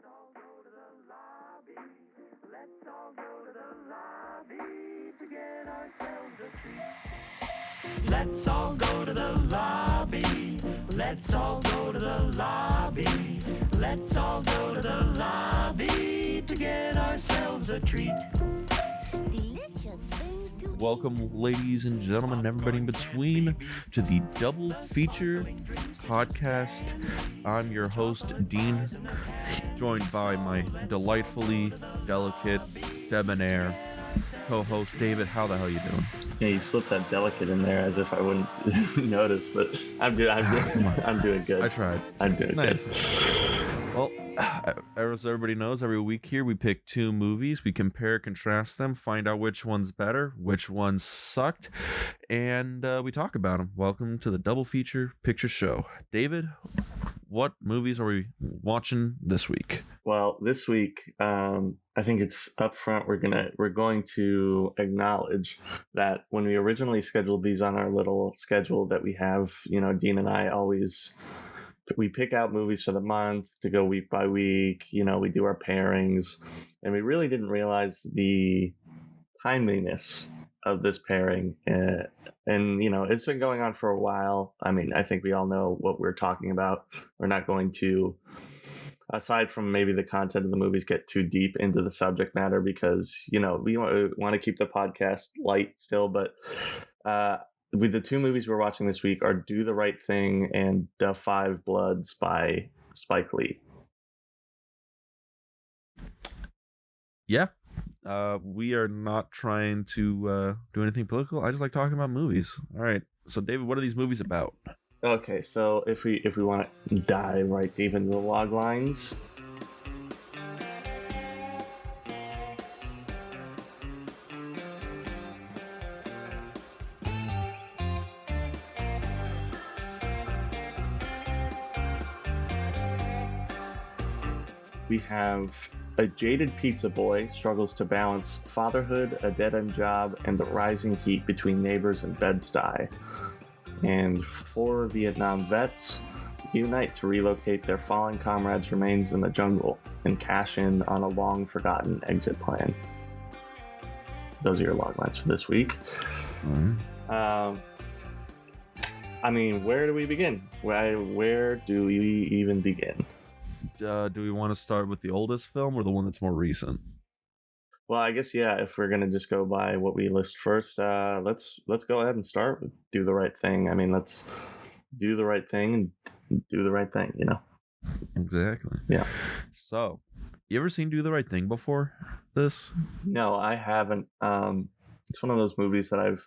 all go to the lobby. Let's all go to the lobby to get ourselves a treat. Let's all go to the lobby. Let's all go to the lobby. Let's all go to the lobby to get ourselves a treat. Delicious things to Welcome, ladies and gentlemen, and everybody in between, to the Double Feature Podcast. I'm your host, Dean, joined by my delightfully delicate, debonair co-host, David. How the hell you doing? Yeah, you slipped that delicate in there as if I wouldn't notice, but I'm doing good. I tried. I'm doing Nice. good. Well, as everybody knows, every week here we pick two movies, we compare, contrast them, find out which one's better, which one sucked, and we talk about them. Welcome to the Double Feature Picture Show. David, what movies are we watching this week? Well, this week, I think it's up front. We're going to acknowledge that when we originally scheduled these on our little schedule that we have, Dean and I we pick out movies for the month to go week by week. We do our pairings, and we really didn't realize the timeliness of this pairing. And it's been going on for a while. I mean, I think we all know what we're talking about. We're not going to, aside from maybe the content of the movies, get too deep into the subject matter because, we want to keep the podcast light still. But with the two movies we're watching this week are Do the Right Thing and Da 5 Bloods by Spike Lee. Yeah. We are not trying to do anything political. I just like talking about movies. All right. So, David, what are these movies about? Okay, so if we want to dive right deep into the log lines, we have a jaded pizza boy struggles to balance fatherhood, a dead-end job, and the rising heat between neighbors and Bed-Stuy. And 4 Vietnam vets unite to relocate their fallen comrades' remains in the jungle and cash in on a long-forgotten exit plan. Those are your log lines for this week. Mm-hmm. I mean, where do we begin? Where do we even begin? Do we want to start with the oldest film or the one that's more recent? Well, I guess, yeah, if we're going to just go by what we list first, let's go ahead and start with Do the Right Thing. I mean, let's do the right thing and do the right thing, Exactly. Yeah. So, you ever seen Do the Right Thing before this? No, I haven't. It's one of those movies that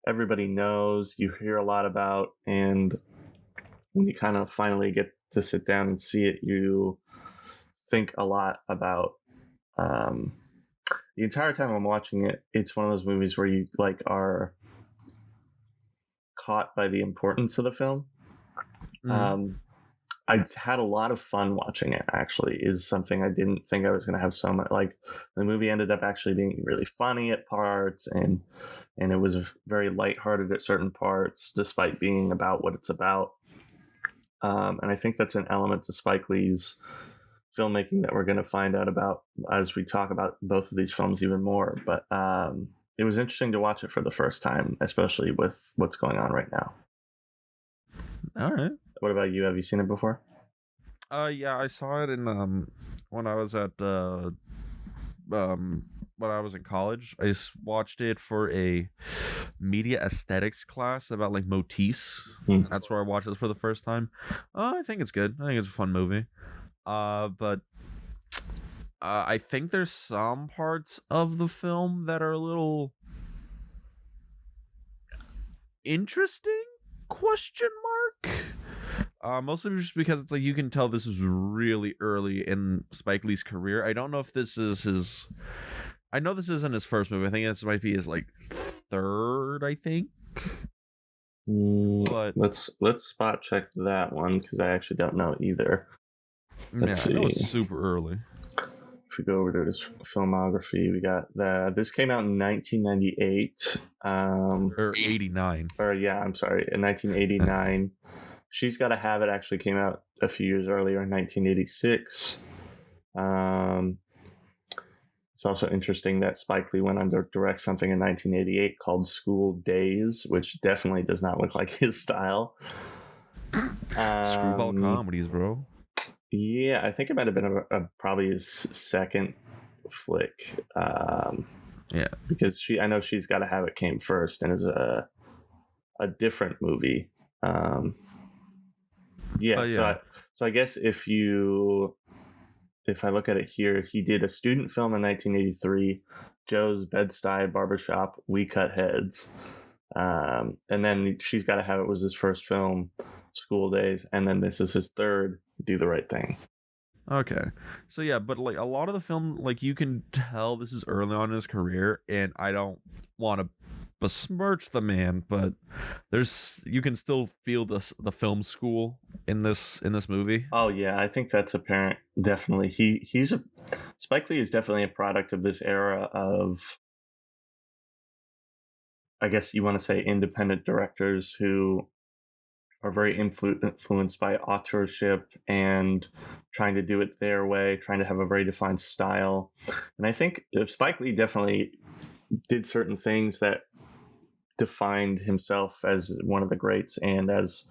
everybody knows, you hear a lot about, and when you kind of finally get to sit down and see it, you think a lot about the entire time I'm watching it. It's one of those movies where you are caught by the importance of the film. Mm-hmm. I had a lot of fun watching it, actually, is something I didn't think I was going to have so much. The movie ended up actually being really funny at parts, and it was very lighthearted at certain parts, despite being about what it's about. And I think that's an element to Spike Lee's filmmaking that we're going to find out about as we talk about both of these films even more. But it was interesting to watch it for the first time, especially with what's going on right now. All right. What about you? Have you seen it before? Yeah, I saw it in when I was at when I was in college. I watched it for a media aesthetics class about motifs. That's where I watched this for the first time. I think it's good. I think it's a fun movie. But I think there's some parts of the film that are a little interesting? Question mark. Mostly just because it's you can tell this is really early in Spike Lee's career. I don't know if this is his. I know this isn't his first movie. I think this might be his third. I think. But let's spot check that one because I actually don't know either. Let's I know see. it's super early. If we go over to his filmography, we got this came out in 1998. Or 89. Or yeah, I'm sorry, in 1989. She's Gotta Have It actually came out a few years earlier in 1986. Um, it's also interesting that Spike Lee went on to direct something in 1988 called School Days, which definitely does not look like his style. Screwball comedies, bro. Yeah, I think it might have been probably his second flick. Yeah, because I know She's Gotta Have It came first and is a different movie. yeah. So I guess if I look at it here, he did a student film in 1983, Joe's Bed-Stuy Barbershop, We Cut Heads. And then She's Gotta Have It was his first film, School Days, and then this is his third, Do the Right Thing. Okay, so yeah, but like a lot of the film, like you can tell this is early on in his career, and I don't want to besmirch the man, but you can still feel the film school in this movie. Oh yeah, I think that's apparent. Definitely, Spike Lee is definitely a product of this era of, I guess you want to say, independent directors who are very influenced by authorship and trying to do it their way, trying to have a very defined style. And I think Spike Lee definitely did certain things that defined himself as one of the greats, and as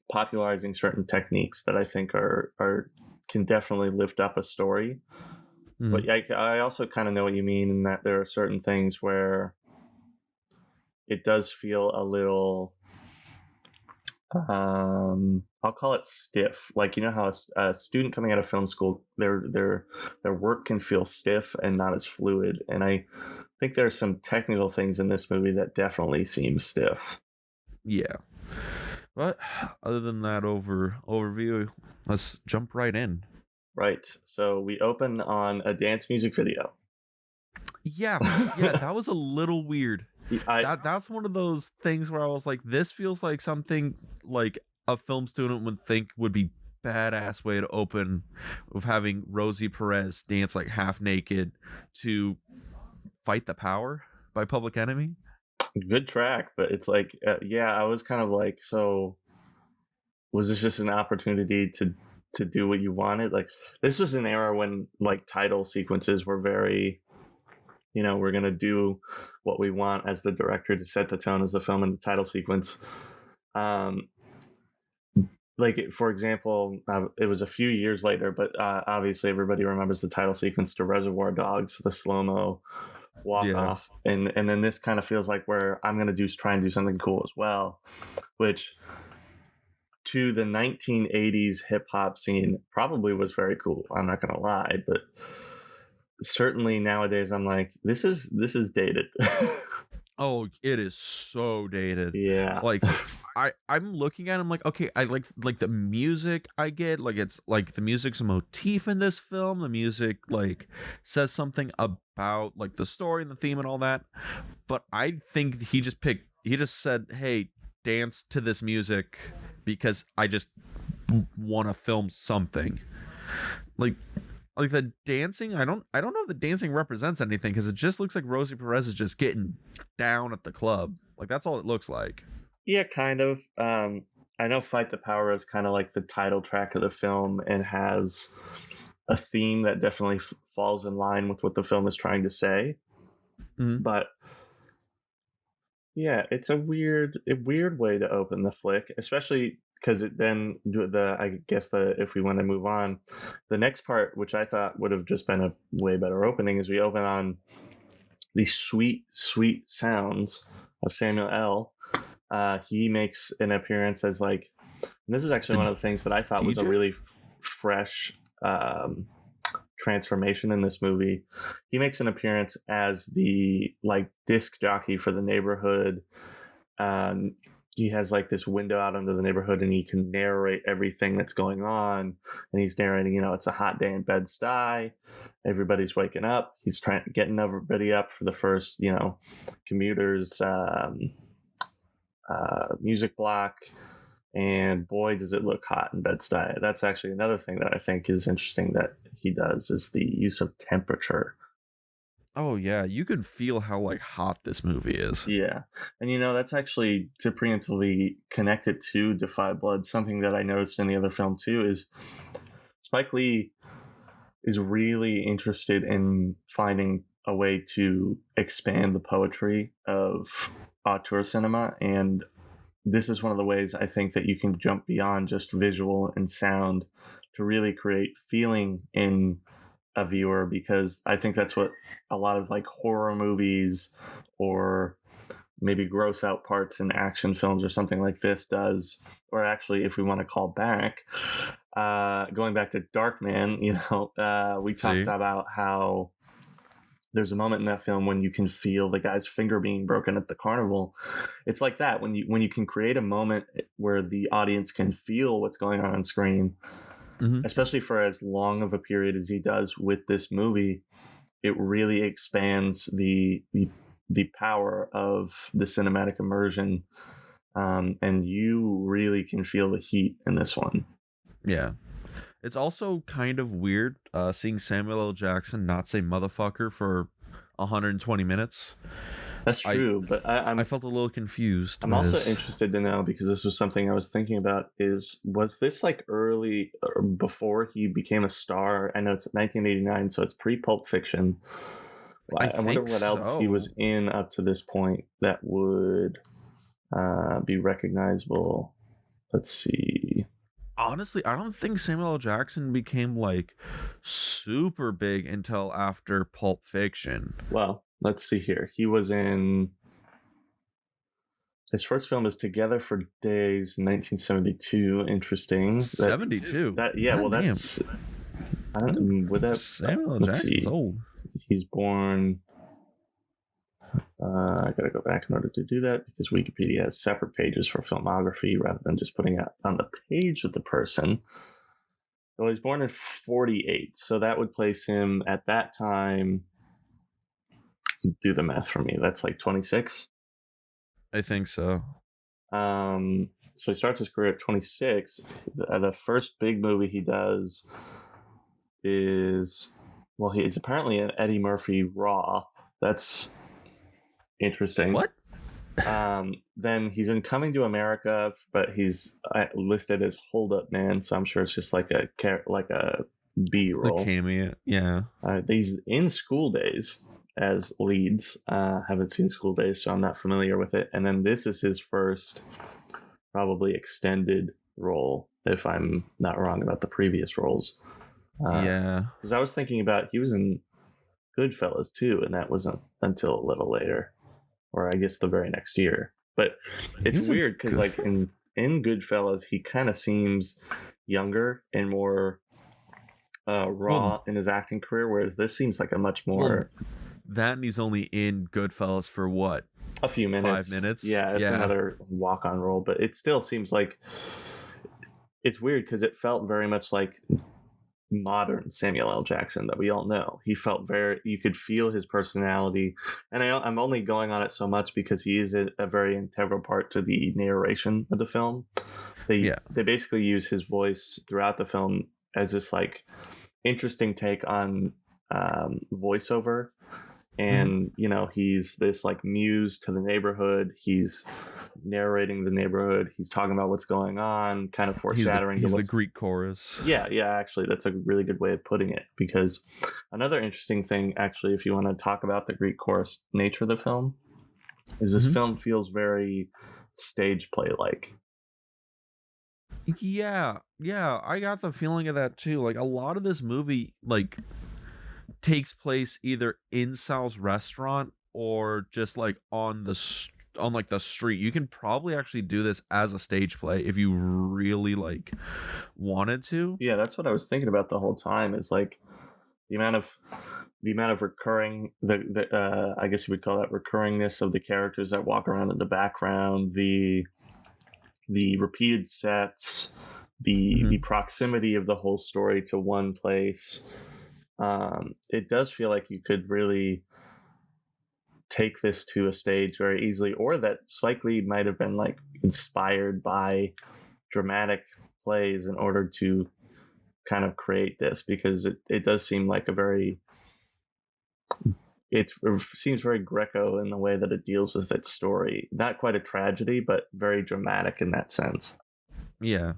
popularizing certain techniques that I think are can definitely lift up a story. But I also kind of know what you mean, in that there are certain things where it does feel a little, I'll call it stiff. Like, you know how a student coming out of film school, their work can feel stiff and not as fluid. And I think there's some technical things in this movie that definitely seem stiff. Yeah. But other than that overview, let's jump right in. Right. So we open on a dance music video. Yeah, that was a little weird. That's one of those things where I was like, this feels like something like a film student would think would be badass way to open, with having Rosie Perez dance like half naked to Fight the Power by Public Enemy. Good track, but it's like, I was kind of like, so was this just an opportunity to do what you wanted? Like, this was an era when like title sequences were very, we're going to do what we want as the director to set the tone as the film in the title sequence. Like, for example, it was a few years later, but obviously everybody remembers the title sequence to Reservoir Dogs, the slow-mo walk off. And then this kind of feels like where I'm going to try and do something cool as well, which to the 1980s hip-hop scene probably was very cool. I'm not going to lie, but certainly nowadays I'm like, this is dated. Oh, it is so dated. Yeah. Like I'm looking at him like, okay, I like the music I get, like it's like the music's a motif in this film. The music like says something about like the story and the theme and all that. But I think he just said, "Hey, dance to this music because I just want to film something." Like the dancing, I don't know if the dancing represents anything, because it just looks like Rosie Perez is just getting down at the club. Like, that's all it looks like. Yeah, kind of. I know Fight the Power is kind of like the title track of the film and has a theme that definitely falls in line with what the film is trying to say. Mm-hmm. But yeah, it's a weird way to open the flick, especially because if we want to move on, the next part, which I thought would have just been a way better opening, is we open on the sweet sounds of Samuel L. He makes an appearance as like, and this is actually one of the things that I thought was a really fresh transformation in this movie. He makes an appearance as the like disc jockey for the neighborhood. He has like this window out into the neighborhood, and he can narrate everything that's going on. And he's narrating, it's a hot day in Bed-Stuy. Everybody's waking up. He's getting everybody up for the first, commuters music block. And boy, does it look hot in Bed-Stuy. That's actually another thing that I think is interesting that he does, is the use of temperature. Oh yeah, you can feel how like hot this movie is. Yeah, and that's actually, to preemptively connect it to Defy Blood, something that I noticed in the other film too is Spike Lee is really interested in finding a way to expand the poetry of auteur cinema, and this is one of the ways I think that you can jump beyond just visual and sound to really create feeling in a viewer, because I think that's what a lot of like horror movies or maybe gross out parts in action films or something like this does. Or actually, if we want to call back, going back to Darkman, we talked about how there's a moment in that film when you can feel the guy's finger being broken at the carnival. It's like that when you can create a moment where the audience can feel what's going on screen, especially for as long of a period as he does with this movie. It really expands the power of the cinematic immersion, and you really can feel the heat in this one. Yeah. It's also kind of weird seeing Samuel L. Jackson not say motherfucker for 120 minutes. That's true, but I felt a little confused. I'm also interested to know, because this was something I was thinking about, was this like early or before he became a star? I know it's 1989, so it's pre-Pulp Fiction. I wonder what else he was in up to this point that would be recognizable. Let's see. Honestly, I don't think Samuel L. Jackson became like super big until after Pulp Fiction. Well, let's see here. He was in... His first film is Together for Days, 1972. Interesting. 72? That's... I don't know. With that, Samuel L. Jackson's old. He's born... I gotta go back in order to do that, because Wikipedia has separate pages for filmography rather than just putting it on the page of the person. Well, he's born in 48, so that would place him at that time... Do the math for me. That's like 26? I think so. So he starts his career at 26. The first big movie he does is... Well, he's apparently an Eddie Murphy Raw. That's interesting. What? Then he's in Coming to America, but he's listed as Hold Up Man, so I'm sure it's just like a B role. A cameo, yeah. He's in School Days as leads. Haven't seen School Days, so I'm not familiar with it. And then this is his first probably extended role, if I'm not wrong about the previous roles. Yeah. Because I was thinking about, he was in Goodfellas too, and that wasn't until a little later, or I guess the very next year. But it's weird because like in Goodfellas, he kind of seems younger and more raw in his acting career, whereas this seems like a much more... that, and he's only in Goodfellas for what? A few minutes. 5 minutes? Yeah, it's another walk-on role, but it still seems like... It's weird because it felt very much like modern Samuel L. Jackson that we all know. He felt you could feel his personality, and I'm only going on it so much because he is a very integral part to the narration of the film. They basically use his voice throughout the film as this like interesting take on voiceover, and he's this like muse to the neighborhood. He's narrating the neighborhood. He's talking about what's going on, kind of foreshadowing. He's the Greek chorus. Yeah, actually, that's a really good way of putting it. Because another interesting thing, actually, if you want to talk about the Greek chorus nature of the film, is this film feels very stage play like. Yeah, I got the feeling of that too. Like a lot of this movie, like, takes place either in Sal's restaurant or just like on the street. You can probably actually do this as a stage play if you really like wanted to. Yeah, that's what I was thinking about the whole time. Is like the amount of recurring, I guess you would call that recurringness of the characters that walk around in the background, the repeated sets, the proximity of the whole story to one place. It does feel like you could really take this to a stage very easily, or that Spike Lee might have been like inspired by dramatic plays in order to kind of create this, because it does seem like it seems very Greco in the way that it deals with its story. Not quite a tragedy, but very dramatic in that sense. Yeah.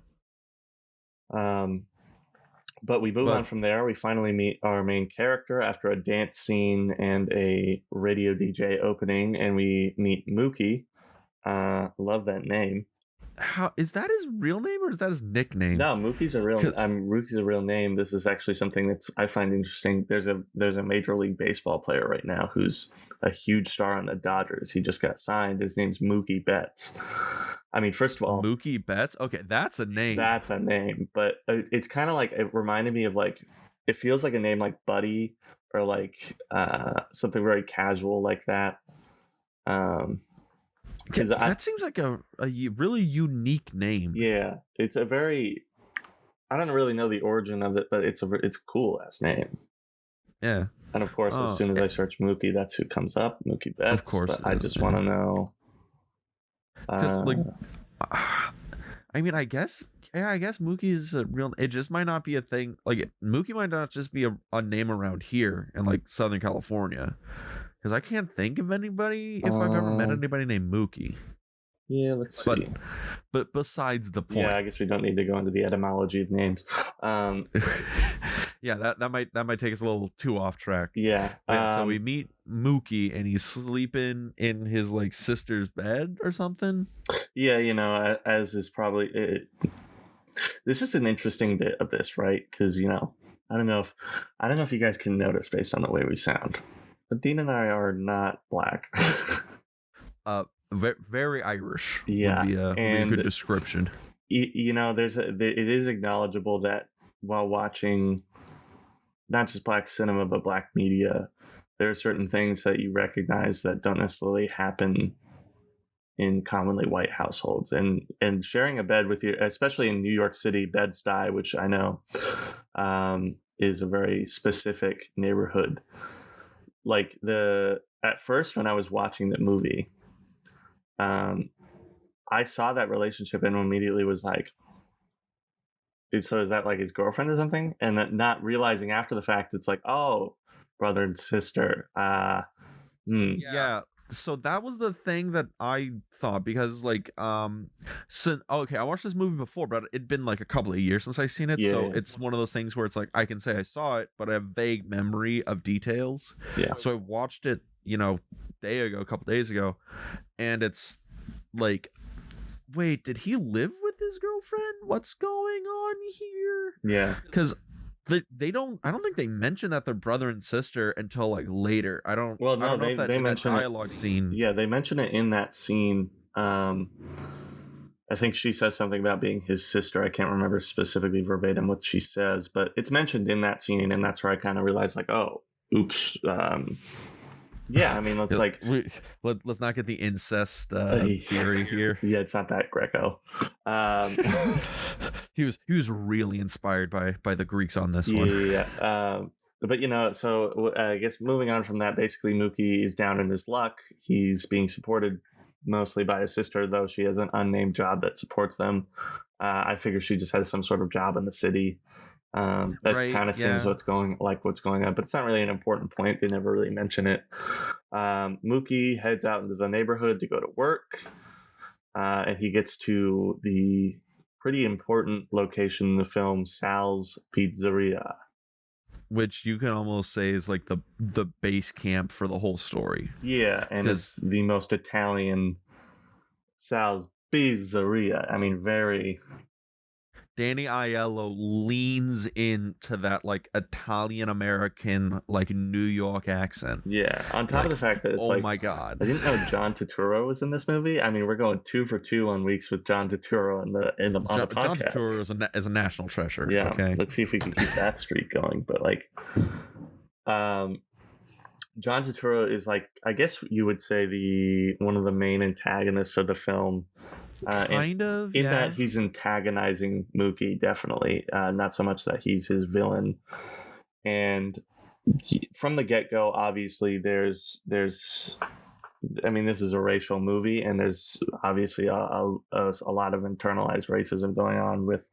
But we move on But from there. We finally meet our main character after a dance scene and a radio DJ opening, and we meet Mookie. Love that name. how is that his real name or is that his nickname? No, Mookie's a real. 'Cause- Mookie's a real name. This is actually something that I find interesting. There's a Major League Baseball player right now who's a huge star on the Dodgers. He just got signed. His name's Mookie Betts. I mean, first of all, Mookie Betts. Okay, that's a name. that's a name, but it's kind of like, it reminded me of, like, it feels like a name like Buddy, or like something very casual like that. Because that seems like a really unique name. yeah, it's a very, I don't really know the origin of it, but it's a cool ass name. Yeah. And of course, as soon as I search Mookie, that's who comes up, Mookie Betts. Of course, but I just want to know. Because I mean, I guess Mookie is a real. It just might not be a thing. Like Mookie might not just be a name around here in like Southern California. Because I can't think of anybody if I've ever met anybody named Mookie. Yeah, let's see. But besides the point. Yeah, I guess we don't need to go into the etymology of names. Yeah, that might take us a little too off track. Yeah. So we meet Mookie and he's sleeping in his like sister's bed or something. Yeah, as is probably this is an interesting bit of this, right? Because I don't know if you guys can notice based on the way we sound, but Dean and I are not black. Very Irish. Yeah, would be a good description. It is acknowledgeable that while watching not just black cinema but black media, there are certain things that you recognize that don't necessarily happen in commonly white households, and sharing a bed with you, especially in New York City, Bed-Stuy, which I know is a very specific neighborhood. Like at first when I was watching the movie, I saw that relationship and immediately was like, so is that like his girlfriend or something? And then not realizing after the fact, it's like, oh, brother and sister. Yeah. So that was the thing that I thought, because like I watched this movie before, but it'd been like a couple of years since I seen it. So it's one of those things where it's like I can say I saw it, but I have vague memory of details. Yeah. So I watched it, a couple days ago, and it's like, wait, did he live with his girlfriend? What's going on here? Yeah. Because I don't think they mention that they're brother and sister until like later. I don't know if they mention that dialogue scene. Yeah, they mention it in that scene. I think she says something about being his sister. I can't remember specifically verbatim what she says, but it's mentioned in that scene, and that's where I kind of realized, like, oh, oops. Yeah, I mean, let's not get the incest theory here. Yeah, it's not that Greco. He was really inspired by the Greeks on this one. Yeah. But so I guess moving on from that, basically Mookie is down in his luck. He's being supported mostly by his sister, though she has an unnamed job that supports them. I figure she just has some sort of job in the city. That kind of seems what's going on, but it's not really an important point. They never really mention it. Mookie heads out into the neighborhood to go to work, and he gets to the pretty important location in the film, Sal's Pizzeria, which you can almost say is like the base camp for the whole story. Yeah, and it's the most Italian Sal's Pizzeria. I mean, very. Danny Aiello leans into that like Italian American, like New York accent. Yeah, on top of the fact that it's oh my god, I didn't know John Turturro was in this movie. I mean, we're going 2 for 2 on weeks with John Turturro on the podcast. John Turturro is a national treasure. Yeah, okay. Let's see if we can keep that streak going. But like, John Turturro is like, I guess you would say one of the main antagonists of the film. In that he's antagonizing Mookie, definitely. Not so much that he's his villain. And from the get-go, obviously, there's. I mean, this is a racial movie, and there's obviously a lot of internalized racism going on with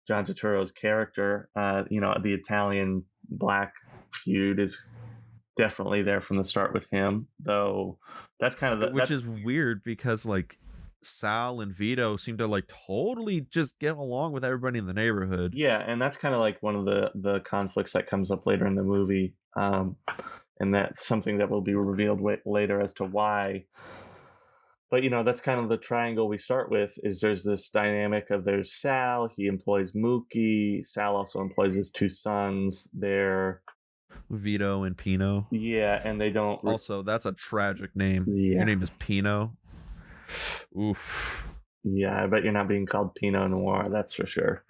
John Turturro's character. The Italian black feud is definitely there from the start with him, though. That's kind of which is weird because like. Sal and Vito seem to like totally just get along with everybody in the neighborhood. Yeah, and that's kind of like one of the conflicts that comes up later in the movie, and that's something that will be revealed later as to why. But that's kind of the triangle we start with. Is there's this dynamic of there's Sal, he employs Mookie. Sal also employs his two sons. They're Vito and Pino. Yeah, and they don't. Also, that's a tragic name. Yeah. Your name is Pino. Oof. Yeah, I bet you're not being called Pinot Noir. That's for sure.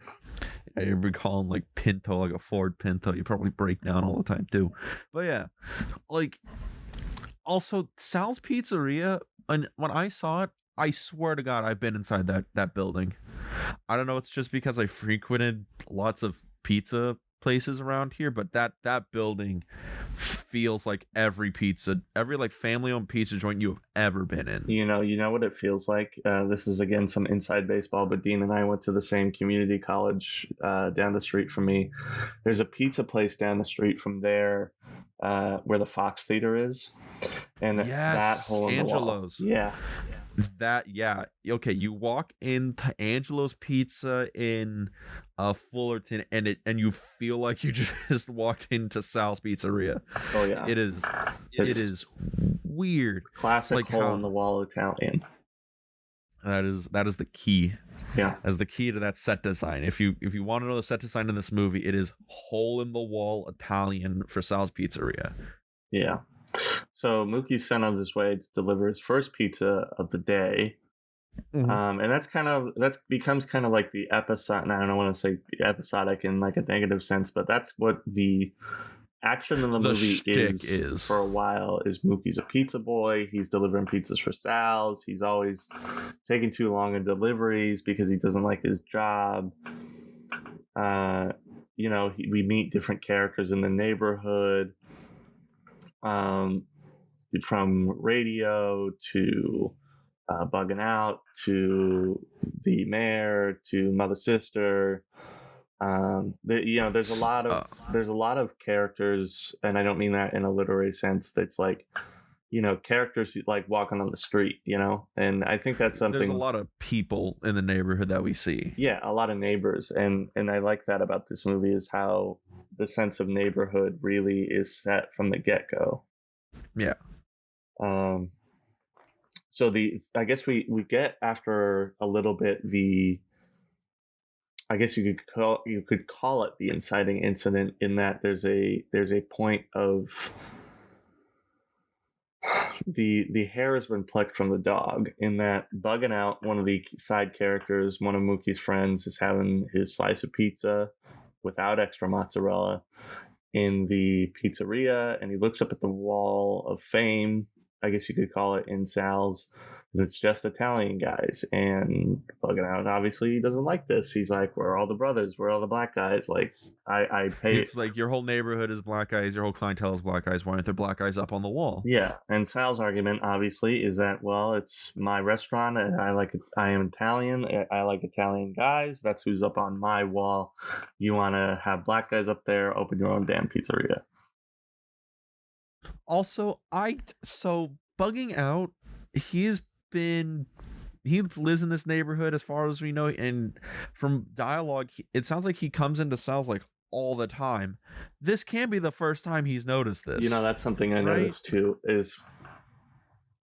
You'd be calling like Pinto, like a Ford Pinto. You probably break down all the time too. But yeah, like also Sal's Pizzeria. And when I saw it, I swear to God, I've been inside that building. I don't know. It's just because I frequented lots of pizza places around here, but that building feels like every like family-owned pizza joint you have ever been in. You know what it feels like. This is again some inside baseball, but Dean and I went to the same community college down the street from me. There's a pizza place down the street from there where the Fox Theater is, and yes, that hole in Angelo's. The wall. Yeah. Okay, you walk into Angelo's Pizza in Fullerton, and you feel like you just walked into Sal's Pizzeria. Oh yeah, it is weird. Classic like hole in the wall Italian. That is the key. Yeah, as the key to that set design. If you want to know the set design in this movie, it is hole in the wall Italian for Sal's Pizzeria. Yeah. So Mookie's sent on his way to deliver his first pizza of the day. Mm-hmm. And that becomes kind of like the episode. And I don't want to say episodic in like a negative sense, but that's what the action in the movie is for a while. Is Mookie's a pizza boy? He's delivering pizzas for Sal's. He's always taking too long in deliveries because he doesn't like his job. We meet different characters in the neighborhood. From Radio to Bugging Out to the mayor to Mother Sister. There's a lot of characters, and I don't mean that in a literary sense. That's like, characters like walking on the street, and I think that's something. There's a lot of people in the neighborhood that we see. Yeah, a lot of neighbors, and I like that about this movie is how the sense of neighborhood really is set from the get-go. Yeah. So I guess we get after a little bit I guess you could call it the inciting incident, in that there's a point of the hair has been plucked from the dog, in that Bugging Out, one of the side characters, one of Mookie's friends, is having his slice of pizza without extra mozzarella in the pizzeria, and he looks up at the wall of fame, I guess you could call it, in Sal's, and it's just Italian guys. And Bugging Out, obviously, he doesn't like this. He's like, where are all the brothers? Where are all the black guys? Like, I pay. It's like your whole neighborhood is black guys, your whole clientele is black guys. Why aren't there black guys up on the wall? Yeah, and Sal's argument, obviously, is that, well, it's my restaurant, and I am Italian. I like Italian guys. That's who's up on my wall. You want to have black guys up there? Open your own damn pizzeria. Also, Bugging Out, he lives in this neighborhood as far as we know, and from dialogue, it sounds like he comes into Sal's like all the time. This can't be the first time he's noticed this. That's something I noticed too. Is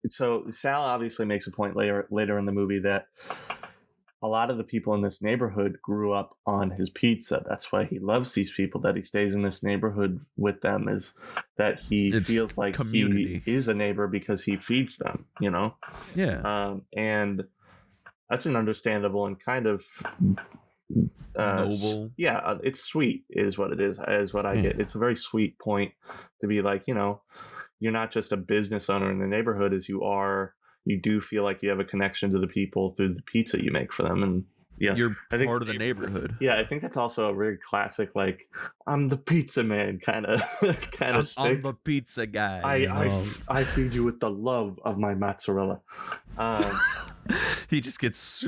so Sal obviously makes a point later in the movie that a lot of the people in this neighborhood grew up on his pizza. That's why he loves these people, that he stays in this neighborhood with them, is that it's feels like community. He is a neighbor because he feeds them, Yeah. And that's an understandable and kind of noble. Yeah, it's sweet is what it is what I get. It's a very sweet point to be like, you're not just a business owner in the neighborhood as you do feel like you have a connection to the people through the pizza you make for them. And yeah, you're part of the neighborhood. Yeah, I think that's also a very classic, like, I'm the pizza man kind of stick. I'm the pizza guy. I feed you with the love of my mozzarella. He just gets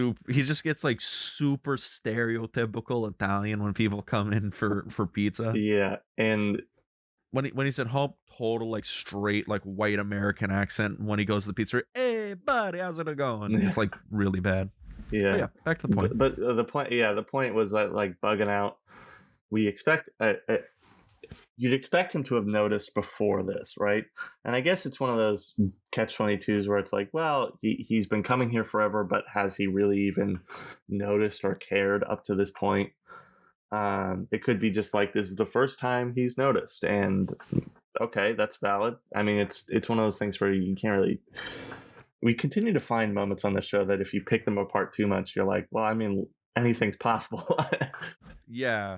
like super stereotypical Italian when people come in for pizza. Yeah, and when he said home, total like straight like white American accent when he goes to the pizzeria. Hey! hey buddy, how's it going? It's like really bad. Yeah. But yeah, back to the point. But the point was that, like, bugging out. We expect you'd expect him to have noticed before this, right? And I guess it's one of those catch-22s where it's like, well, he's been coming here forever, but has he really even noticed or cared up to this point? It could be just like, this is the first time he's noticed, and okay, that's valid. I mean, it's one of those things where you can't really. We continue to find moments on the show that if you pick them apart too much, you're like, well, I mean, anything's possible. Yeah.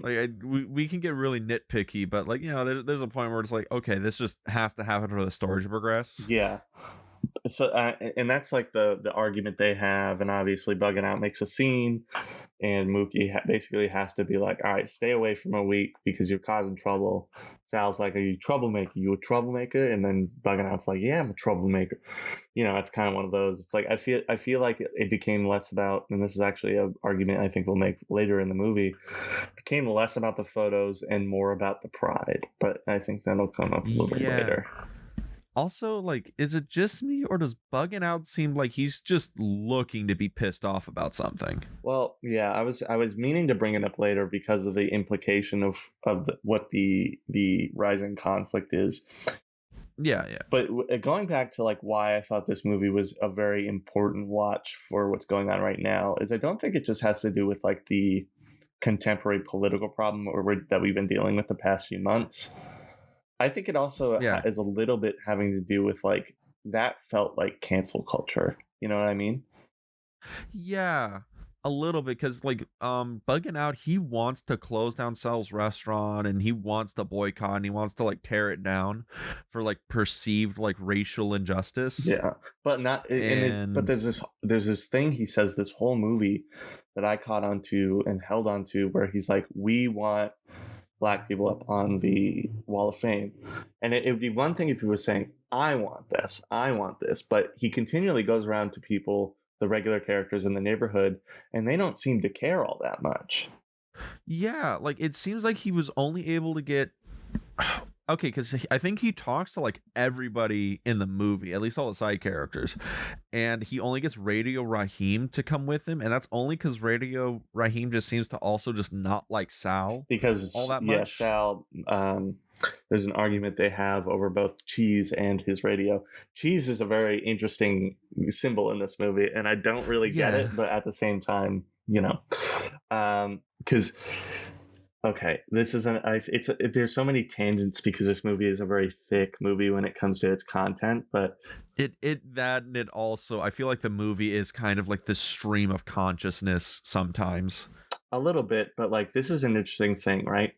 Like we can get really nitpicky, but like, you know, there's a point where it's like, okay, this just has to happen for the story to progress. Yeah. So and that's like the argument they have, and obviously bugging out makes a scene, and Mookie basically has to be like, all right, stay away from a week because you're causing trouble. Sal's like, are you troublemaker? You a troublemaker? And then bugging out's like, yeah, I'm a troublemaker. You know, it's kind of one of those. It's like I feel like it became less about, and this is actually an argument I think we'll make later in the movie, it became less about the photos and more about the pride. But I think that'll come up a little bit later. Also, like, is it just me, or does bugging out seem like he's just looking to be pissed off about something? Well, yeah, I was meaning to bring it up later because of the implication of what the rising conflict is. Yeah. But going back to like why I thought this movie was a very important watch for what's going on right now is I don't think it just has to do with like the contemporary political problem that we've been dealing with the past few months. I think it also is a little bit having to do with like that felt like cancel culture. You know what I mean? Yeah, a little bit, because like bugging out, he wants to close down Sal's restaurant, and he wants to boycott, and he wants to like tear it down for like perceived like racial injustice. Yeah, but not. But there's this thing he says this whole movie that I caught onto and held onto where he's like, we want Black people up on the Wall of Fame. And it would be one thing if he was saying, I want this, but he continually goes around to people, the regular characters in the neighborhood, and they don't seem to care all that much. Yeah, like it seems like he was only able to get okay, because I think he talks to like everybody in the movie, at least all the side characters, and he only gets Radio Raheem to come with him, and that's only because Radio Raheem just seems to also just not like Sal because all that much. Sal. There's an argument they have over both Cheese and his radio. Cheese is a very interesting symbol in this movie, and I don't really get it, but at the same time, you know, because. Okay, this is there's so many tangents because this movie is a very thick movie when it comes to its content, but it also, I feel like the movie is kind of like the stream of consciousness sometimes. A little bit, but like this is an interesting thing, right?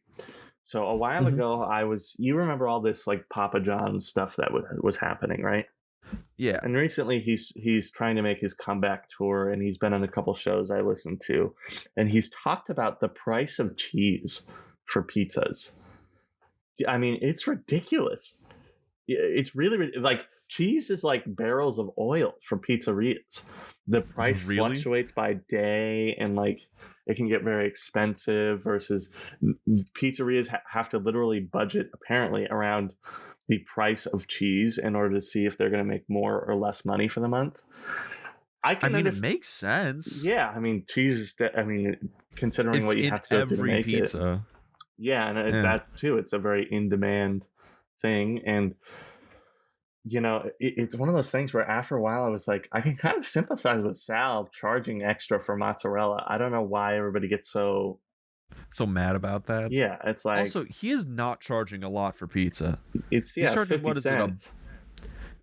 So a while ago, you remember all this like Papa John's stuff that was happening, right? Yeah. And recently he's trying to make his comeback tour, and he's been on a couple shows I listened to, and he's talked about the price of cheese for pizzas. I mean, it's ridiculous. It's really like cheese is like barrels of oil for pizzerias. The price fluctuates by day, and like it can get very expensive versus pizzerias have to literally budget apparently around the price of cheese in order to see if they're going to make more or less money for the month. I mean, it makes sense. Yeah, I mean, cheese is. Considering what you have to go through to make pizza. Yeah, and that too. It's a very in-demand thing, and you know, it's one of those things where after a while, I was like, I can kind of sympathize with Sal charging extra for mozzarella. I don't know why everybody gets so mad about that. Yeah, it's like also he is not charging a lot for pizza. It's he's charging 50 cents.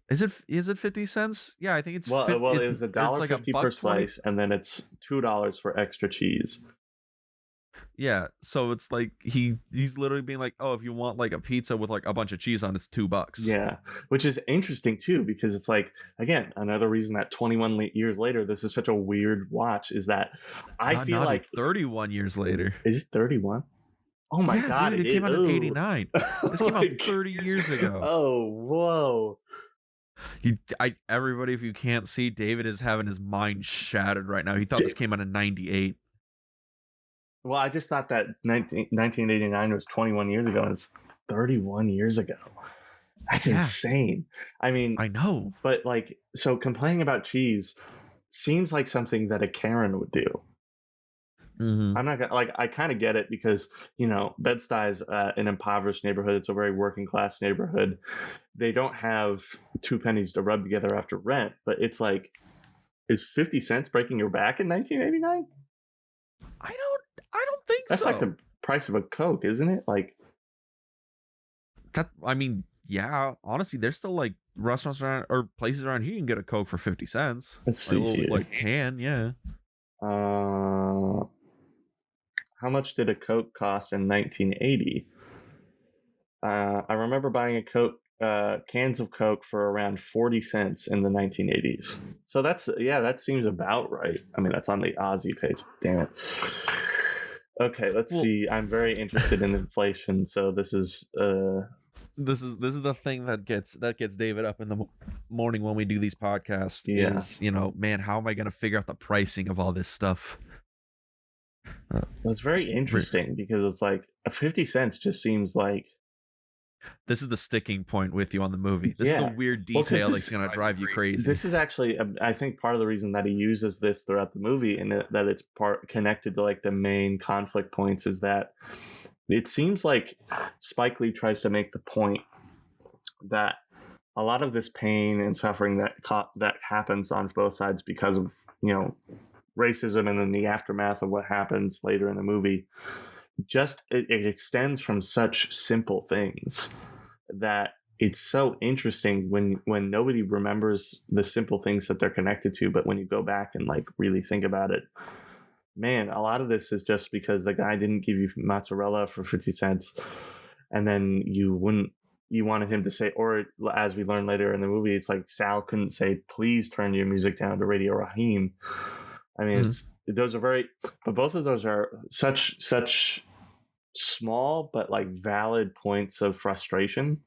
Is it 50 cents? Yeah, I think it's well, it's $1.50 per slice, and then it's $2 for extra cheese. Yeah, so it's like he's literally being like, oh, if you want like a pizza with like a bunch of cheese on, it's $2. Yeah, which is interesting too, because it's like, again, another reason that 21 years later this is such a weird watch is that I feel like 31 years later. Is it 31? Oh my god, dude, it came out in 89. This came out 30 years ago. Oh, whoa. Everybody, if you can't see, David is having his mind shattered right now. He thought this came out in 98. Well, I just thought that 1989 was 21 years ago, and it's 31 years ago. That's Yeah. insane. I mean, I know. but like, so complaining about cheese seems like something that a Karen would do. Mm-hmm. I'm not gonna like. I kind of get it because Bed-Stuy is an impoverished neighborhood. It's a very working class neighborhood. They don't have 2 pennies to rub together after rent. But it's like, is 50 cents breaking your back in 1989? I don't think That's so. like the price of a Coke, isn't it? Like That, I mean, yeah. Honestly, there's still like restaurants around or places around here you can get a Coke for 50 cents. let's Like a see little here. like can, yeah. How much did a Coke cost in 1980? I remember buying a Coke, cans of Coke for around 40 cents in the 1980s. So that seems about right. I mean, that's on the Aussie page. Damn it. Okay, let's see. I'm very interested in inflation, so this is this is the thing that gets David up in the morning when we do these podcasts. Yeah. Is man, how am I going to figure out the pricing of all this stuff? It's very interesting because it's like 50 cents just seems like this is the sticking point with you on the movie. This is the weird detail that's going to drive you crazy. This is actually, I think, part of the reason that he uses this throughout the movie and that it's part connected to like the main conflict points is that it seems like Spike Lee tries to make the point that a lot of this pain and suffering that happens on both sides because of racism and then the aftermath of what happens later in the movie, just it extends from such simple things that it's so interesting when nobody remembers the simple things that they're connected to, but when you go back and like really think about it, man, a lot of this is just because the guy didn't give you mozzarella for 50 cents and then you wanted him to say, or as we learn later in the movie, it's like Sal couldn't say, please turn your music down to Radio Raheem. I mean, those are but both of those are such small but like valid points of frustration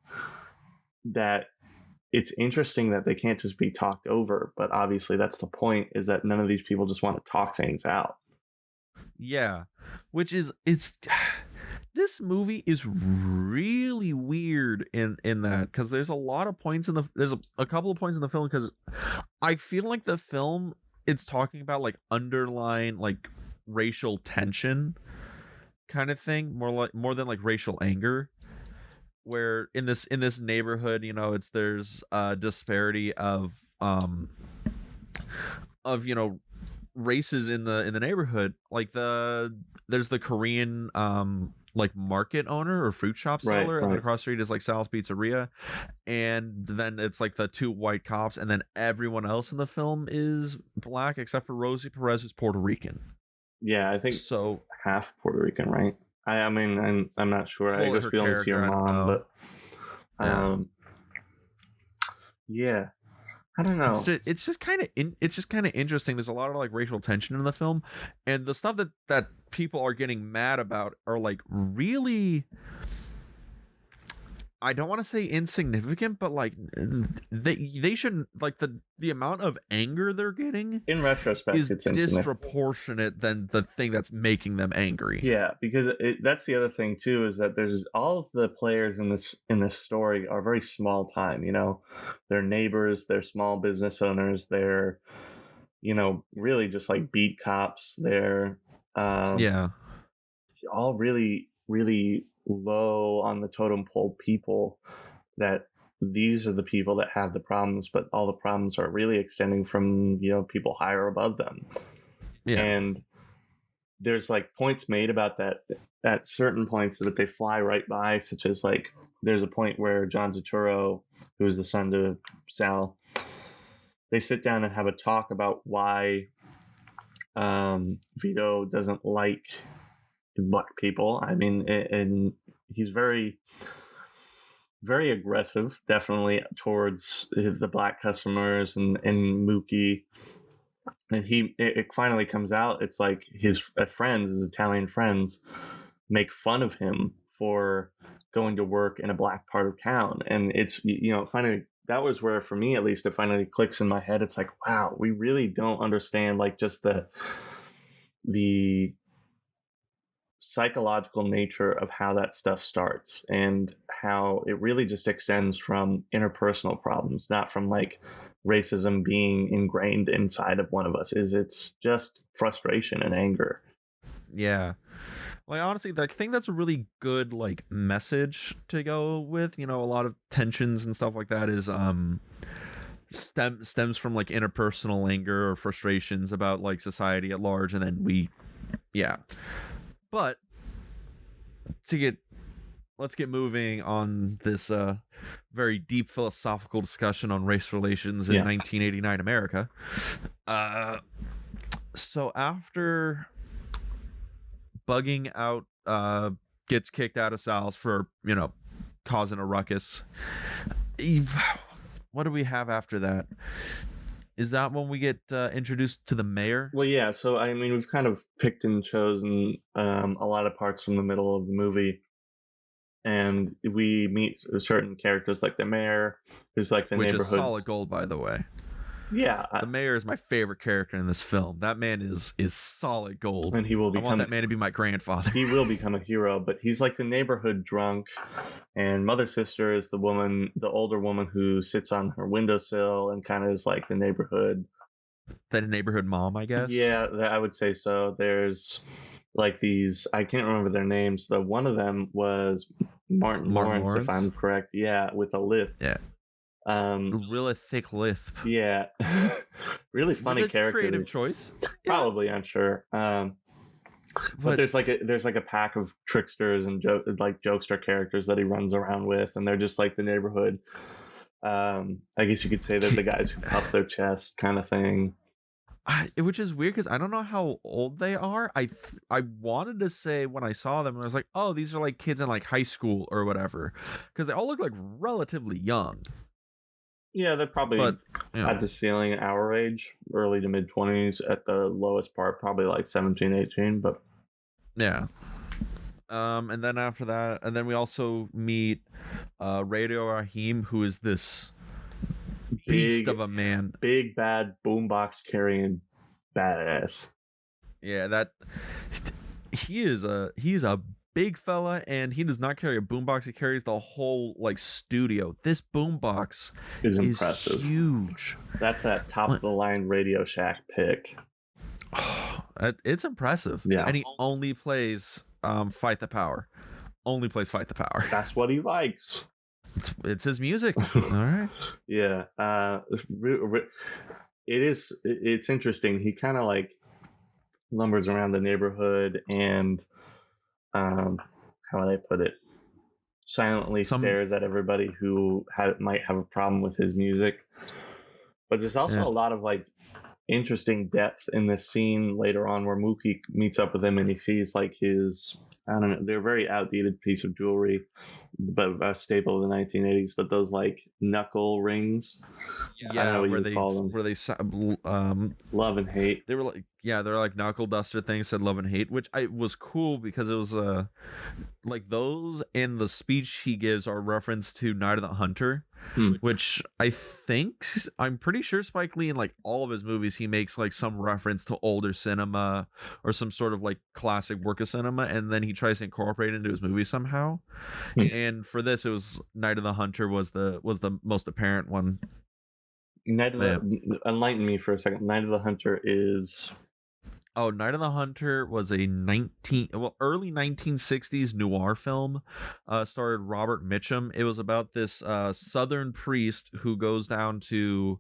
that it's interesting that they can't just be talked over. But obviously that's the point, is that none of these people just want to talk things out. Yeah, which is this movie is really weird in that, because there's a lot of points there's a couple of points in the film, because I feel like the film, it's talking about like underlying like racial tension kind of thing, more than like racial anger, where in this neighborhood, there's a disparity of races in the neighborhood. Like there's the Korean like market owner or fruit shop seller, and then across the street is like Sal's Pizzeria, and then it's like the 2 white cops, and then everyone else in the film is black except for Rosie Perez, who's Puerto Rican. Yeah, I think so. Half Puerto Rican, right? I mean, I'm not sure. I guess we only see her mom, but yeah. I don't know. It's just kind of interesting. There's a lot of like racial tension in the film, and the stuff that people are getting mad about are like really, I don't want to say insignificant, but like they shouldn't, like the amount of anger they're getting in retrospect is it's disproportionate than the thing that's making them angry. Yeah, because that's the other thing too, is that there's all of the players in this story are very small time. They're neighbors, they're small business owners, they're really just like beat cops. They're all really really low on the totem pole people, that these are the people that have the problems, but all the problems are really extending from people higher above them. And there's like points made about that at certain points that they fly right by, such as like there's a point where John Turturro, who is the son to Sal, they sit down and have a talk about why Vito doesn't like black people. I mean, and he's very very aggressive, definitely, towards the black customers and Mookie. And it finally comes out, it's like his Italian friends make fun of him for going to work in a black part of town. And it's, finally, that was where, for me at least, it finally clicks in my head. It's like, wow, we really don't understand like just the psychological nature of how that stuff starts and how it really just extends from interpersonal problems, not from like racism being ingrained inside of one of us. It's just frustration and anger. Yeah. Like, honestly, I think that's a really good like message to go with. A lot of tensions and stuff like that is stems from like interpersonal anger or frustrations about like society at large, and then but let's get moving on this very deep philosophical discussion on race relations in 1989 America. So after bugging out gets kicked out of Sal's for causing a ruckus, what do we have after that? Is that when we get introduced to the mayor? Well, yeah. So I mean, we've kind of picked and chosen a lot of parts from the middle of the movie, and we meet certain characters like the mayor, who's like the which neighborhood. Is solid gold, by the way. Yeah, the mayor is my favorite character in this film. That man is solid gold, and he will become. I want that man to be my grandfather. He will become a hero, but he's like the neighborhood drunk, and Mother Sister is the older woman who sits on her windowsill and kind of is like the neighborhood mom, I guess. Yeah, I would say so. There's like these, I can't remember their names. One of them was Martin Lawrence, if I'm correct. Yeah, with a lisp. Yeah. Really thick lisp. Yeah. Really funny character. Creative choice. Probably, yeah. I'm sure. But there's like a pack of tricksters and jokester characters that he runs around with, and they're just like the neighborhood. I guess you could say they're the guys who puff their chest, kind of thing. Which is weird because I don't know how old they are. I wanted to say when I saw them, I was like, oh, these are like kids in like high school or whatever, because they all look like relatively young. Yeah, they're probably at the ceiling our age, early to mid 20s. At the lowest part, probably like 17, 18. But yeah. And then after that, and then we also meet Radio Raheem, who is this beast of a man, big bad boombox carrying badass. Yeah, that he's a big fella, and he does not carry a boombox. He carries the whole like studio. This boombox is impressive, huge. That's that top of the line Radio Shack pick. It's impressive. Yeah, and he only plays Fight the Power. Only plays Fight the Power. That's what he likes. It's his music. All right. Yeah. It's interesting. He kind of like lumbers around the neighborhood and how would I put it? Silently stares at everybody who might have a problem with his music. But there's also a lot of like interesting depth in this scene later on where Mookie meets up with him and he sees like his, I don't know, they're a very outdated piece of jewelry, but a staple of the 1980s. But those like knuckle rings, I don't know what you call them. Where they love and hate. They were like, they're like knuckle duster things. Said love and hate, which was cool because it was like those and the speech he gives are reference to Night of the Hunter. Which I'm pretty sure Spike Lee in like all of his movies he makes like some reference to older cinema or some sort of like classic work of cinema, and then he tries to incorporate it into his movie somehow. And for this, it was Night of the Hunter was the most apparent one. Enlighten me for a second. Night of the Hunter is. Oh, Night of the Hunter was a early 1960s noir film. Starred Robert Mitchum. It was about this Southern priest who goes down to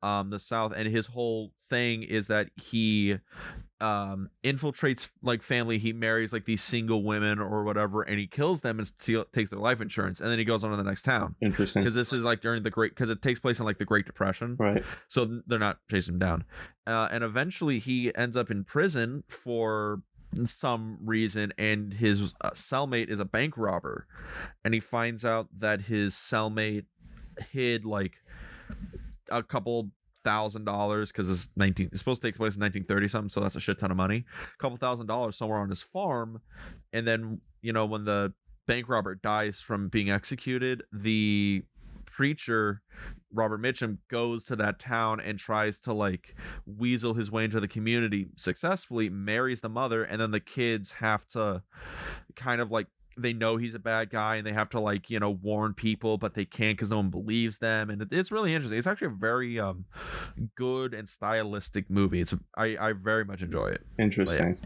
the South, and his whole thing is that he infiltrates like family. He marries like these single women or whatever, and he kills them and takes their life insurance, and then he goes on to the next town. Interesting, because this is like during because it takes place in like the Great Depression, right? So they're not chasing him down, and eventually he ends up in prison for some reason, and his cellmate is a bank robber, and he finds out that his cellmate hid like a couple $1,000 because it's supposed to take place in 1930 something, so that's a shit ton of money. A couple $1,000 somewhere on his farm, and then when the bank robber dies from being executed, the preacher, Robert Mitchum, goes to that town and tries to like weasel his way into the community successfully, marries the mother, and then the kids have to kind of like, they know he's a bad guy and they have to like, warn people, but they can't because no one believes them. And it's really interesting. It's actually a very good and stylistic movie. I very much enjoy it. Interesting.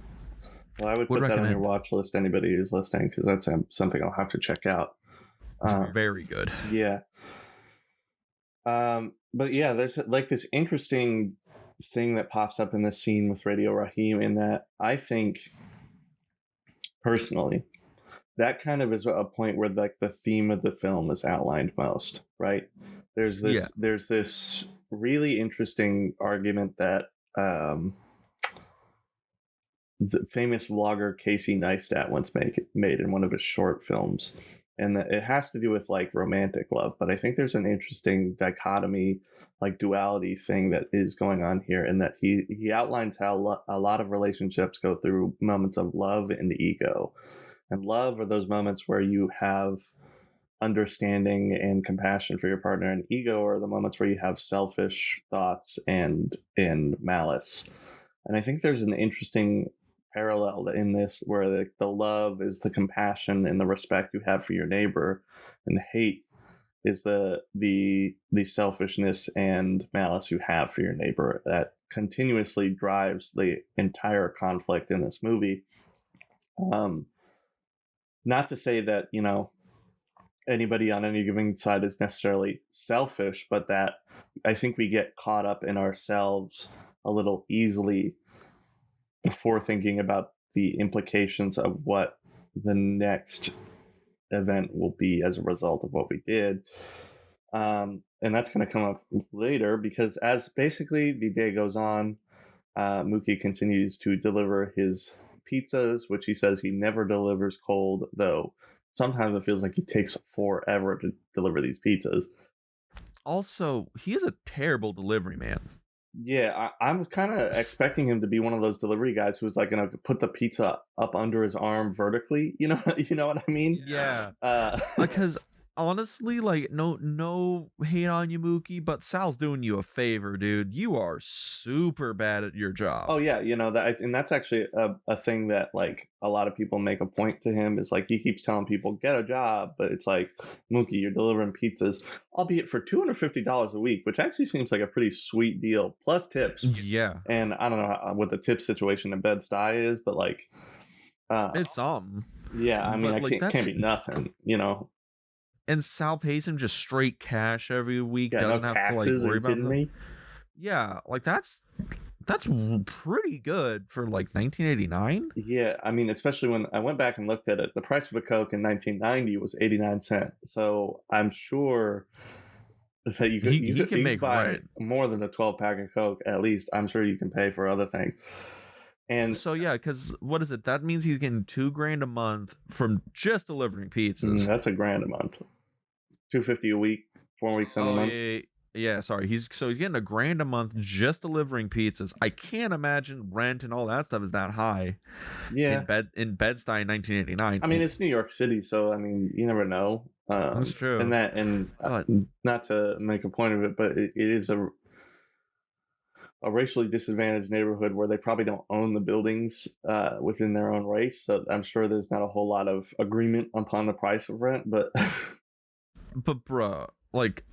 Well, I would put that on your watch list, anybody who's listening, because that's something I'll have to check out. It's very good. Yeah. But yeah, there's like this interesting thing that pops up in this scene with Radio Raheem, in that I think, personally, that kind of is a point where like the theme of the film is outlined most, right? There's this really interesting argument that the famous vlogger Casey Neistat once made in one of his short films, and that it has to do with like romantic love. But I think there's an interesting dichotomy, like duality thing that is going on here, in that he outlines how a lot of relationships go through moments of love and ego. And love are those moments where you have understanding and compassion for your partner, and ego are the moments where you have selfish thoughts and malice. And I think there's an interesting parallel in this, where the love is the compassion and the respect you have for your neighbor, and the hate is the selfishness and malice you have for your neighbor, that continuously drives the entire conflict in this movie. Not to say that, anybody on any given side is necessarily selfish, but that I think we get caught up in ourselves a little easily before thinking about the implications of what the next event will be as a result of what we did. And that's going to come up later, because as basically the day goes on, Mookie continues to deliver his pizzas, which he says he never delivers cold, though sometimes it feels like he takes forever to deliver these pizzas. Also, he is a terrible delivery man. Yeah, I'm kind of expecting him to be one of those delivery guys who's like going to put the pizza up under his arm vertically. You know what I mean? Yeah. Because honestly, like, no hate on you, Mookie, but Sal's doing you a favor, dude. You are super bad at your job. Oh yeah, and that's actually a thing that like a lot of people make a point to him, is like he keeps telling people get a job, but it's like, Mookie, you're delivering pizzas, albeit for $250 a week, which actually seems like a pretty sweet deal, plus tips. Yeah. And I don't know what the tip situation in Bed-Stuy is, but like, it's Yeah, I mean, can't be nothing, And Sal pays him just straight cash every week. Yeah, doesn't no have taxes, to like worry about me. Yeah, like that's pretty good for like 1989. Yeah, I mean, especially when I went back and looked at it, the price of a Coke in 1990 was 89 cents. So I'm sure that you can make buy more than a 12-pack of Coke at least. I'm sure you can pay for other things. And so yeah, because what is it? That means he's getting $2,000 a month from just delivering pizzas. That's $1,000 a month. $250 a week, 4 weeks in a month. Yeah, sorry. He's getting $1,000 a month just delivering pizzas. I can't imagine rent and all that stuff is that high. Yeah. In Bed-Stuy in 1989. I mean, it's New York City, so I mean, you never know. That's true. And not to make a point of it, but it is a racially disadvantaged neighborhood where they probably don't own the buildings within their own race. So I'm sure there's not a whole lot of agreement upon the price of rent, but bruh, like,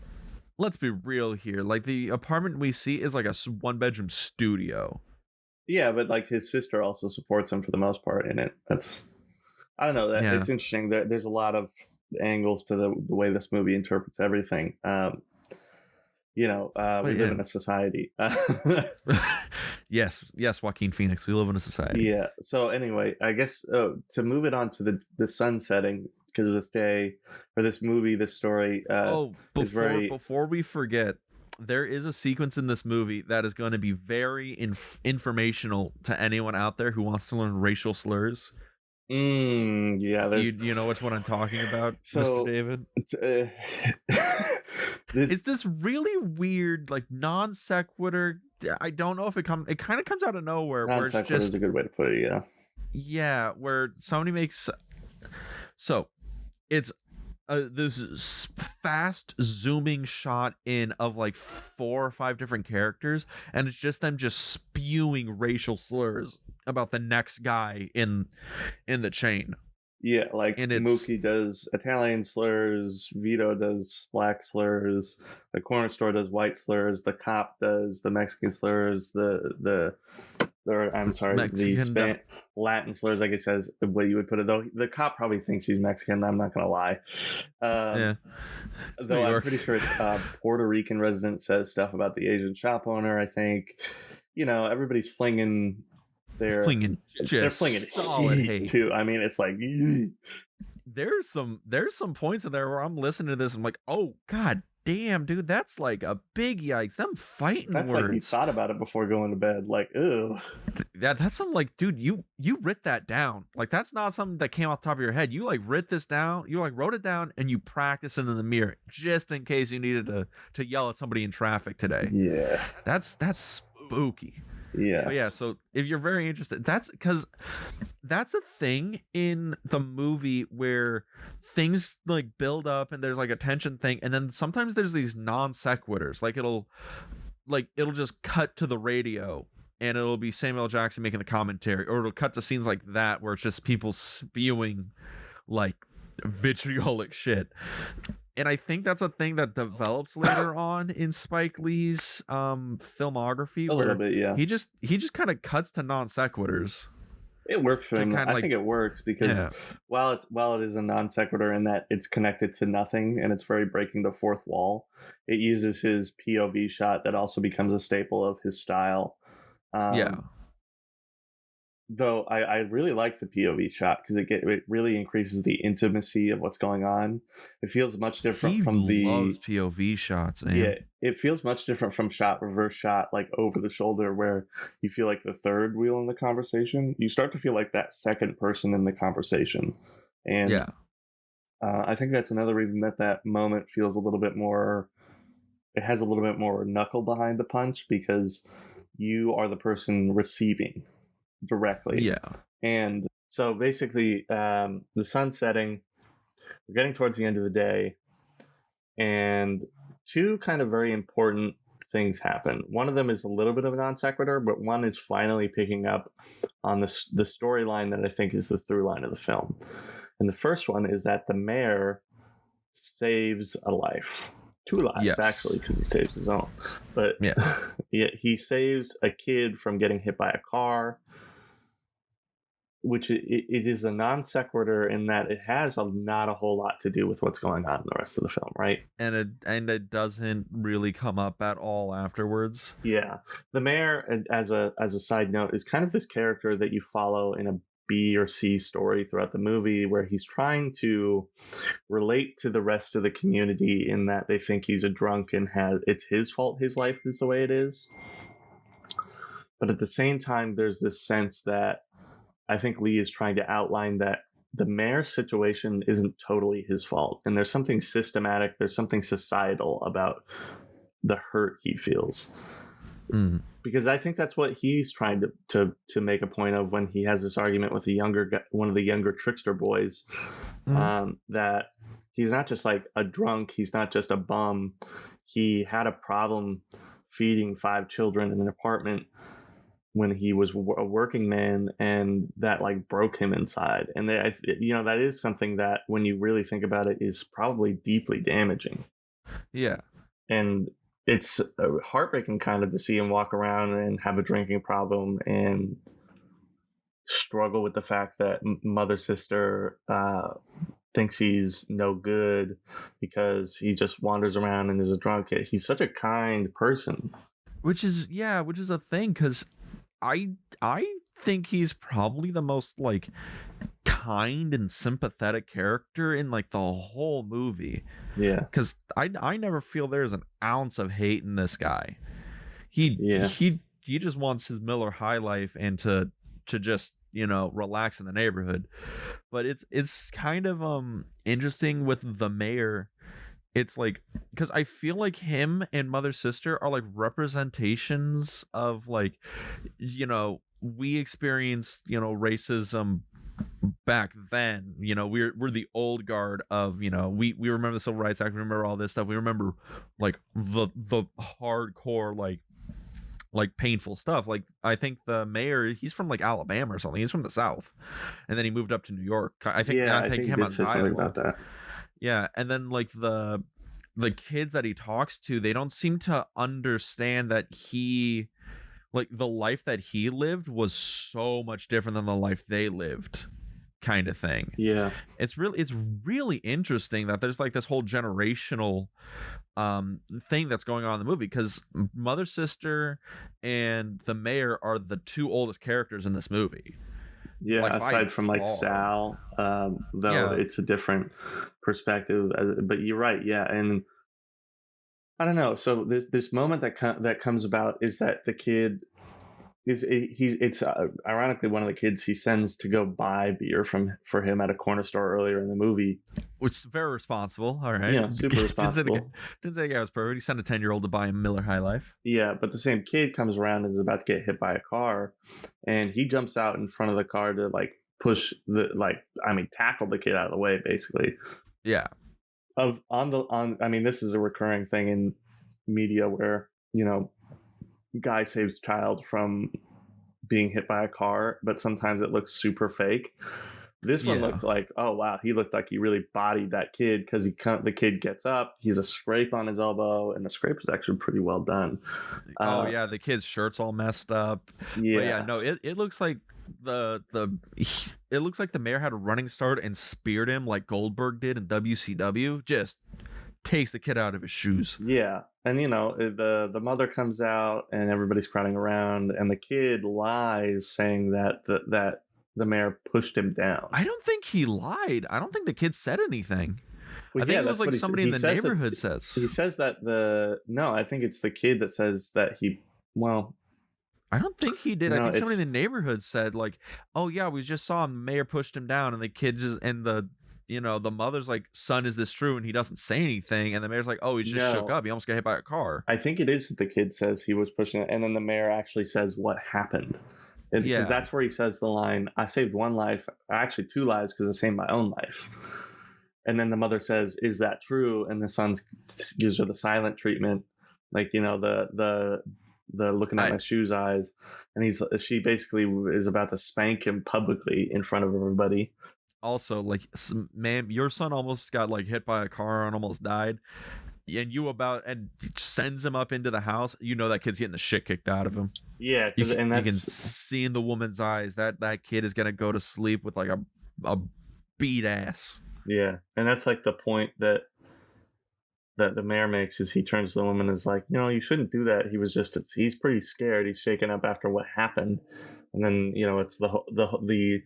let's be real here. Like, the apartment we see is like a 1-bedroom studio. Yeah, but like his sister also supports him for the most part in it. I don't know. It's interesting. There's a lot of angles to the way this movie interprets everything. We live in a society. Yes, Joaquin Phoenix. We live in a society. Yeah. So anyway, I guess to move it on to the sun setting, because this day, or this movie, this story. Before we forget, there is a sequence in this movie that is going to be very informational to anyone out there who wants to learn racial slurs. Yeah. Do you know which one I'm talking about, Mr. David? Is this really weird, like, non sequitur? I don't know if it kind of comes out of nowhere. Non sequitur is a good way to put it. Yeah. Yeah, where somebody makes. So, it's this fast zooming shot in of like 4 or 5 different characters, and it's just them just spewing racial slurs about the next guy in the chain. Yeah, like And it's Mookie does Italian slurs, Vito does black slurs, the corner store does white slurs, the cop does the Mexican slurs, the Mexican. Latin slurs, I guess as what you would put it. Though the cop probably thinks he's Mexican. I'm not gonna lie. Yeah, it's New Though I'm York. pretty sure it's Puerto Rican resident says stuff about the Asian shop owner. I think, everybody's flinging. They're flinging solid hate too. I mean, it's like there's some points in there where I'm listening to this and I'm like, oh god damn, dude, that's like a big yikes. Them fighting that's words. Like you thought about it before going to bed. Like, ew. That's something like, dude, you writ that down. Like, that's not something that came off the top of your head. You like writ this down. You like wrote it down and you practiced it in the mirror just in case you needed to yell at somebody in traffic today. Yeah. That's spooky. Yeah. But yeah, so if you're very interested, that's because that's a thing in the movie where things like build up and there's like a tension thing, and then sometimes there's these non sequiturs. Like it'll just cut to the radio and it'll be Samuel L. Jackson making the commentary, or it'll cut to scenes like that where it's just people spewing like vitriolic shit. And I think that's a thing that develops later on in Spike Lee's filmography. A little bit, yeah. He just kind of cuts to non sequiturs. It works for him. I think it works because while it is a non sequitur in that it's connected to nothing and it's very breaking the fourth wall, it uses his POV shot that also becomes a staple of his style. Though I really like the POV shot because it really increases the intimacy of what's going on. It feels much different from the loves POV shots, man. Yeah, it feels much different from reverse shot, like over the shoulder, where you feel like the third wheel in the conversation. You start to feel like that second person in the conversation, and I think that's another reason that moment feels a little bit more. It has a little bit more knuckle behind the punch because you are the person receiving directly. Yeah. And so basically, the sun's setting, we're getting towards the end of the day, and two kind of very important things happen. One of them is a little bit of a non sequitur, but one is finally picking up on the storyline that I think is the through line of the film. And the first one is that the mayor saves a life. 2 lives, actually, because he saves his own. But he saves a kid from getting hit by a car, which it is a non sequitur in that it has not a whole lot to do with what's going on in the rest of the film, right? And it doesn't really come up at all afterwards. Yeah, the mayor, as a side note, is kind of this character that you follow in a B or C story throughout the movie, where he's trying to relate to the rest of the community in that they think he's a drunk and it's his fault his life is the way it is. But at the same time, there's this sense that I think Lee is trying to outline that the mayor's situation isn't totally his fault. And there's something systematic, there's something societal about the hurt he feels. Mm. Because I think that's what he's trying to make a point of when he has this argument with one of the younger trickster boys, that he's not just like a drunk, he's not just a bum. He had a problem feeding 5 children in an apartment when he was a working man, and that like broke him inside. And that is something that when you really think about it is probably deeply damaging. Yeah. And it's heartbreaking kind of to see him walk around and have a drinking problem and struggle with the fact that mother sister thinks he's no good because he just wanders around and is a drunk. He's such a kind person. Which is a thing, because I think he's probably the most like kind and sympathetic character in like the whole movie. Yeah, because I never feel there's an ounce of hate in this guy. He just wants his Miller High life and to just relax in the neighborhood. But it's kind of interesting with the mayor. It's like, because I feel like him and Mother Sister are like representations of like, we experience racism back then, we're the old guard of, we remember the Civil Rights Act, we remember all this stuff, we remember like the hardcore like painful stuff. Like I think the mayor, he's from like Alabama or something. He's from the South, and then he moved up to New York. I think I think he him did on say something dialogue. about that. Yeah, and then like the kids that he talks to, they don't seem to understand that he, like, the life that he lived was so much different than the life they lived, kind of thing. Yeah. It's really interesting that there's like this whole generational thing that's going on in the movie, because mother, sister, and the mayor are the two oldest characters in this movie. Yeah, Like, by aside from like far. Sal, though Yeah. it's a different perspective. But you're right, yeah, and I don't know. So this moment that comes about is that the kid it's ironically one of the kids he sends to go buy beer for him at a corner store earlier in the movie. Which is very responsible. All right. Yeah, super responsible. Didn't say the guy was perfect. He sent a 10-year-old to buy him Miller High Life. Yeah, but the same kid comes around and is about to get hit by a car, and he jumps out in front of the car to like tackle the kid out of the way, basically. Yeah. This is a recurring thing in media where, guy saves child from being hit by a car, but sometimes it looks super fake. This one looked like, oh wow, he looked like he really bodied that kid, because the kid gets up, he's a scrape on his elbow, and the scrape is actually pretty well done. The kid's shirt's all messed up. Yeah, but yeah, no, it looks like it looks like the mayor had a running start and speared him like Goldberg did in WCW. Just takes the kid out of his shoes. Yeah, and the mother comes out and everybody's crowding around, and the kid lies saying that the mayor pushed him down. I don't think he lied. I don't think the kid said anything. Well, I think it was like somebody in the neighborhood says. He says that I think it's the kid that says that I don't think he did. No, I think somebody in the neighborhood said like, "Oh yeah, we just saw him. The mayor pushed him down," and the kid the mother's like, "Son, is this true?" And he doesn't say anything, and the mayor's like, "Oh, he's just shook up. He almost got hit by a car." I think it is that the kid says he was pushing it, and then the mayor actually says what happened. Because that's where he says the line, "I saved one life, actually two lives, because I saved my own life." And then the mother says, "Is that true?" And the son gives her the silent treatment, like the looking at my shoes eyes, and she basically is about to spank him publicly in front of everybody. Also, like, man, your son almost got like hit by a car and almost died, and sends him up into the house. That kid's getting the shit kicked out of him. Yeah, you can see in the woman's eyes that kid is gonna go to sleep with like a beat ass. Yeah, and that's like the point that the mayor makes, is he turns to the woman and is like, you shouldn't do that. He's pretty scared. He's shaken up after what happened. And then, it's the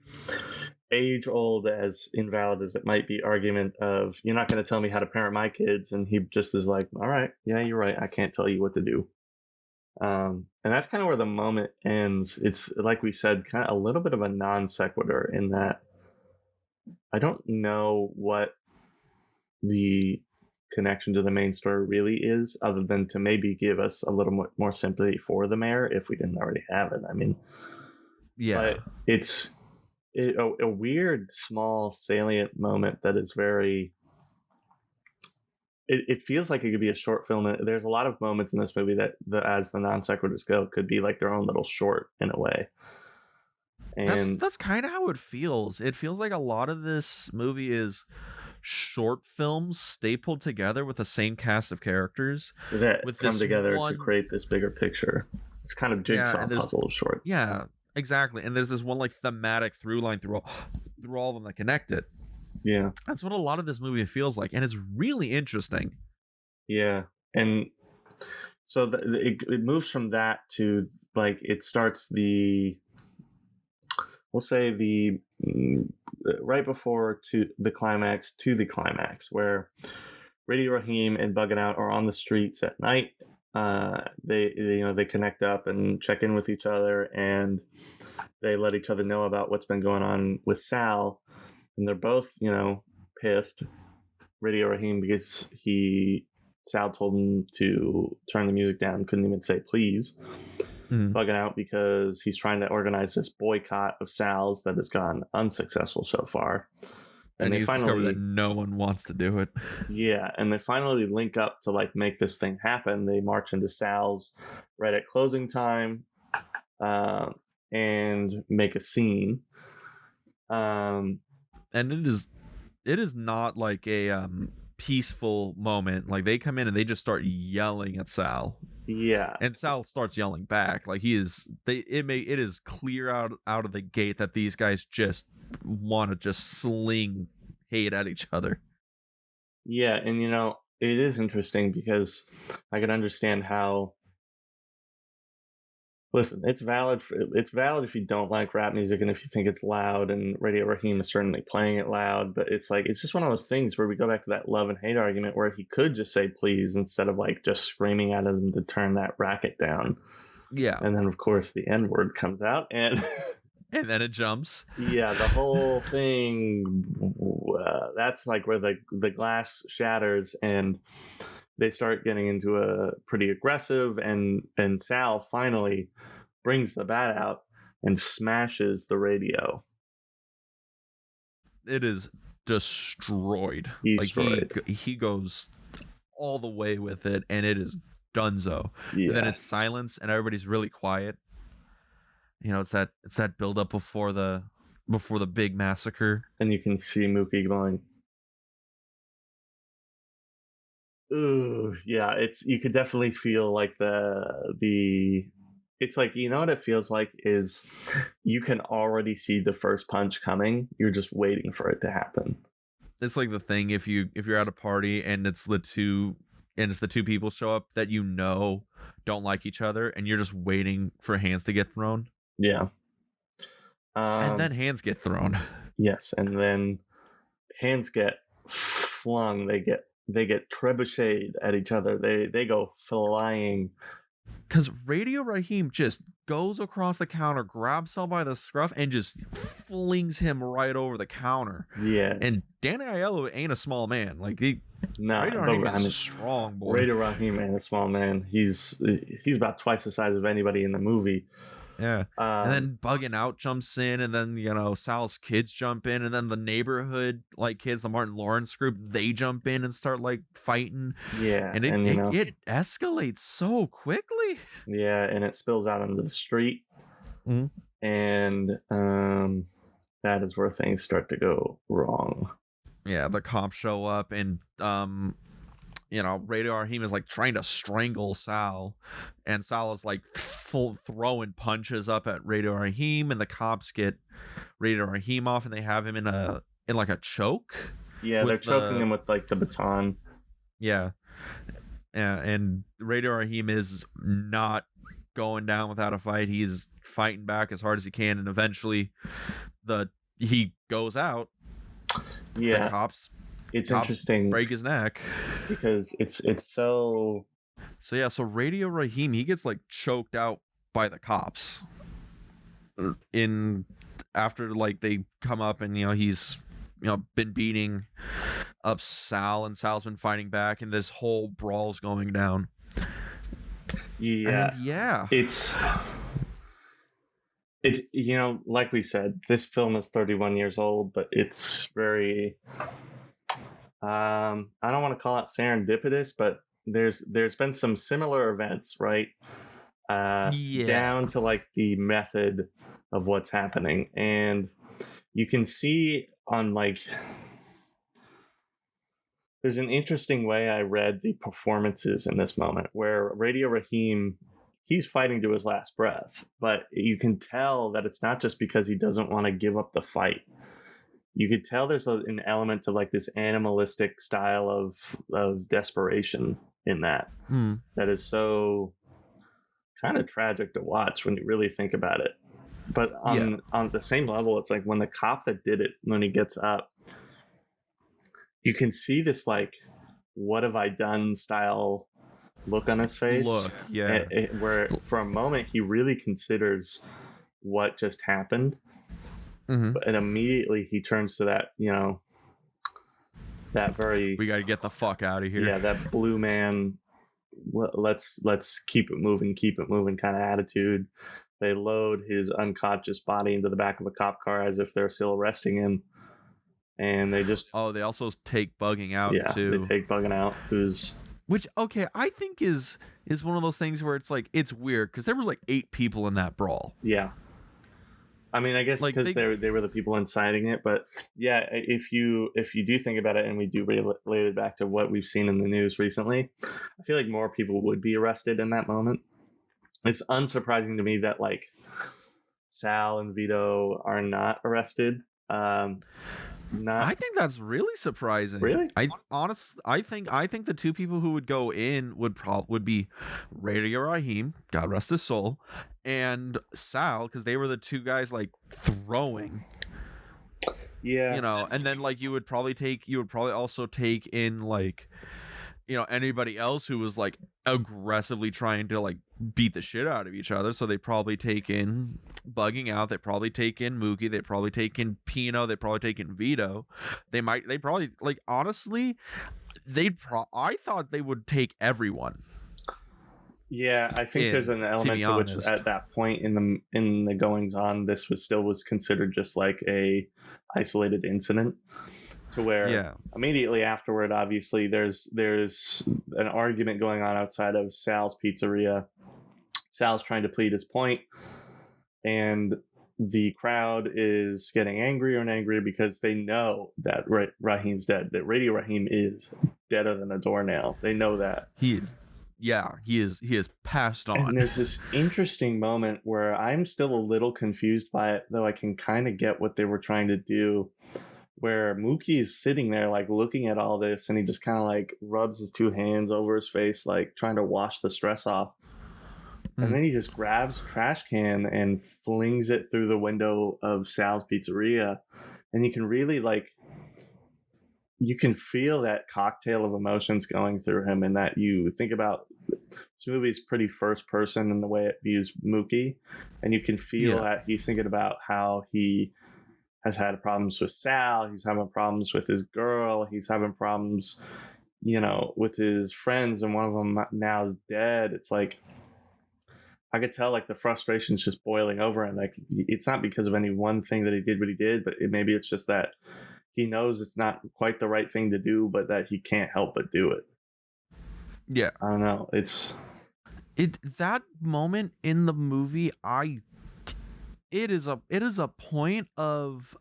age old, as invalid as it might be, argument of, you're not going to tell me how to parent my kids. And he just is like, all right, yeah, you're right. I can't tell you what to do. And that's kind of where the moment ends. It's like we said, kind of a little bit of a non sequitur, in that I don't know what the connection to the main story really is, other than to maybe give us a little more sympathy for the mayor if we didn't already have it. I mean, but it's a weird, small, salient moment that is very. It feels like it could be a short film. There's a lot of moments in this movie that, as the non sequiturs go, could be like their own little short in a way. And that's kind of how it feels. It feels like a lot of this movie is short films stapled together with the same cast of characters that come together to create this bigger picture. It's kind of jigsaw puzzle of short. Yeah, exactly. And there's this one like thematic through line through all of them that connect it. Yeah, that's what a lot of this movie feels like, and it's really interesting. Yeah, and so it moves from that to like it starts we'll say right before the climax, where Radio Raheem and Buggin' Out are on the streets at night. They connect up and check in with each other, and they let each other know about what's been going on with Sal, and they're both pissed. Radio Raheem, because Sal told him to turn the music down, couldn't even say please. bugging out because he's trying to organize this boycott of Sal's that has gone unsuccessful so far. And they he's discovered that finally, no one wants to do it. yeah, and they finally link up to like make this thing happen. They march into Sal's right at closing time, and make a scene. And it is not like a peaceful moment. Like, they come in and they just start yelling at Sal. Yeah. And Sal starts yelling back. Like, it is clear out of the gate that these guys just want to just sling hate at each other. Yeah, and it is interesting because I can understand how. Listen, it's valid if you don't like rap music and if you think it's loud, and Radio Raheem is certainly playing it loud, but it's just one of those things where we go back to that love and hate argument where he could just say please instead of like just screaming at him to turn that racket down. Yeah. And then of course the N-word comes out and and then it jumps. Yeah, the whole thing, that's like where the glass shatters and they start getting into a pretty aggressive, and Sal finally brings the bat out and smashes the radio. It is destroyed. Destroyed. He goes all the way with it, and it is donezo. Yeah. And then it's silence, and everybody's really quiet. It's that build up before the big massacre. And you can see Mookie going, ooh, yeah, you could definitely feel like it's like, what it feels like is you can already see the first punch coming. You're just waiting for it to happen. It's like the thing if you're at a party and it's the two people show up that don't like each other, and you're just waiting for hands to get thrown. Yeah. And then hands get thrown. Yes, and then hands get flung. They get trebucheted at each other. They go flying. Because Radio Raheem just goes across the counter, grabs Sal by the scruff, and just flings him right over the counter. Yeah. And Danny Aiello ain't a small man. Like, Radio Raheem is a strong boy. Radio Raheem ain't a small man. He's about twice the size of anybody in the movie. Yeah. And then Bugging Out jumps in, and then, Sal's kids jump in, and then the neighborhood, kids, the Martin Lawrence group, they jump in and start, fighting. Yeah. And it escalates so quickly. Yeah, and it spills out onto the street. Mm-hmm. And that is where things start to go wrong. Yeah, the cops show up, and Radio Raheem is trying to strangle Sal, and Sal is full throwing punches up at Radio Raheem, and the cops get Radio Raheem off, and they have him in a choke. Yeah, they're choking him with the baton. Yeah, and Radio Raheem is not going down without a fight. He's fighting back as hard as he can, and eventually he goes out. Yeah, the cops interesting break his neck because it's so yeah. So Radio Raheem, he gets choked out by the cops after they come up, and he's been beating up Sal, and Sal's been fighting back, and this whole brawl's going down. Yeah. And yeah, it's like we said, this film is 31 years old, but it's very I don't want to call it serendipitous, but there's been some similar events, right? Down to the method of what's happening, and you can see on there's an interesting way I read the performances in this moment where Radio Raheem, he's fighting to his last breath, but you can tell that it's not just because he doesn't want to give up the fight. You could tell there's an element of this animalistic style of desperation in that that is so kind of tragic to watch when you really think about it. But on the same level, it's when the cop that did it, when he gets up, you can see this what have I done style look on his face. Where for a moment he really considers what just happened. Mm-hmm. And immediately he turns to that, that very... We got to get the fuck out of here. Yeah, that blue man let's keep it moving kind of attitude. They load his unconscious body into the back of a cop car as if they're still arresting him, and they just Oh, they also take bugging out they too. take Bugging out, who's Which, okay, I think is one of those things where it's like, it's weird because there was like 8 people in that brawl. yeah. I mean, I guess Like, because they- they were the people inciting it, but yeah, if you do think about it, and we do relate it back to what we've seen in the news recently, I feel like more people would be arrested in that moment. It's unsurprising to me that like Sal and Vito are not arrested. Not I think that's really surprising. Really? I think the 2 people who would go in would be Radio Raheem, God rest his soul, and Sal, because they were the 2 guys like throwing. yeah. You know, and then like you would probably also take in like, you know, anybody else who was like aggressively trying to like beat the shit out of each other. So they probably take in Bugging Out, they probably take in Mookie, they probably take in Pino, they probably take in Vito. They probably like, honestly, I thought they would take everyone. Yeah, I think there's an element to which at that point in the goings on, this was considered just like a isolated incident, to where immediately afterward, obviously there's an argument going on outside of Sal's pizzeria. Sal's trying to plead his point, and the crowd is getting angrier and angrier because they know that Raheem's dead, that Radio Raheem is deader than a doornail. They know that. He is passed on. And there's this interesting moment where I'm still a little confused by it, though I can kind of get what they were trying to do, where Mookie's sitting there like looking at all this, and he just kind of like rubs his 2 hands over his face, like trying to wash the stress off. And then he just grabs a trash can and flings it through the window of Sal's pizzeria. And you can really you can feel that cocktail of emotions going through him, and that you think about this movie's pretty first person in the way it views Mookie, and you can feel that he's thinking about how he has had problems with Sal, he's having problems with his girl, he's having problems, you know, with his friends, and one of them now is dead. It's like I could tell like the frustration's just boiling over, and like it's not because of any one thing that he did what he did, but maybe it's just that he knows it's not quite the right thing to do, but that he can't help but do it. Yeah. I don't know. That moment in the movie, it is a point of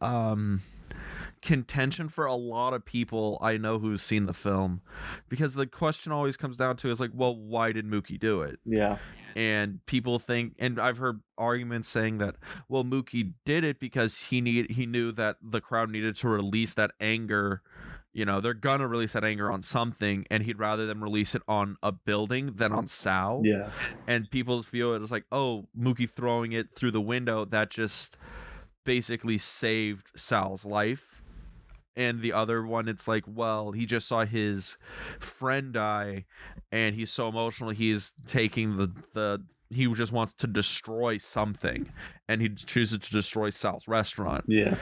contention for a lot of people I know who've seen the film, because the question always comes down to is like, well, why did Mookie do it? Yeah. And people think, and I've heard arguments saying that, well, Mookie did it because he knew that the crowd needed to release that anger. You know, they're gonna release that anger on something, and he'd rather them release it on a building than on Sal. Yeah. And people feel it as like, oh, Mookie throwing it through the window, that just basically saved Sal's life. And the other one, it's like, well, he just saw his friend die, and he's so emotional, he's taking he just wants to destroy something, and he chooses to destroy Sal's restaurant. Yeah.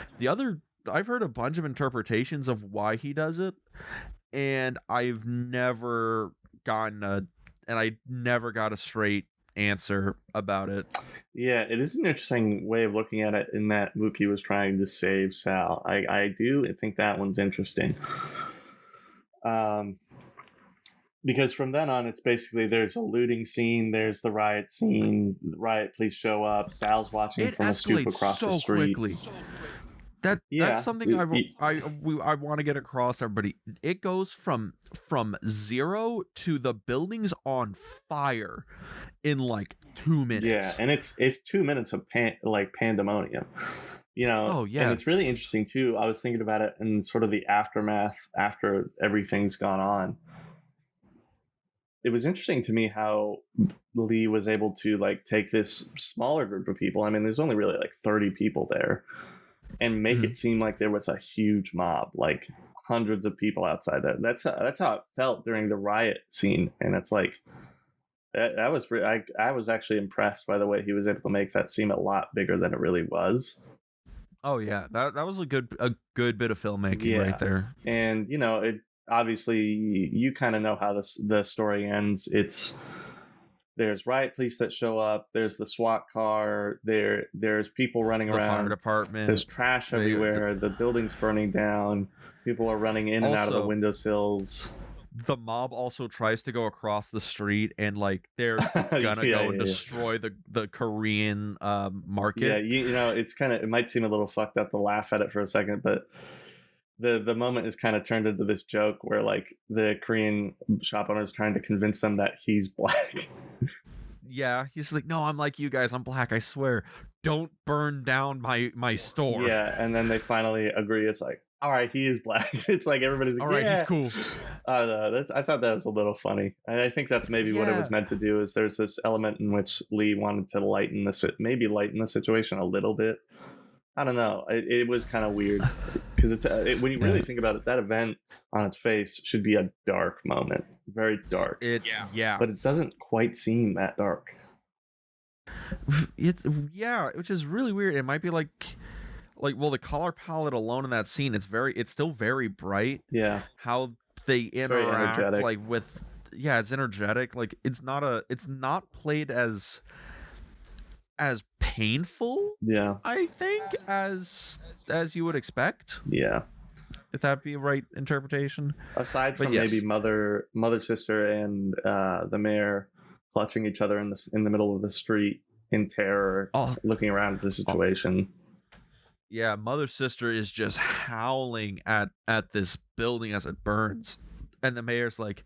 I've heard a bunch of interpretations of why he does it, and I've never got a straight answer about it. Yeah, it is an interesting way of looking at it, in that Mookie was trying to save Sal. I do think that one's interesting. Because from then on, it's basically there's a looting scene, there's the riot scene, the riot police show up, Sal's watching from a stoop across the street. Quickly. That's something I want to get across to everybody. It goes from 0 to the building's on fire in like 2 minutes. Yeah, and it's 2 minutes of pandemonium. You know, oh yeah, and it's really interesting too. I was thinking about it in sort of the aftermath after everything's gone on. It was interesting to me how Lee was able to like take this smaller group of people. I mean, there's only really like 30 people there, and make it seem like there was a huge mob, like hundreds of people outside that. That's how it felt during the riot scene, and it's like that was I was actually impressed by the way he was able to make that seem a lot bigger than it really was. Oh yeah, that was a good bit of filmmaking right there. And you know, obviously you kind of know how the story ends. There's riot police that show up. There's the SWAT car. There's people running The fire around. department. There's trash everywhere. The building's burning down. People are running in and out of the Also, windowsills. the mob also tries to go across the street, and like they're gonna Yeah, go and yeah. destroy the Korean market. Yeah, you know, it might seem a little fucked up to laugh at it for a second, but the moment is kind of turned into this joke where like the Korean shop owner is trying to convince them that he's black. Yeah, he's like, no, I'm like you guys. I'm black. I swear. Don't burn down my store. Yeah, and then they finally agree. It's like, all right, he is black. It's like everybody's like, All right, yeah. he's cool. I thought that was a little funny, and I think that's maybe what it was meant to do. Is there's this element in which Lee wanted to lighten the situation a little bit. I don't know. It was kind of weird because when you really think about it, that event on its face should be a dark moment, very dark. But it doesn't quite seem that dark. Which is really weird. It might be like well, the color palette alone in that scene, it's still very bright. Yeah. How they interact, energetic. like with it's energetic. Like it's not played as painful. Yeah. I think as you would expect. Yeah. If that be a right interpretation. Aside from maybe mother, sister, and the mayor clutching each other in the middle of the street in terror, looking around at the situation. Yeah, mother sister is just howling at this building as it burns, and the mayor's like,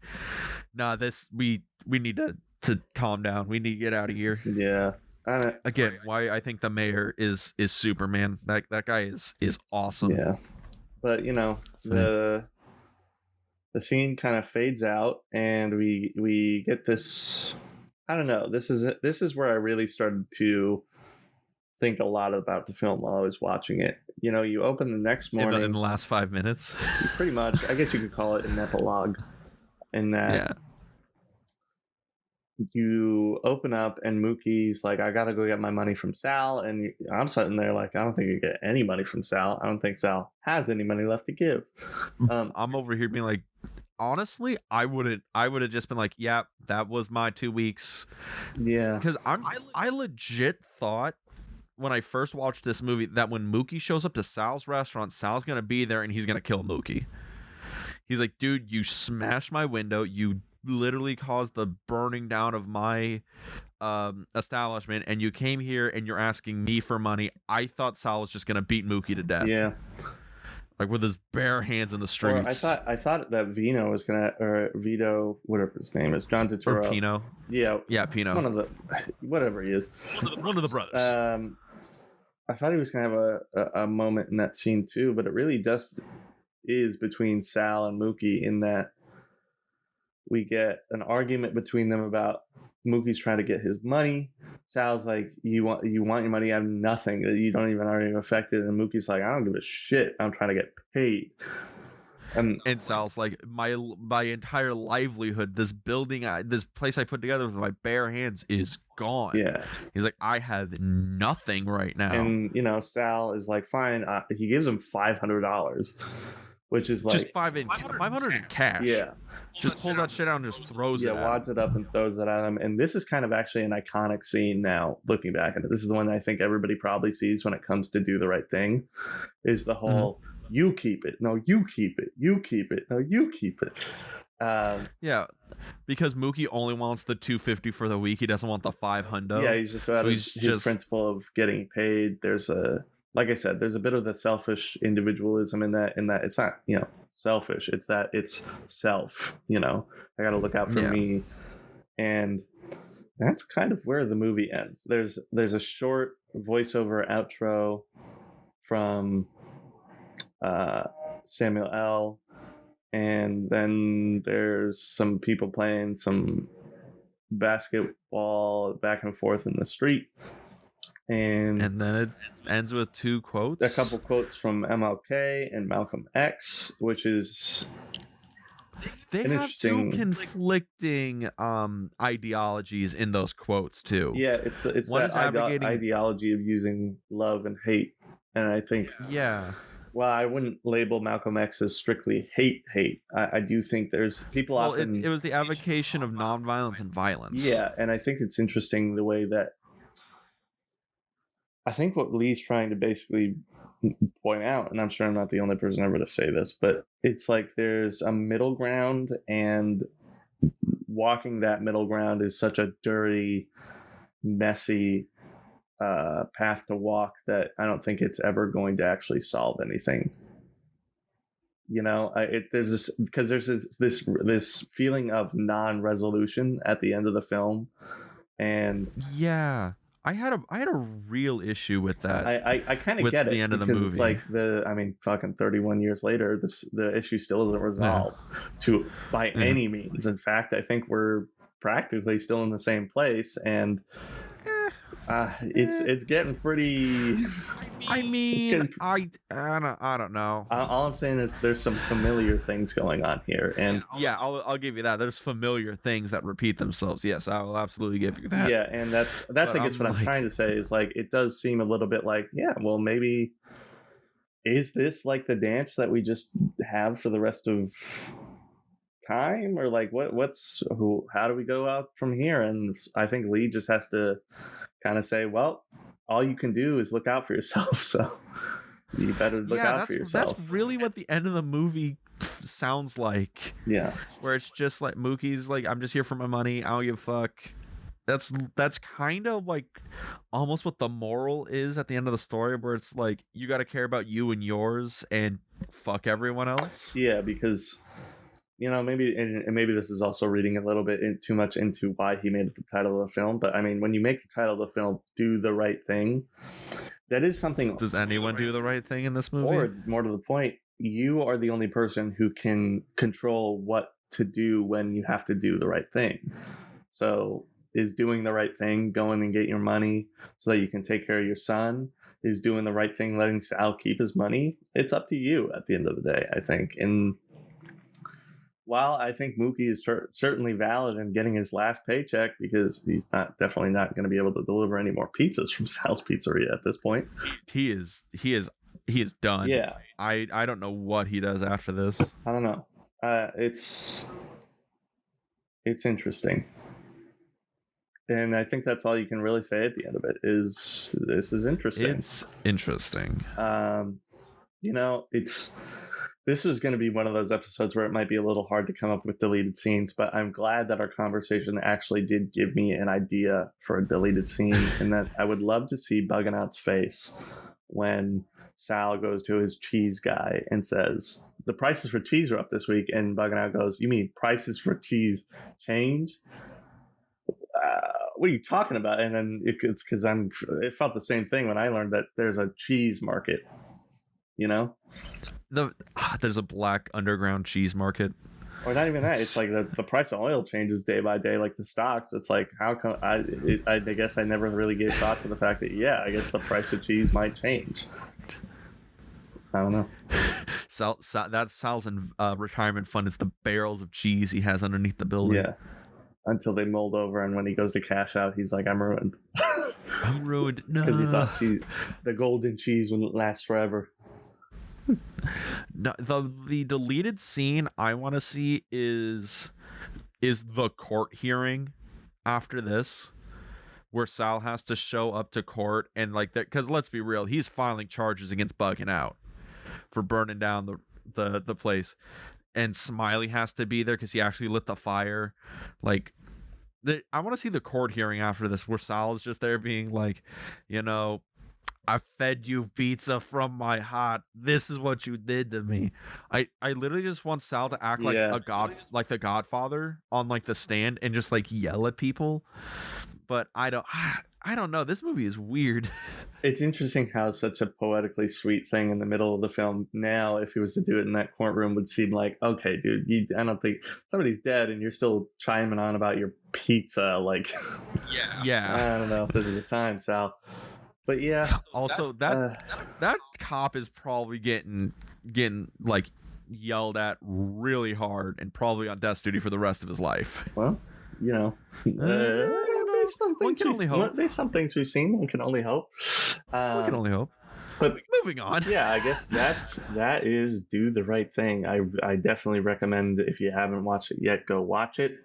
"Nah, we need to calm down. We need to get out of here." Yeah. Again, why I think the mayor is Superman. That guy is awesome. Yeah. But you know, the scene kind of fades out, and we get this. I don't know. This is where I really started to think a lot about the film while I was watching it. You know, you open the next morning in the last 5 minutes. Pretty much. I guess you could call it an epilogue. In that, you open up and Mookie's like, I gotta go get my money from Sal, and I'm sitting there like, I don't think you get any money from Sal. I don't think Sal has any money left to give. I'm over here being like, honestly, I would have just been like, yeah, that was my 2 weeks. Yeah, because I legit thought when I first watched this movie that when Mookie shows up to Sal's restaurant, Sal's gonna be there and he's gonna kill Mookie. He's like, dude, you smashed my window, you literally caused the burning down of my establishment, and you came here and you're asking me for money. I thought Sal was just gonna beat Mookie to death. Yeah, like with his bare hands in the streets. Or I thought that Vino was gonna, or Vito, whatever his name is, John Turturro. Or Pino. Yeah, Pino. One of the, whatever he is. One of the brothers. I thought he was gonna have a moment in that scene too, but it really just is between Sal and Mookie in that we get an argument between them about Mookie's trying to get his money. Sal's like, you want your money out of nothing. You don't even aren't even affected. And Mookie's like, I don't give a shit. I'm trying to get paid. And Sal's like, my entire livelihood, this building, this place I put together with my bare hands is gone. Yeah. He's like, I have nothing right now. And, you know, Sal is like, fine. He gives him $500, which is like... Just 500 in cash. Yeah. Just pull that shit out and just throws it at him. Yeah, wads it up and throws it at him. And this is kind of actually an iconic scene now, looking back at it. This is the one I think everybody probably sees when it comes to Do the Right Thing, is the whole... You keep it. No, you keep it. You keep it. No, you keep it. Yeah, because Mookie only wants the $250 for the week. He doesn't want the $500. Yeah, he's just about his principle of getting paid. There's like I said, there's a bit of the selfish individualism in that it's not, you know, selfish. It's that it's self, you know, I got to look out for me. And that's kind of where the movie ends. There's a short voiceover outro from Samuel L. And then there's some people playing some basketball back and forth in the street. And then it ends with 2 quotes. A couple quotes from MLK and Malcolm X, which is... They have 2 conflicting ideologies in those quotes too. Yeah, it's that ideology of using love and hate. And I think Well, I wouldn't label Malcolm X as strictly hate. I do think there's people Well, often. it was the avocation of nonviolence and violence. Yeah, and I think it's interesting the way that I think what Lee's trying to basically point out, and I'm sure I'm not the only person ever to say this, but it's like there's a middle ground, and walking that middle ground is such a dirty, messy path to walk that I don't think it's ever going to actually solve anything. You know, there's this because there's this feeling of non-resolution at the end of the film, and yeah, I had a real issue with that. I kind of with get it the end of the because movie. it's like fucking 31 years later, the issue still isn't resolved by any means. In fact, I think we're practically still in the same place, and it's getting pretty. I mean, I don't know. All I'm saying is there's some familiar things going on here, and yeah, I'll give you that. There's familiar things that repeat themselves. Yes, I will absolutely give you that. Yeah, and that's I guess what I'm trying to say is like it does seem a little bit like well maybe is this like the dance that we just have for the rest of time, or like how do we go out from here? And I think Lee just has to kind of say, well, all you can do is look out for yourself, so you better look out for yourself. That's really what the end of the movie sounds like. Yeah, where it's just like Mookie's like, I'm just here for my money, I don't give a fuck. That's kind of like almost what the moral is at the end of the story, where it's like you got to care about you and yours and fuck everyone else. Yeah, because maybe this is also reading a little bit too much into why he made it the title of the film. But I mean, when you make the title of the film "Do the Right Thing," that is something. Does anyone do the right thing in this movie? Or more to the point, you are the only person who can control what to do when you have to do the right thing. So, is doing the right thing going and get your money so that you can take care of your son? Is doing the right thing letting Sal keep his money? It's up to you at the end of the day, I think. And while I think Mookie is certainly valid in getting his last paycheck, because he's definitely not going to be able to deliver any more pizzas from Sal's Pizzeria at this point. He is done. Yeah. I don't know what he does after this. I don't know. It's interesting. And I think that's all you can really say at the end of it is this is interesting. It's interesting. This was going to be one of those episodes where it might be a little hard to come up with deleted scenes, but I'm glad that our conversation actually did give me an idea for a deleted scene, and that I would love to see Bugganout's face when Sal goes to his cheese guy and says, the prices for cheese are up this week, and Bugganout goes, you mean prices for cheese change? What are you talking about? And then it's because it felt the same thing when I learned that there's a cheese market, There's a black underground cheese market. Or not even that. It's like the price of oil changes day by day, like the stocks. It's like, how come I guess I never really gave thought to the fact that, I guess the price of cheese might change. I don't know. That's Sal's retirement fund. It's the barrels of cheese he has underneath the building. Yeah. Until they mold over, and when he goes to cash out, he's like, I'm ruined. I'm ruined. No. Because he thought the golden cheese wouldn't last forever. No, the deleted scene I want to see is the court hearing after this, where Sal has to show up to court and like that, because let's be real, he's filing charges against Bugging Out for burning down the place, and Smiley has to be there because he actually lit the fire. Like, I want to see the court hearing after this where Sal is just there being like, I fed you pizza from my heart. This is what you did to me. I literally just want Sal to act like like the Godfather on like the stand and just like yell at people. But I don't know. This movie is weird. It's interesting how such a poetically sweet thing in the middle of the film now, if he was to do it in that courtroom, would seem like, okay, dude, I don't think somebody's dead and you're still chiming on about your pizza. Like, yeah. I don't know if this is the time, Sal. But yeah. Also, that cop is probably getting like yelled at really hard and probably on death duty for the rest of his life. Well, based on things we've seen, one can only hope. We can only hope. But moving on. yeah, I guess that is Do the Right Thing. I definitely recommend, if you haven't watched it yet, go watch it.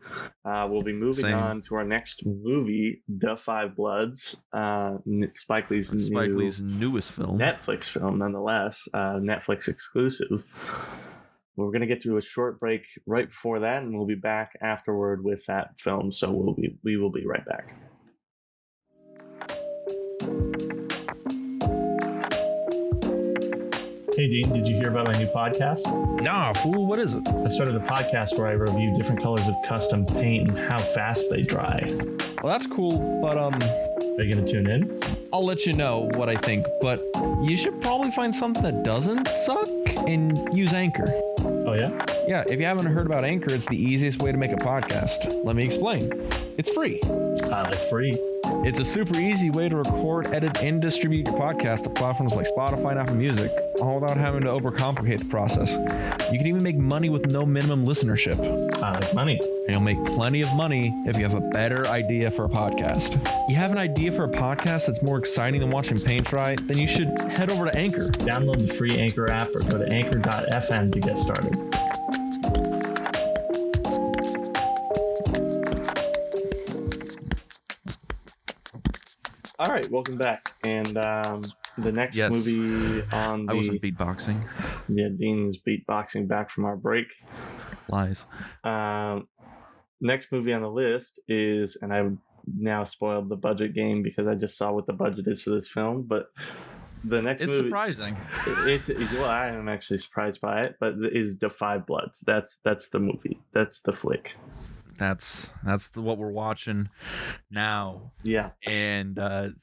We'll be moving Same. on to our next movie, The Five Bloods, Spike Lee's newest film. Netflix film, nonetheless, Netflix exclusive. We're going to get to a short break right before that, and we'll be back afterward with that film. So we will be right back. Hey Dean, did you hear about my new podcast? Nah, fool, what is it? I started a podcast where I review different colors of custom paint and how fast they dry. Well, that's cool, but Are you going to tune in? I'll let you know what I think, but you should probably find something that doesn't suck and use Anchor. Oh yeah? Yeah, if you haven't heard about Anchor, it's the easiest way to make a podcast. Let me explain. It's free. I like free. It's a super easy way to record, edit, and distribute your podcast to platforms like Spotify and Apple Music, all without having to overcomplicate the process. You can even make money with no minimum listenership. I like money. And you'll make plenty of money if you have a better idea for a podcast. You have an idea for a podcast that's more exciting than watching paint dry? Then you should head over to Anchor. Download the free Anchor app or go to anchor.fm to get started. All right, welcome back. And the next movie on the... I wasn't beatboxing. Yeah, Dean's beatboxing back from our break. Lies. Next movie on the list is, and I've now spoiled the budget game because I just saw what the budget is for this film, but the next movie... It's surprising. Well, I am actually surprised by it, but is The Five Bloods. That's the movie. That's the flick. That's what we're watching now. Yeah. And have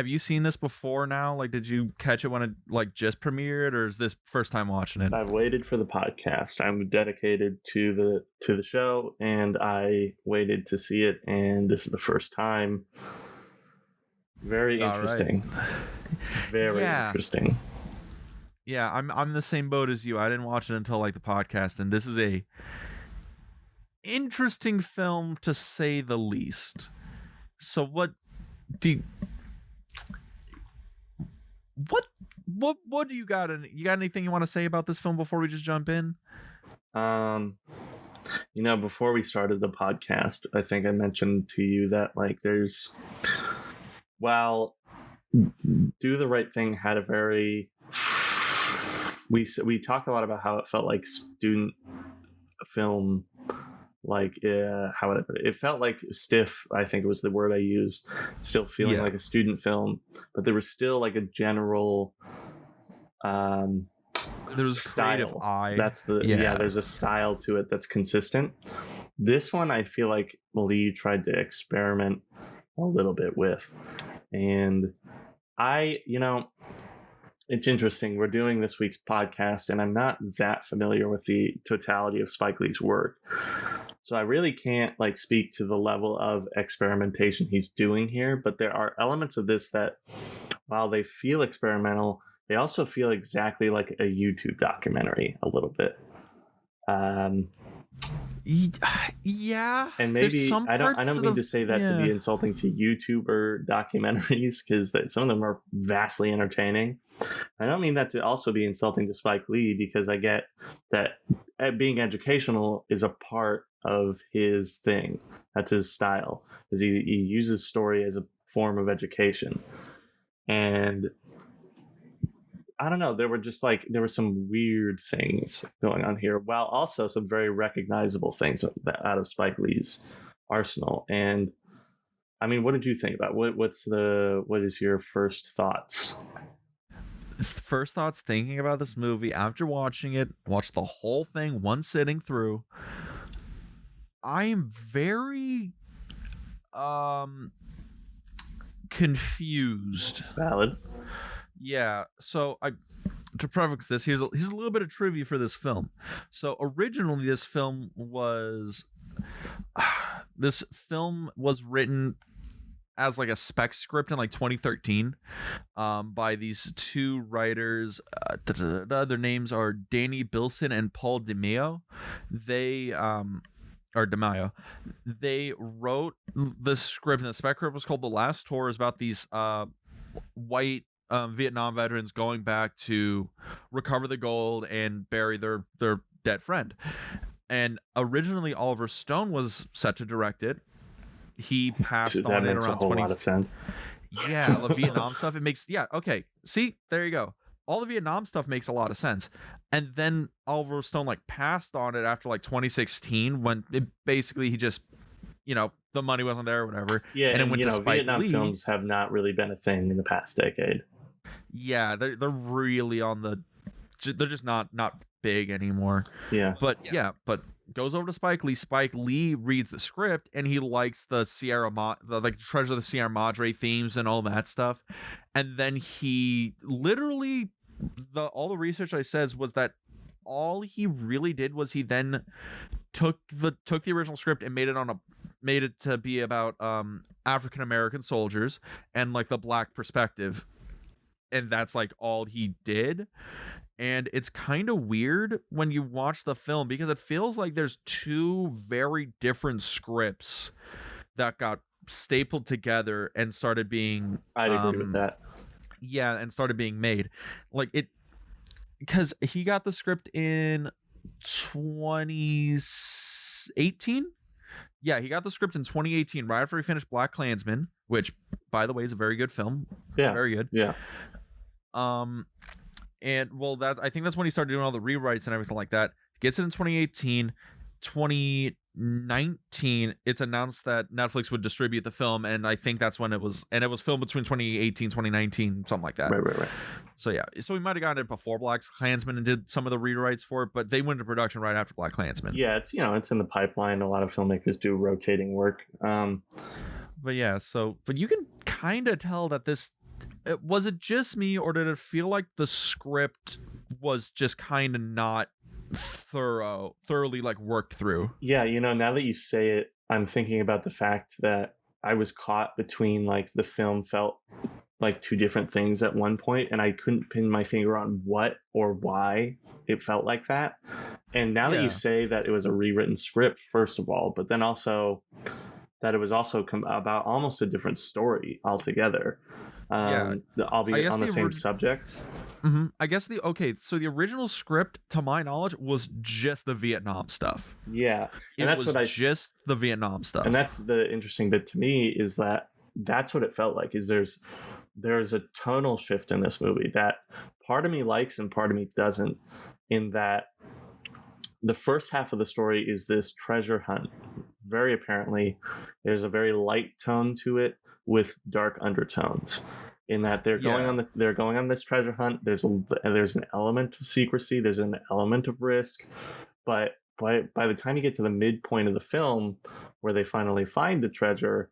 you seen this before now? Like, did you catch it when it just premiered, or is this first time watching it? I've waited for the podcast. I'm dedicated to the show, and I waited to see it, and this is the first time. Very interesting. Right. Very interesting. Yeah, I'm the same boat as you. I didn't watch it until the podcast, and this is a interesting film to say the least. So what do you got? You got anything you want to say about this film before we just jump in? Before we started the podcast, I think I mentioned to you that Do the Right Thing had a very we talked a lot about how it felt like student film. How would I put it? It felt like stiff, I think was the word I used. Still feeling like a student film, but there was still a general there's a creative eye. That's there's a style to it that's consistent. This one I feel like Lee tried to experiment a little bit with. And it's interesting. We're doing this week's podcast, and I'm not that familiar with the totality of Spike Lee's work. So I really can't speak to the level of experimentation he's doing here, but there are elements of this that, while they feel experimental, they also feel exactly like a YouTube documentary a little bit. Yeah. And maybe I don't mean to say that to be insulting to YouTuber documentaries, because some of them are vastly entertaining. I don't mean that to also be insulting to Spike Lee, because I get that being educational is a part of his thing. That's his style, is he uses story as a form of education. And I don't know, there were some weird things going on here, while also some very recognizable things out of Spike Lee's arsenal. And I mean, what did you think about what is your first thoughts? First thoughts thinking about this movie after watching it, watched the whole thing one sitting through. I am very confused. Valid. Yeah, so to preface this, here's a little bit of trivia for this film. So originally this film was written as a spec script in 2013 by these two writers. Their names are Danny Bilson and Paul DeMaio. They wrote the script, and the spec script was called The Last Tour. Is about these white Vietnam veterans going back to recover the gold and bury their dead friend. And originally Oliver Stone was set to direct it. He passed That on it makes a around whole 20. lot of sense. Yeah, the Vietnam stuff. It makes okay. See, there you go. All the Vietnam stuff makes a lot of sense. And then Oliver Stone like passed on it after like 2016 when basically he just, the money wasn't there or whatever. Yeah, and it went to Spike Vietnam Lee. films have not really been a thing in the past decade. Yeah, they're really on the. They're just not big anymore. Yeah. But goes over to Spike Lee. Spike Lee reads the script and he likes the Treasure of the Sierra Madre themes and all that stuff. And then he literally all the research I says was that all he really did was he then took the original script and made it to be about African American soldiers and like the black perspective. And that's like all he did. And it's kind of weird when you watch the film because it feels like there's two very different scripts that got stapled together and started being I'd agree with that. Yeah, and started being made. Like it because he got the script in 2018. Yeah, he got the script in 2018 right after he finished BlacKkKlansman, which by the way is a very good film. Yeah. Very good. Yeah. And well, I think that's when he started doing all the rewrites and everything like that. Gets it in 2018. 2019, it's announced that Netflix would distribute the film, and I think that's when it was filmed between 2018, 2019, something like that. Right. So yeah, so we might have gotten it before BlacKkKlansman and did some of the rewrites for it, but they went into production right after BlacKkKlansman. Yeah, it's in the pipeline. A lot of filmmakers do rotating work. But yeah, but you can kind of tell that this. Was it just me, or did it feel like the script was just kind of not thoroughly like worked through? Yeah, now that you say it, I'm thinking about the fact that I was caught between like the film felt like two different things at one point, and I couldn't pin my finger on what or why it felt like that. And now that you say that it was a rewritten script, first of all, but then also that it was also about almost a different story altogether. Albeit on the same subject. Mm-hmm. I guess so the original script, to my knowledge, was just the Vietnam stuff. Yeah, and that's just the Vietnam stuff. And that's the interesting bit to me is that's what it felt like. Is there's a tonal shift in this movie that part of me likes and part of me doesn't. In that, the first half of the story is this treasure hunt. Very apparently, there's a very light tone to it with dark undertones. In that they're going on this treasure hunt. There's an element of secrecy. There's an element of risk, but by the time you get to the midpoint of the film, where they finally find the treasure,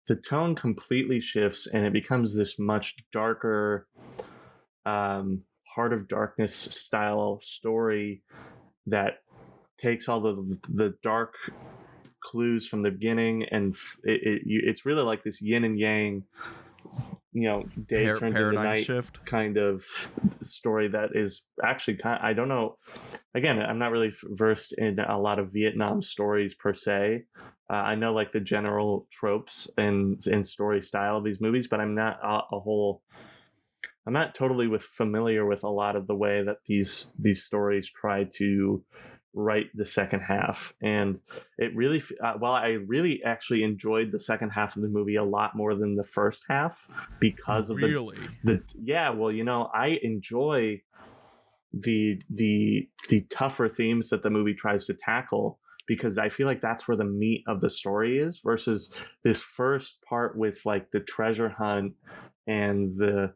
the tone completely shifts and it becomes this much darker, Heart of Darkness style story that takes all the dark clues from the beginning, and it's really like this yin and yang, day turns into night shift kind of story that is actually I don't know. Again, I'm not really versed in a lot of Vietnam stories per se. I know like the general tropes and story style of these movies, but I'm not I'm not totally familiar with a lot of the way that these stories try to write the second half. And it really I really actually enjoyed the second half of the movie a lot more than the first half because of I enjoy the tougher themes that the movie tries to tackle, because I feel like that's where the meat of the story is, versus this first part with like the treasure hunt and the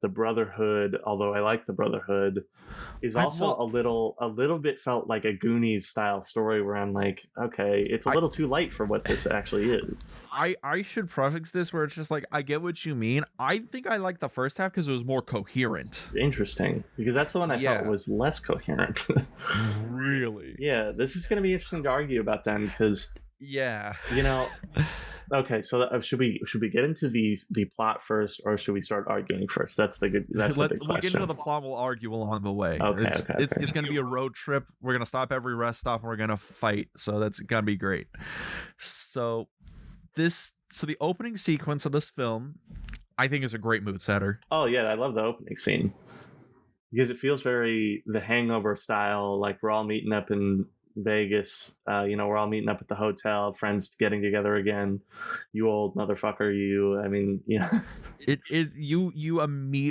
Brotherhood, although I like the Brotherhood, is also a little bit felt like a Goonies style story where I'm like, okay, it's a little too light for what this actually is. I should prefix this where it's just like, I get what you mean. I think I liked the first half because it was more coherent. Interesting, because that's the one I felt was less coherent. Really? Yeah, this is going to be interesting to argue about then, because Okay, so should we get into the plot first, or should we start arguing first? That's the big question. We'll get into the plot. We'll argue along the way. Okay, it's going to be a road trip. We're going to stop every rest stop and we're going to fight. So that's going to be great. So the opening sequence of this film, I think is a great mood setter. Oh yeah, I love the opening scene because it feels very The Hangover style. Like we're all meeting up in Vegas. We're all meeting up at the hotel, friends getting together again. You old motherfucker, you. I mean,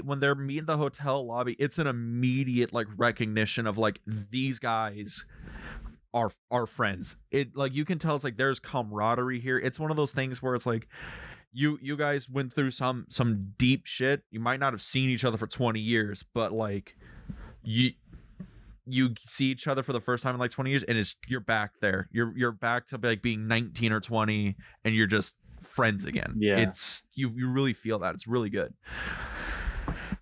When they're meeting the hotel lobby, it's an immediate like recognition of like these guys are friends. It like you can tell it's like there's camaraderie here. It's one of those things where it's like you guys went through some deep shit. You might not have seen each other for 20 years, but like you see each other for the first time in like 20 years, and you're back there. You're back to like being 19 or 20, and you're just friends again. Yeah. It's you really feel that. It's really good.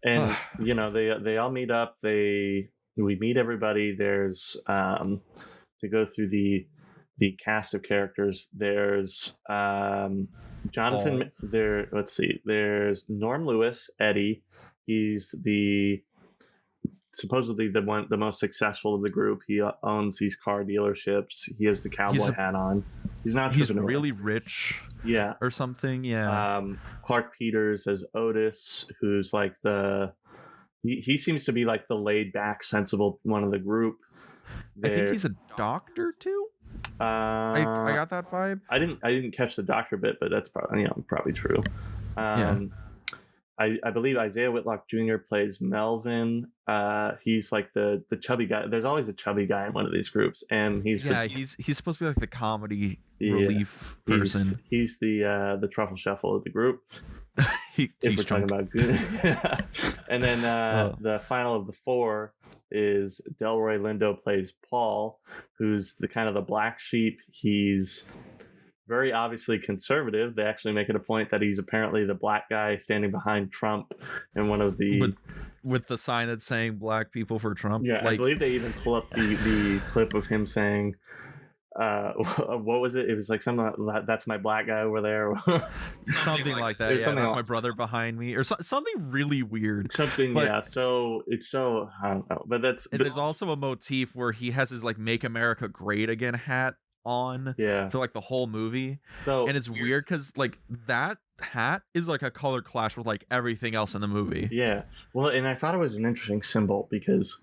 And they all meet up. We meet everybody. There's to go through the cast of characters. There's Jonathan. There. Let's see. There's Norm Lewis, Eddie. He's supposedly the most successful of the group. He owns these car dealerships. He has the cowboy hat on. He's really rich. Yeah. Or something. Yeah. Clark Peters as Otis, who's like he seems to be like the laid back, sensible one of the group. I think he's a doctor too. I got that vibe. I didn't catch the doctor bit, but that's probably true. I believe Isaiah Whitlock Jr. plays Melvin. He's like the chubby guy. There's always a chubby guy in one of these groups, and he's supposed to be like the comedy relief person. He's the truffle shuffle of the group. If we're talking about good. And then the final of the four is Delroy Lindo plays Paul, who's the kind of the black sheep. He's very obviously conservative. They actually make it a point that he's apparently the black guy standing behind Trump and one of the with the sign that's saying "Black people for Trump." Yeah, I believe they even pull up the clip of him saying, what was it? It was like something like, "That's my black guy over there," something like that. Yeah, that's my brother behind me, or something really weird. Something, but, yeah. So it's so I don't know, but there's also a motif where he has his like "Make America Great Again" hat on for like the whole movie, and it's weird because like that hat is like a color clash with like everything else in the movie. Yeah, well, and I thought it was an interesting symbol because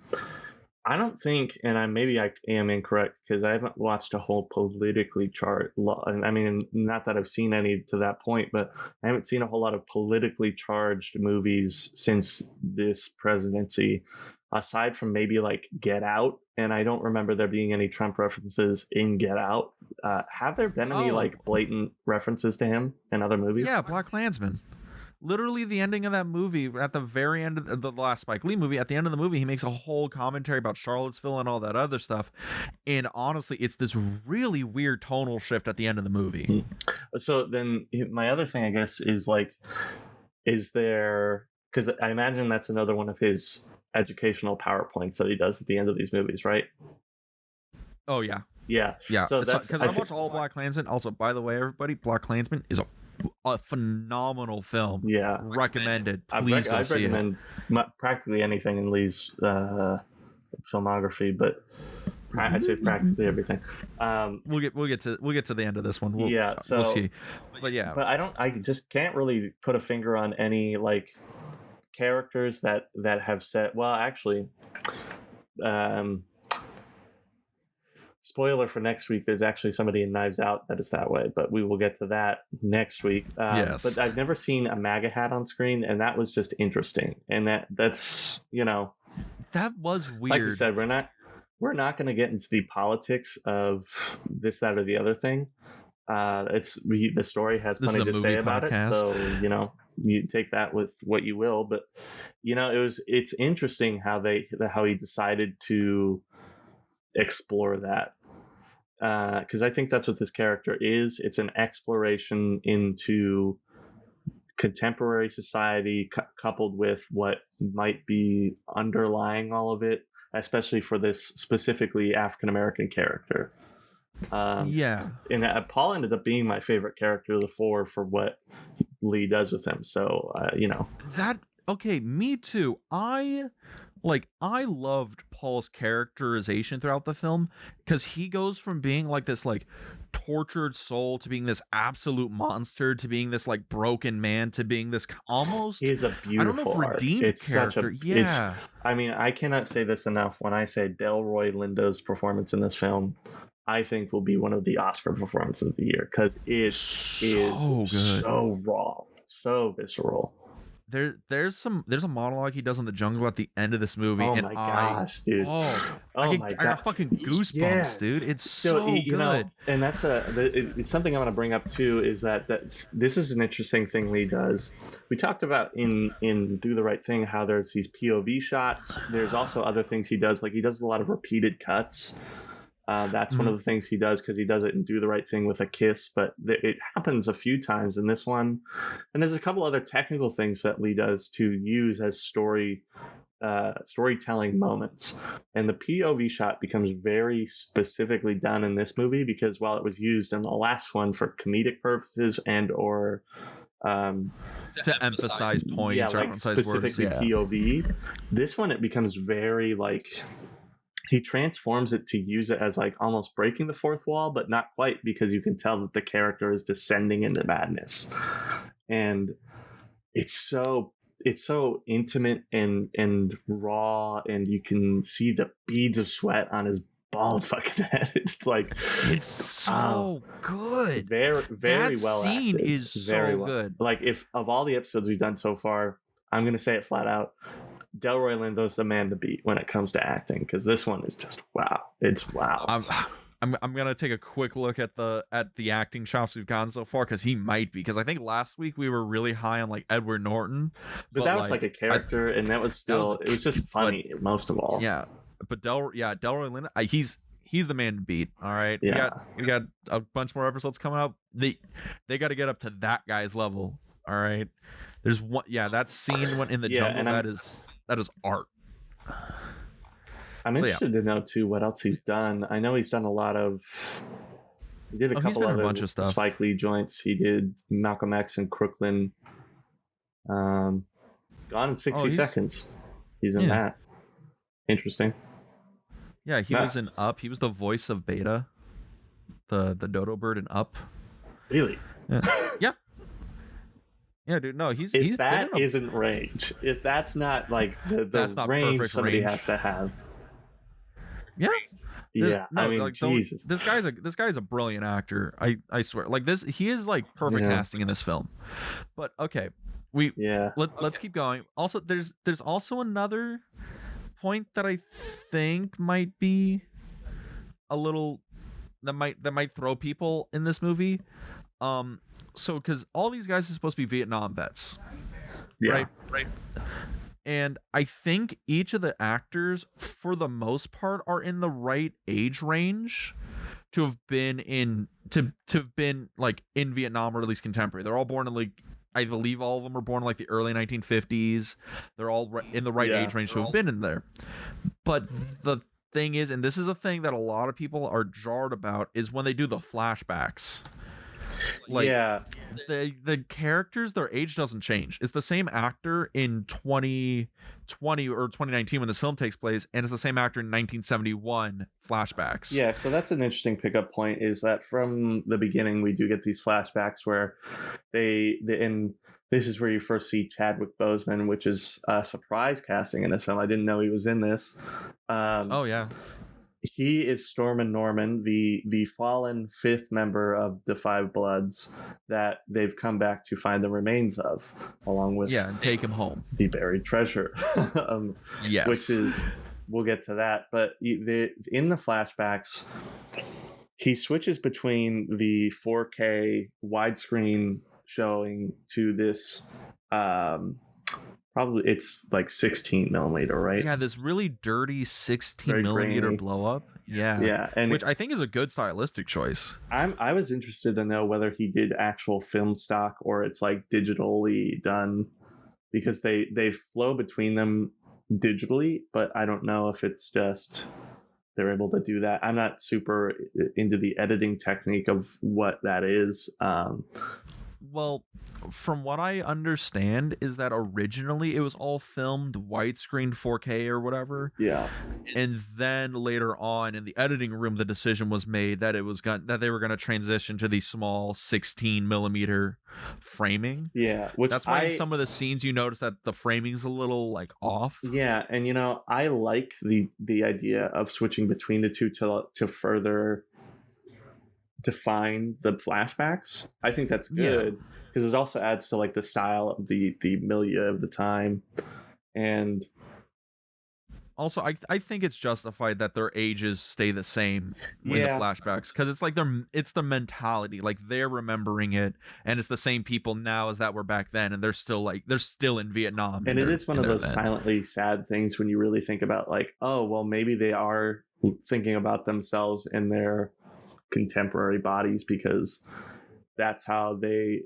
I don't think, and I am incorrect because I haven't watched a whole politically charged. I mean, not that I've seen any to that point, but I haven't seen a whole lot of politically charged movies since this presidency, aside from maybe like Get Out. And I don't remember there being any Trump references in Get Out. Have there been any like blatant references to him in other movies? Yeah, BlacKkKlansman. Literally the ending of that movie, at the very end of the last Spike Lee movie, at the end of the movie, he makes a whole commentary about Charlottesville and all that other stuff. And honestly, it's this really weird tonal shift at the end of the movie. So then my other thing, I guess, is like, is there, because I imagine that's another one of his educational PowerPoints that he does at the end of these movies, right? Oh, yeah. Yeah. So that's because I watched all BlacKkKlansman. Also, by the way, everybody, BlacKkKlansman is a phenomenal film. Yeah. Recommended. Please go see it. I recommend practically anything in Lee's filmography, but I'd say practically everything. We'll get to the end of this one. We'll see. But yeah. But I just can't really put a finger on any like characters that have said, well, actually, spoiler for next week, there's actually somebody in Knives Out that is that way, but we will get to that next week. Yes. But I've never seen a MAGA hat on screen, and that was just interesting. And that's that was weird. Like you said, we're not going to get into the politics of this, that, or the other thing. The story has plenty to say about it, so you take that with what you will. But it's interesting how he decided to explore that, because I think that's what this character is. It's an exploration into contemporary society coupled with what might be underlying all of it, especially for this specifically African-American character. And Paul ended up being my favorite character of the four for what Lee does with him. So that okay, me too. I loved Paul's characterization throughout the film, because he goes from being like this like tortured soul to being this absolute monster to being this like broken man to being this almost Is a I don't know if beautiful art. redeemed It's character. Yeah. I mean, I cannot say this enough. When I say Delroy Lindo's performance in this film, I think will be one of the Oscar performances of the year because it So is good. so raw, so visceral. There's a monologue he does in the jungle at the end of this movie, Oh and my gosh, dude! I My got god, fucking goosebumps, yeah. dude. It's So so you know, good. and that's it's something I'm going to bring up too. Is that this is an interesting thing Lee does. We talked about in Do the Right Thing how there's these POV shots. There's also other things he does, like he does a lot of repeated cuts. That's one of the things he does because he does it and Do the Right Thing with a kiss, but it happens a few times in this one. And there's a couple other technical things that Lee does to use as storytelling moments. And the POV shot becomes very specifically done in this movie because while it was used in the last one for comedic purposes and or to emphasize points yeah, or like emphasize specifically words. Yeah. POV, this one it becomes very like he transforms it to use it as like almost breaking the fourth wall, but not quite because you can tell that the character is descending into madness. And it's so intimate and raw, and you can see the beads of sweat on his bald fucking head. It's like it's so good. Very that well scene acted. is Very so well. good. Like if of all the episodes we've done so far, I'm gonna say it flat out. Delroy Lindo's the man to beat when it comes to acting because this one is just wow. It's wow. I'm gonna take a quick look at the acting chops we've gotten so far because he might be because I think last week we were really high on like Edward Norton, but that was like a character and that was still it was just funny most of all. Yeah, but Delroy Lindo, he's the man to beat. All right, yeah. we got a bunch more episodes coming up. They got to get up to that guy's level. All right, there's one. Yeah, that scene when in the jungle that is art. I'm interested to know too what else he's done. I know he's done a lot of. He did a couple other bunch of stuff. Spike Lee joints. He did Malcolm X and Crooklyn. Gone in 60 Seconds. He's in that. Interesting. Yeah, he was in Up. He was the voice of Beta, the dodo bird in Up. Really? Yeah. Yeah, dude. No, he's that isn't range. If that's not like the that's not range somebody range. has to have. Yeah. I mean, like, Jesus. This guy's a brilliant actor. I swear. Like this, he is like perfect casting in this film. But okay, let's keep going. Also, there's also another point that I think might be a little that might throw people in this movie. So because all these guys are supposed to be Vietnam vets, right? And I think each of the actors, for the most part, are in the right age range to have been in like in Vietnam or at least contemporary. They're all born in like I believe all of them were born in like the early 1950s. They're all in the right age range to have been in there. But the thing is, and this is a thing that a lot of people are jarred about, is when they do the flashbacks. Like the characters, their age doesn't change. It's the same actor in 2020 or 2019 when this film takes place, and it's the same actor in 1971 flashbacks. Yeah, so that's an interesting pickup point, is that from the beginning we do get these flashbacks where and this is where you first see Chadwick Boseman, which is a surprise casting in this film. I didn't know he was in this. Oh yeah. He is Stormin' Norman, the fallen fifth member of the Five Bloods that they've come back to find the remains of, along with and take him home, the buried treasure. Yes, which is we'll get to that. But in the flashbacks, he switches between the 4K widescreen showing to this. Probably it's like 16 millimeter, right? Yeah, this really dirty 16 millimeter blow up. Yeah, and which I think is a good stylistic choice. I was interested to know whether he did actual film stock or it's like digitally done, because they flow between them digitally, but I don't know if it's just they're able to do that. I'm not super into the editing technique of what that is. Well, from what I understand, is that originally it was all filmed widescreen 4K or whatever, Yeah. and then later on in the editing room, the decision was made that that they were going to transition to the small 16 millimeter framing. Yeah, which That's why in some of the scenes you notice that the framing's a little like off. Yeah, and I like the idea of switching between the two to further define the flashbacks. I think that's good because it also adds to like the style of the milieu of the time. And also, I think it's justified that their ages stay the same in the Yeah. flashbacks, because it's like it's the mentality, like they're remembering it, and it's the same people now as that were back then, and they're still in Vietnam. And it is one of those silently sad things when you really think about like, oh, well, maybe they are thinking about themselves in their contemporary bodies because that's the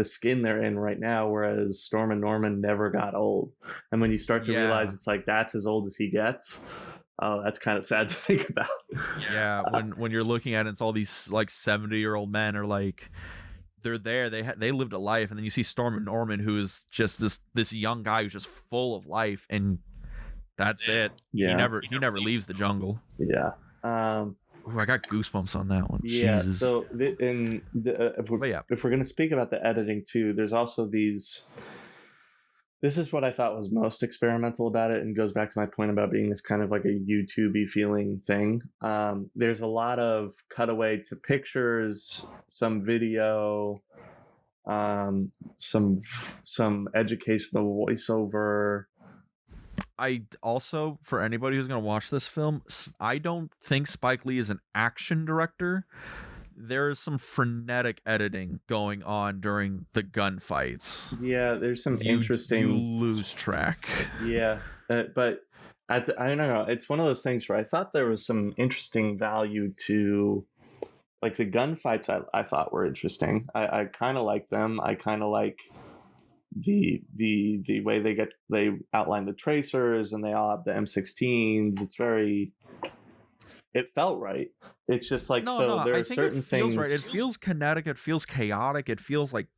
skin they're in right now, whereas Storm and Norman never got old. And when you start to realize it's like that's as old as he gets, oh, that's kind of sad to think about. Yeah, when you're looking at it, it's all these like 70-year-old men are like, they're there, they lived a life, and then you see Storm and Norman, who is just this young guy who's just full of life, and that's it. Yeah. He never leaves the jungle. Yeah. Ooh, I got goosebumps on that one. Yeah. Jesus. So if we're going to speak about the editing too, there's also these. This is what I thought was most experimental about it, and goes back to my point about being this kind of like a YouTube-y feeling thing. There's a lot of cutaway to pictures, some video, some educational voiceover. I also, for anybody who's going to watch this film, I don't think Spike Lee is an action director. There is some frenetic editing going on during the gunfights. Yeah, there's some interesting. You lose track. Yeah, but I don't know. It's one of those things where I thought there was some interesting value to, like, the gunfights. I thought were interesting. I kind of like them. I kind of like the way they outline the tracers, and they all have the M16s. It felt right. It's just like, there are certain things. Right. It feels kinetic. It feels chaotic. It feels like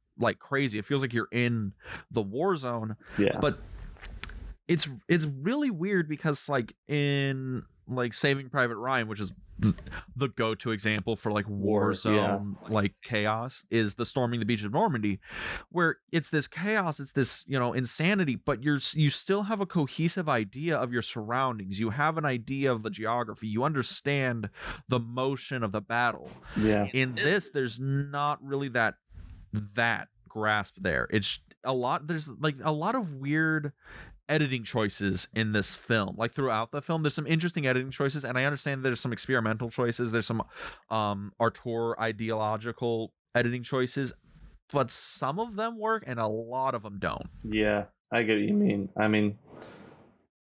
crazy. It feels like you're in the war zone. Yeah. But it's really weird because like in like Saving Private Ryan, which is the go-to example for like war zone like chaos, is the storming the beach of Normandy, where it's this chaos, it's this insanity, but you still have a cohesive idea of your surroundings. You have an idea of the geography. You understand the motion of the battle. Yeah. In this, there's not really that grasp there. It's there's like a lot of weird editing choices in this film. Like throughout the film, there's some interesting editing choices, and I understand there's some experimental choices. There's some auteur ideological editing choices, but some of them work and a lot of them don't. Yeah, I get what you mean. I mean,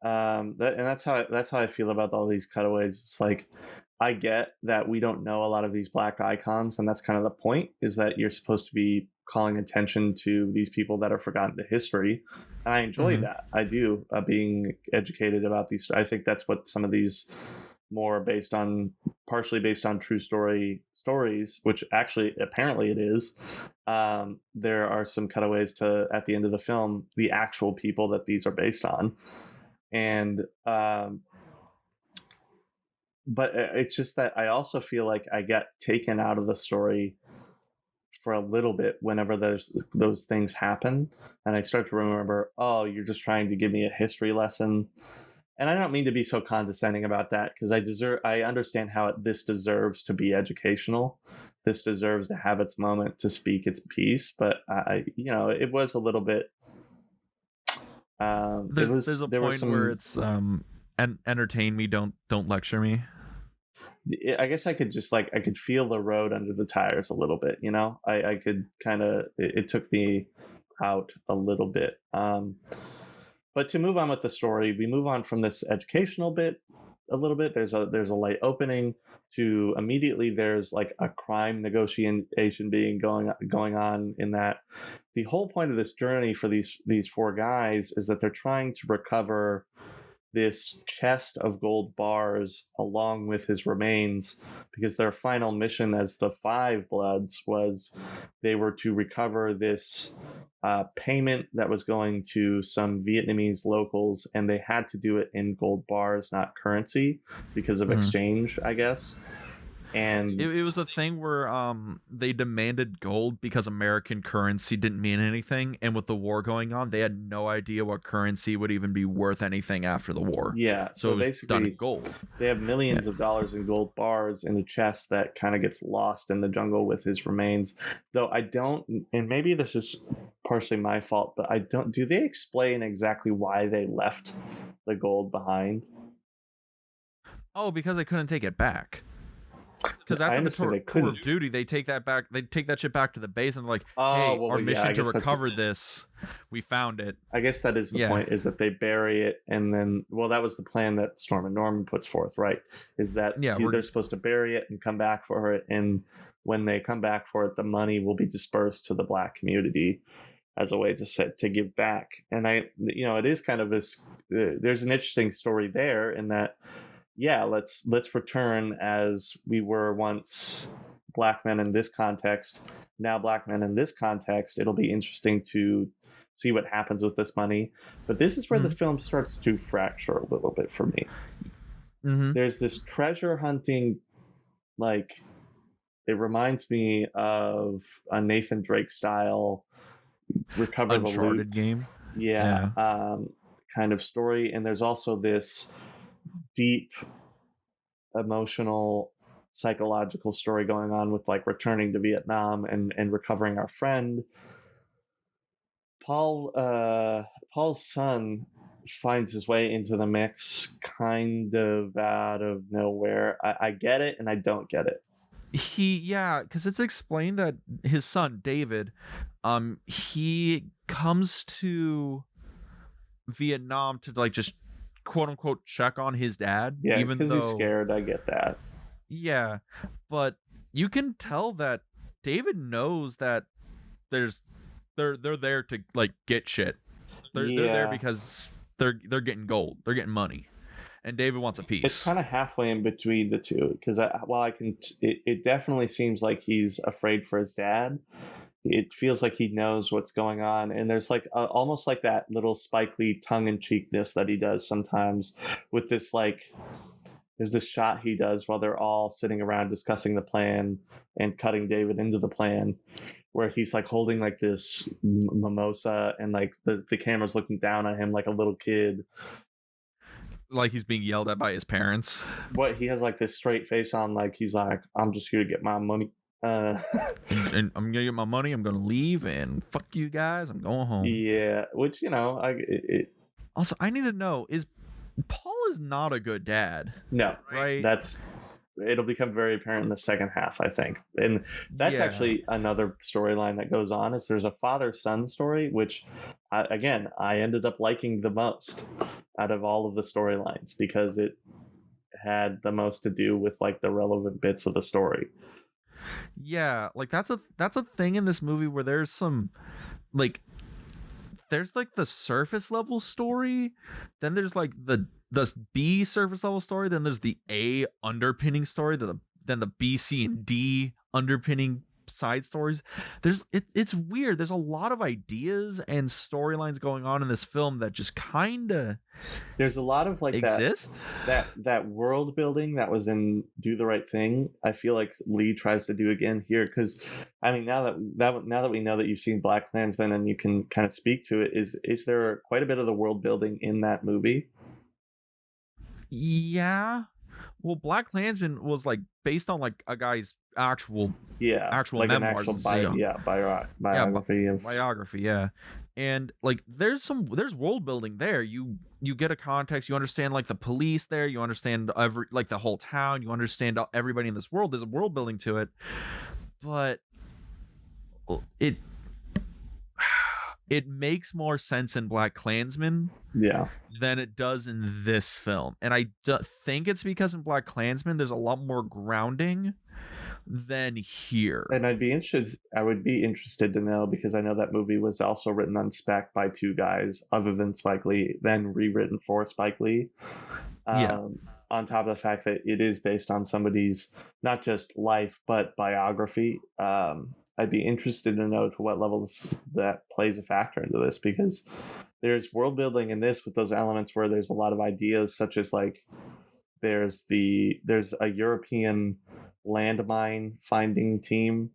that's how I feel about all these cutaways. It's like, I get that we don't know a lot of these black icons, and that's kind of the point, is that you're supposed to be calling attention to these people that are forgotten to history. And I enjoy that. I do, being educated about these. I think that's what some of these more partially based on true stories, which actually apparently it is. There are some cutaways to, at the end of the film, the actual people that these are based on. And but it's just that I also feel like I get taken out of the story for a little bit whenever those things happen, and I start to remember, oh, you're just trying to give me a history lesson. And I don't mean to be so condescending about that, because I understand how this deserves to be educational. This deserves to have its moment to speak its piece, but it was a little bit. There's a point where it's entertain me, don't lecture me. I guess I could just I could feel the road under the tires a little bit, I could kind of, it took me out a little bit. But to move on with the story, we move on from this educational bit a little bit. There's a light opening to immediately there's like a crime negotiation being going on, in that the whole point of this journey for these four guys is that they're trying to recover this chest of gold bars along with his remains, because their final mission as the Five Bloods was they were to recover this payment that was going to some Vietnamese locals, and they had to do it in gold bars, not currency, because of exchange, I guess. And it was a thing where they demanded gold because American currency didn't mean anything, and with the war going on, they had no idea what currency would even be worth anything after the war. yeah, So it was basically done in gold. they have millions of dollars in gold bars in a chest that kind of gets lost in the jungle with his remains. Though I don't, and maybe this is partially my fault, but I don't. Do they explain exactly why they left the gold behind? Oh, because they couldn't take it back. Because after the understand they tour of couldn't. duty, they take that back. They take that shit back to the base and they're like, Oh, "Hey, well, our yeah, mission I to guess that's- recover this, we found it." I guess that is the Yeah. point, is that they bury it, and then, well, that was the plan that Storm and Norman puts forth, right? Is that Yeah, they're supposed to bury it and come back for it, and when they come back for it, the money will be dispersed to the Black community as a way to give back. And it is kind of this. There's an interesting story there in that, yeah, let's return as we were once Black men in this context. Now Black men in this context, it'll be interesting to see what happens with this money. But this is where the film starts to fracture a little bit for me. Mm-hmm. There's this treasure hunting, like, it reminds me of a Nathan Drake style recover the Uncharted loot game. yeah. Kind of story. And there's also this deep emotional psychological story going on with, like, returning to Vietnam and recovering our friend. Paul's son finds his way into the mix kind of out of nowhere. I get it and I don't get it. Because it's explained that his son David, he comes to Vietnam to, like, just quote unquote check on his dad. Yeah, even because though he's scared. I get that. Yeah, but you can tell that David knows that they're there to, like, get shit. They're there Yeah. because they're getting gold. They're getting money, and David wants a piece. It's kind of halfway in between the two, because it definitely seems like he's afraid for his dad. It feels like he knows what's going on, and there's like almost like that little Spike Lee tongue-in-cheekness that he does sometimes with this, like, there's this shot he does while they're all sitting around discussing the plan and cutting David into the plan, where he's like holding like this mimosa, and like the camera's looking down on him like a little kid. Like he's being yelled at by his parents. What, he has like this straight face on, like he's like, I'm just here to get my money. And I'm gonna get my money. I'm gonna leave, and fuck you guys. I'm going home. Yeah, which, Also, I need to know, is Paul is not a good dad? no, Right? It'll become very apparent in the second half, I think. And that's Yeah. actually another storyline that goes on, is there's a father-son story, which I ended up liking the most out of all of the storylines, because it had the most to do with, like, the relevant bits of the story. Yeah, like that's a thing in this movie where there's some, like, there's like the surface level story, then there's like the B surface level story, then there's the A underpinning story, then the B, C, and D underpinning side stories. It's weird. There's a lot of ideas and storylines going on in this film that just kind of There's a lot of, like, exist. that world building that was in Do the Right Thing. I feel like Lee tries to do again here, because I mean, now that we know that you've seen BlacKkKlansman and you can kind of speak to it, is there quite a bit of the world building in that movie? Yeah. Well, BlacKkKlansman was, like, based on, like, a guy's actual like memoirs, an actual biography of biography, yeah. And, like, there's world building there. You get a context, you understand, like, the police there, you understand the whole town, you understand everybody in this world. There's a world building to it, but it makes more sense in Black Klansman Yeah. than it does in this film. And I think it's because in Black Klansman there's a lot more grounding than here. And I would be interested to know, because I know that movie was also written on spec by two guys other than Spike Lee, then rewritten for Spike Lee. Yeah. On top of the fact that it is based on somebody's not just life but biography. I'd be interested to know to what level that plays a factor into this, because there's world building in this with those elements where there's a lot of ideas, such as like there's a European landmine finding team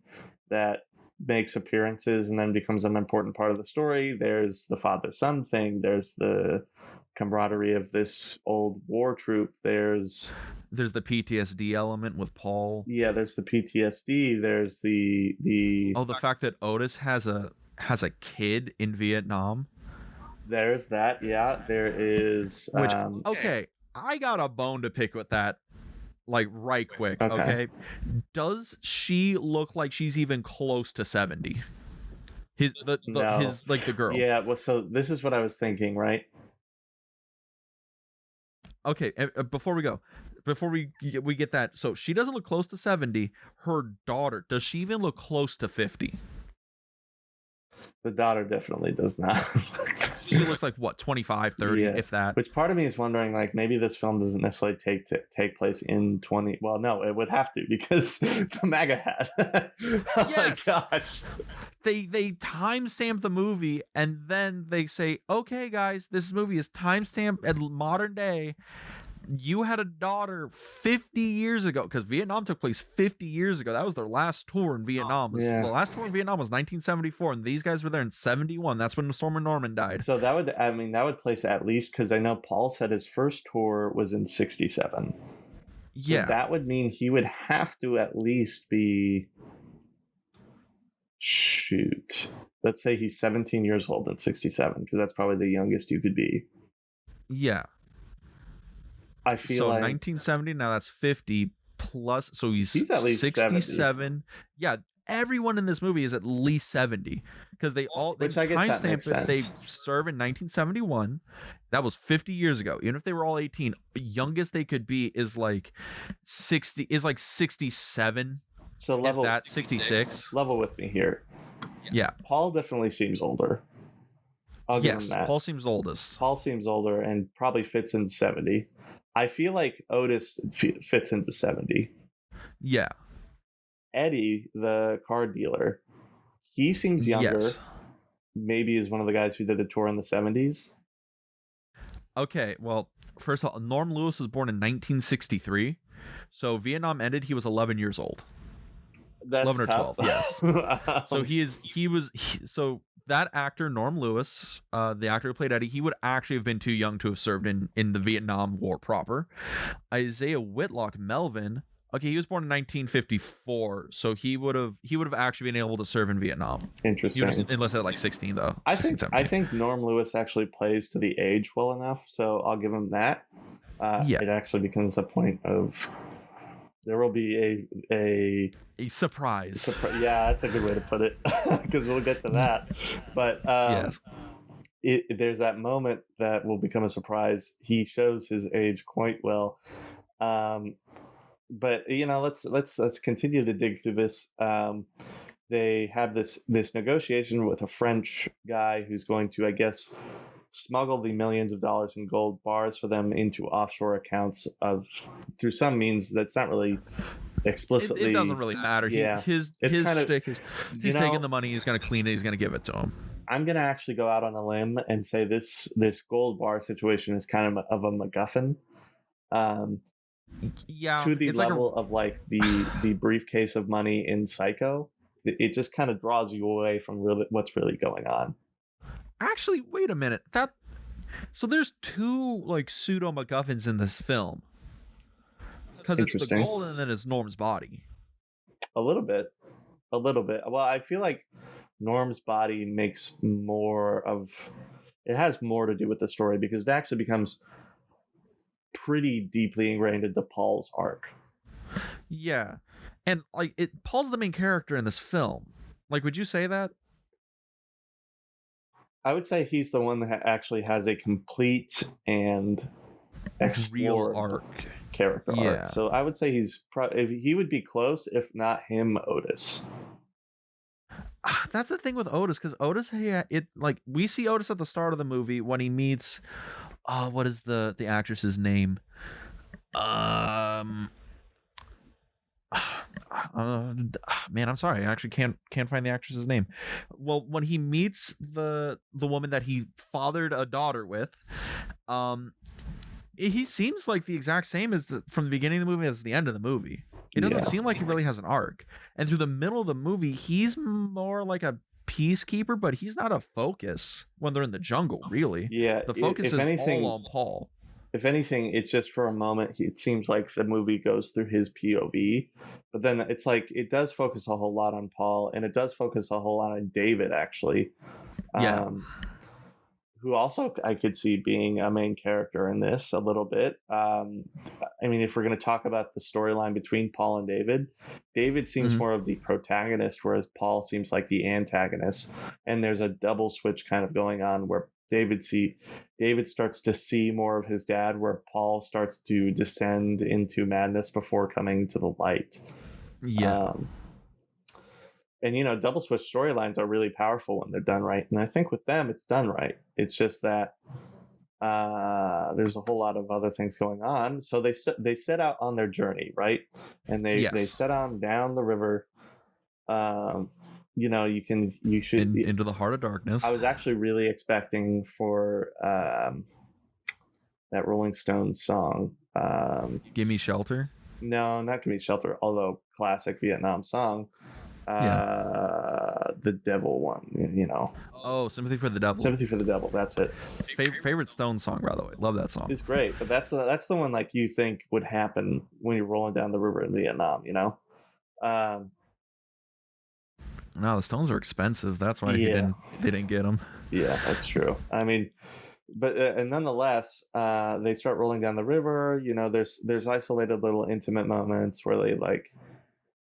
that makes appearances and then becomes an important part of the story. There's the father-son thing. There's the camaraderie of this old war troop. There's the PTSD element with Paul. Yeah, there's the PTSD. There's the fact that Otis has a kid in Vietnam. There's that. Yeah, there is. Which okay, I got a bone to pick with that. Like right quick, okay? Does she look like she's even close to 70? No. His like the girl. Yeah, well, so this is what I was thinking, right? Okay, before we get that, so she doesn't look close to 70. Her daughter, does she even look close to 50? The daughter definitely does not. She looks like what, 25, 30, Yeah. if that. Which part of me is wondering, like, maybe this film doesn't necessarily take place in 20. Well, no, it would have to, because the MAGA hat. Oh Yes! my gosh. They timestamp the movie, and then they say, okay, guys, this movie is timestamped at modern day. You had a daughter 50 years ago, because Vietnam took place 50 years ago. That was their last tour in Vietnam. Yeah. The last tour in Vietnam was 1974, and these guys were there in 71. That's when Storm and Norman died. So that would place at least, because I know Paul said his first tour was in 67. So Yeah. that would mean he would have to at least be, let's say he's 17 years old in 67, because that's probably the youngest you could be. Yeah. I feel so like 1970, now that's 50 plus, so he's at least 67. 70. Yeah, everyone in this movie is at least 70, because they Which I guess that makes timestamp it. They sense. serve in 1971. That was 50 years ago. Even if they were all 18, the youngest they could be is like 67. So level if that 66. Level with me here. Yeah. Paul definitely seems older. I'll give him that. Paul seems oldest. Paul seems older and probably fits into 70. I feel like Otis fits into 70. Yeah. Eddie, the car dealer, he seems younger. Yes. Maybe is one of the guys who did the tour in the 70s. Okay, well, first of all, Norm Lewis was born in 1963. So Vietnam ended, he was 11 years old. That's 11 or tough. 12, yes. So that actor, Norm Lewis, the actor who played Eddie, he would actually have been too young to have served in the Vietnam War proper. Isaiah Whitlock, Melvin, okay, he was born in 1954, so he would have actually been able to serve in Vietnam. Interesting. He was enlisted at like 16 though. I 16, think 17. I think Norm Lewis actually plays to the age well enough, so I'll give him that. Yeah. It actually becomes a point of there will be a surprise. Yeah, that's a good way to put it, because we'll get to that. But Yes. There's that moment that will become a surprise. He shows his age quite well. But let's continue to dig through this. They have this negotiation with a French guy who's going to, I guess, smuggle the millions of dollars in gold bars for them into offshore accounts through some means that's not really explicitly. It doesn't really matter. Yeah, His stick is he's taking the money. He's going to clean it. He's going to give it to him. I'm going to actually go out on a limb and say this gold bar situation is kind of a MacGuffin. Yeah, to the it's level of like the briefcase of money in Psycho. It just kind of draws you away from what's really going on. Actually, wait a minute. So there's two like pseudo MacGuffins in this film. Because it's the gold and then it's Norm's body. A little bit. Well, I feel like Norm's body makes it has more to do with the story, because it actually becomes pretty deeply ingrained into Paul's arc. Yeah. And like Paul's the main character in this film. Like, would you say that? I would say he's the one that actually has a complete and real explored arc. character arc. Yeah. So I would say if he would be close, if not him, Otis. That's the thing with Otis, because Otis, we see Otis at the start of the movie when he meets, what is the actress's name? Man, I'm sorry, I actually can't find the actress's name. Well, when he meets the woman that he fathered a daughter with, he seems like the exact same as from the beginning of the movie as the end of the movie. It doesn't seem like he really has an arc. And through the middle of the movie, he's more like a peacekeeper, but he's not a focus when they're in the jungle, really. Yeah, The focus is all on Paul. If anything, it's just for a moment. It seems like the movie goes through his POV, but then it's like it does focus a whole lot on Paul, and it does focus a whole lot on David, actually. Yeah. Who also I could see being a main character in this a little bit. I mean, if we're going to talk about the storyline between Paul and David seems more of the protagonist, whereas Paul seems like the antagonist. And there's a double switch kind of going on where David starts to see more of his dad, where Paul starts to descend into madness before coming to the light. Yeah. And double switch storylines are really powerful when they're done right, and I think with them it's done right. It's just that there's a whole lot of other things going on. So they set out on their journey, right? And they set on down the river. You should into the heart of darkness. I was actually really expecting for that Rolling Stones song. Give Me Shelter? No, not Give Me Shelter, although classic Vietnam song. The devil one, Oh, Sympathy for the Devil. Sympathy for the Devil, that's it. Favorite Stone song, by the way. Love that song. It's great, but that's the one like you think would happen when you're rolling down the river in Vietnam, No, the Stones are expensive. That's why they didn't get them. Yeah, that's true. I mean, but and nonetheless, they start rolling down the river. There's isolated little intimate moments where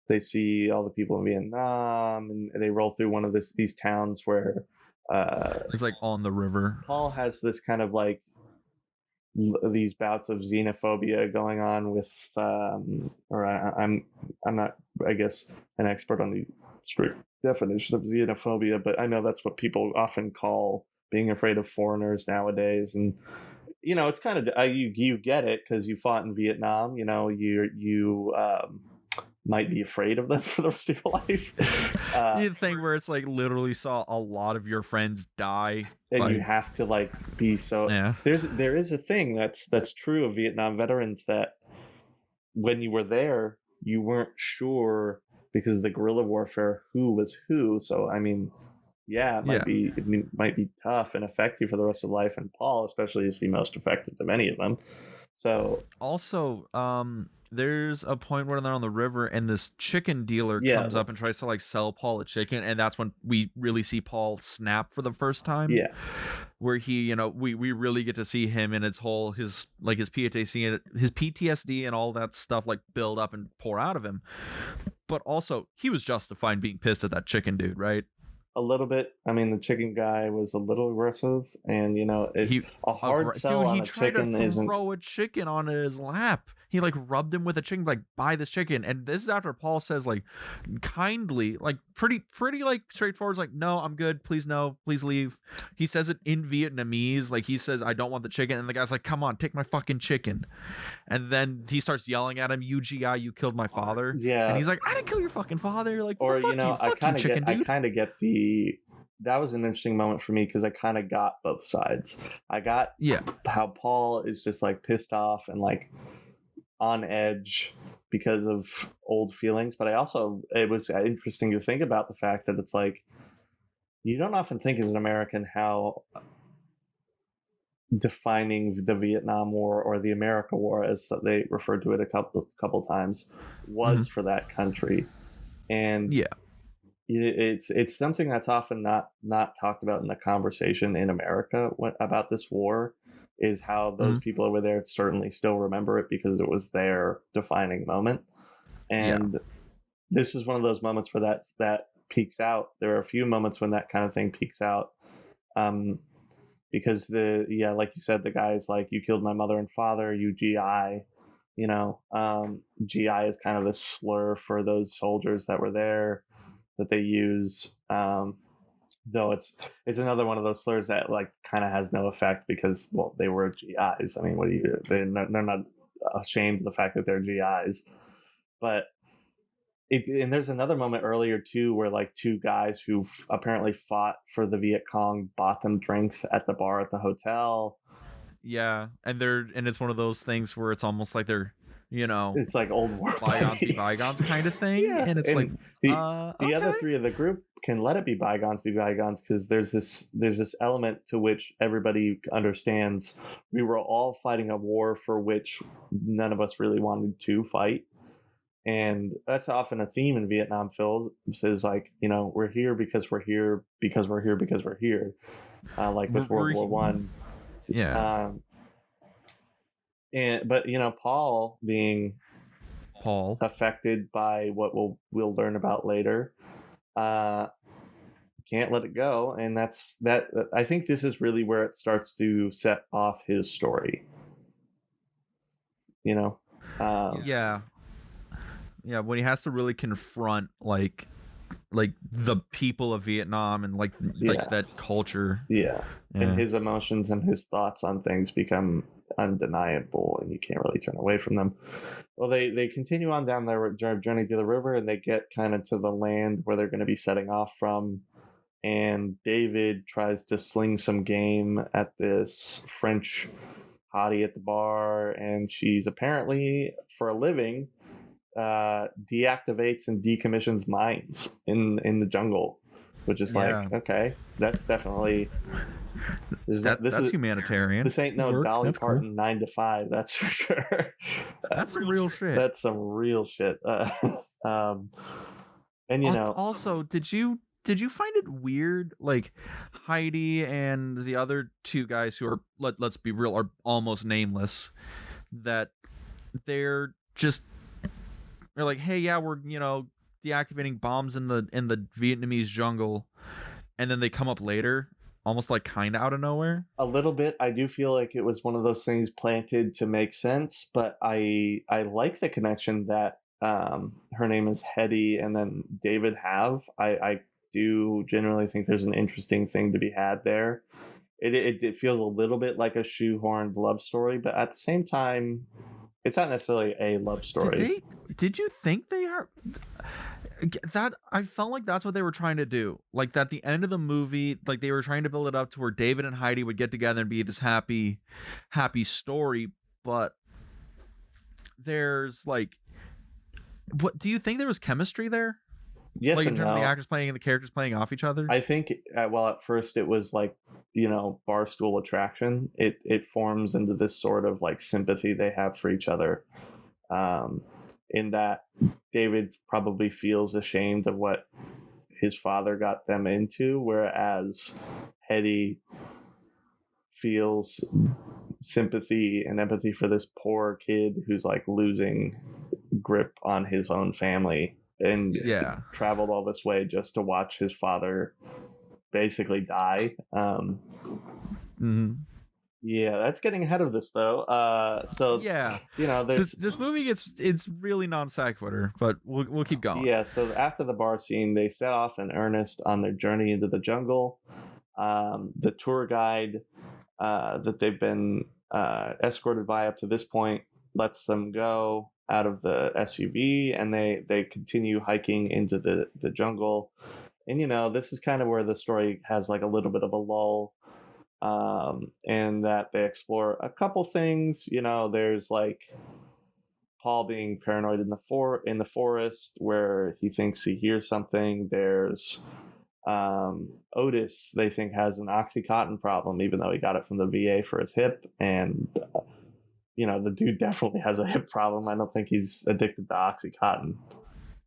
they see all the people in Vietnam, and they roll through one of these towns where it's like on the river. Paul has this kind of like these bouts of xenophobia going on with, I'm not, I guess, an expert on the strict definition of xenophobia, but I know that's what people often call being afraid of foreigners nowadays. And it's kind of you get it because you fought in Vietnam. You might be afraid of them for the rest of your life. The thing where it's like literally saw a lot of your friends die, and you have to be so. Yeah. There is a thing that's true of Vietnam veterans, that when you were there, you weren't sure because of the guerrilla warfare who was who. So I mean, it might be tough and affect you for the rest of life. And Paul, especially, is the most affected of any of them. So also, there's a point where they're on the river and this chicken dealer comes up and tries to sell Paul a chicken, and that's when we really see Paul snap for the first time. Yeah. Where he, we really get to see him and his PTSD and all that stuff build up and pour out of him. But also, he was justified being pissed at that chicken dude, right? A little bit. I mean, the chicken guy was a little aggressive, and a hard sell on a chicken isn't. He tried to throw a chicken on his lap. He rubbed him with a chicken, buy this chicken. And this is after Paul says kindly, pretty straightforward, no, I'm good, please no, please leave. He says it in Vietnamese, he says, I don't want the chicken, and the guy's come on, take my fucking chicken. And then he starts yelling at him, UGI, you killed my father. Yeah. And he's I didn't kill your fucking father. Or I kind of get that was an interesting moment for me because I kind of got both sides. I got how Paul is just pissed off and on edge because of old feelings, but it was interesting to think about the fact that it's you don't often think as an American how defining the Vietnam War, or the America War as they referred to it a couple times, was for that country. And it's something that's often not talked about in the conversation in America about this war, is how those people over there certainly still remember it because it was their defining moment. And this is one of those moments where that peaks out. There are a few moments when that kind of thing peaks out. Because like you said, the guy's like, you killed my mother and father, you GI. GI is kind of a slur for those soldiers that were there that they use. Though it's another one of those slurs that like kind of has no effect because, well, they were GIs. I mean, what do you? They're not ashamed of the fact that they're GIs. But and there's another moment earlier too where like two guys who apparently fought for the Viet Cong bought them drinks at the bar at the hotel. Yeah, and it's one of those things where it's almost like they're, it's like old war bygones be bygones kind of thing. Yeah. And it's like the okay. other three of the group can let it be bygones because there's this element to which everybody understands we were all fighting a war for which none of us really wanted to fight. And that's often a theme in Vietnam films, is like, we're here because we're here because we're here because we're here, like with World War One. Yeah. But Paul being affected by what we'll learn about later, can't let it go, and that's that. I think this is really where it starts to set off his story. Yeah, when he has to really confront like the people of Vietnam and like that culture. Yeah. And his emotions and his thoughts on things become undeniable, and you can't really turn away from them. Well, they continue on down their journey to the river, and they get kind of to the land where they're going to be setting off from. And David tries to sling some game at this French hottie at the bar, and she's apparently, for a living, deactivates and decommissions mines in the jungle, which is like, okay, that's definitely that's humanitarian. This ain't no Dolly Parton cool. 9 to 5, that's for sure. That's some real shit. That's some real shit. And also, did you find it weird, like Heidi and the other two guys who are, let's be real, are almost nameless, that they're like, hey, yeah, we're deactivating bombs in the Vietnamese jungle, and then they come up later almost like kind of out of nowhere? A little bit. I do feel like it was one of those things planted to make sense, but I like the connection that her name is Hetty and then David have. I do generally think there's an interesting thing to be had there. It feels a little bit like a shoehorned love story, but at the same time, it's not necessarily a love story. Did you think they are? That I felt like that's what they were trying to do. Like at the end of the movie, like they were trying to build it up to where David and Heidi would get together and be this happy story. But there's like, what do you think there was chemistry there? Yes, like in and terms no. of the actors playing and the characters playing off each other. I think at first it was like, barstool attraction. It forms into this sort of like sympathy they have for each other. In that David probably feels ashamed of what his father got them into, whereas Hetty feels sympathy and empathy for this poor kid who's like losing grip on his own family and traveled all this way just to watch his father basically die. Yeah, that's getting ahead of this though. This movie it's really non sequitur, but we'll keep going. Yeah, so after the bar scene, they set off in earnest on their journey into the jungle. The tour guide that they've been escorted by up to this point lets them go out of the SUV, and they continue hiking into the jungle. And this is kind of where the story has like a little bit of a lull. And that they explore a couple things. There's like Paul being paranoid in the forest where he thinks he hears something. There's Otis, they think, has an Oxycontin problem, even though he got it from the VA for his hip. And the dude definitely has a hip problem. I don't think he's addicted to Oxycontin.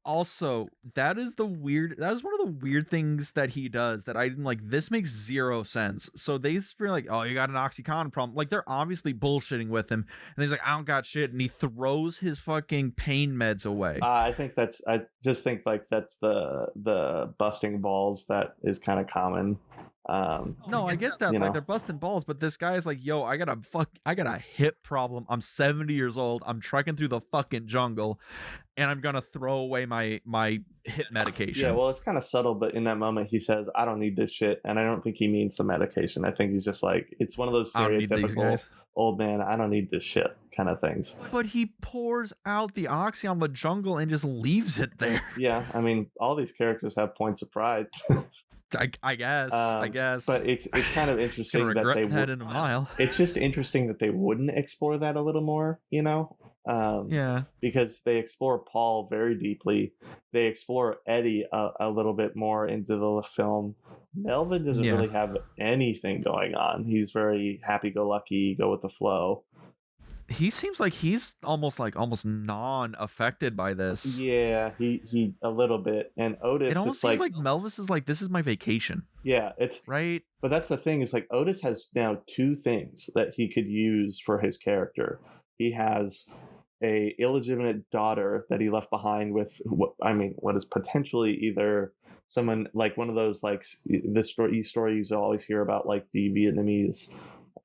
Also, that is one of the weird things that he does that I didn't like. This makes zero sense. So they feel like, oh, you got an Oxycontin problem. Like they're obviously bullshitting with him, and he's like, I don't got shit, and he throws his fucking pain meds away. I just think like that's the busting balls that is kind of common. No, I get that. You Like, know, they're busting balls, but this guy's like, yo, I got a hip problem. I'm 70 years old. I'm trekking through the fucking jungle, and I'm gonna throw away my hip medication. yeah, well, it's kind of subtle, but in that moment, he says, "I don't need this shit," and I don't think he means the medication. I think he's just like, it's one of those I don't need these stereotypical guys. old man, "I don't need this shit" kind of things. But he pours out the oxy on the jungle and just leaves it there. Yeah, I mean, all these characters have points of pride. I guess. But it's kind of Gonna interesting that regret they that in a mile. It's just interesting that they wouldn't explore that a little more, you know? Yeah. Because they explore Paul very deeply. They explore Eddie a little bit more into the film. Melvin doesn't Yeah. really have anything going on. He's very happy-go-lucky, go with the flow. He seems like he's almost non-affected by this. Yeah, he a little bit. And Otis, It almost it's seems like Melvis is like, this is my vacation, yeah, it's right? But that's the thing, is like Otis has now two things that he could use for his character. He has a illegitimate daughter that he left behind with what is potentially either someone like one of those, like the stories you always hear about, like the Vietnamese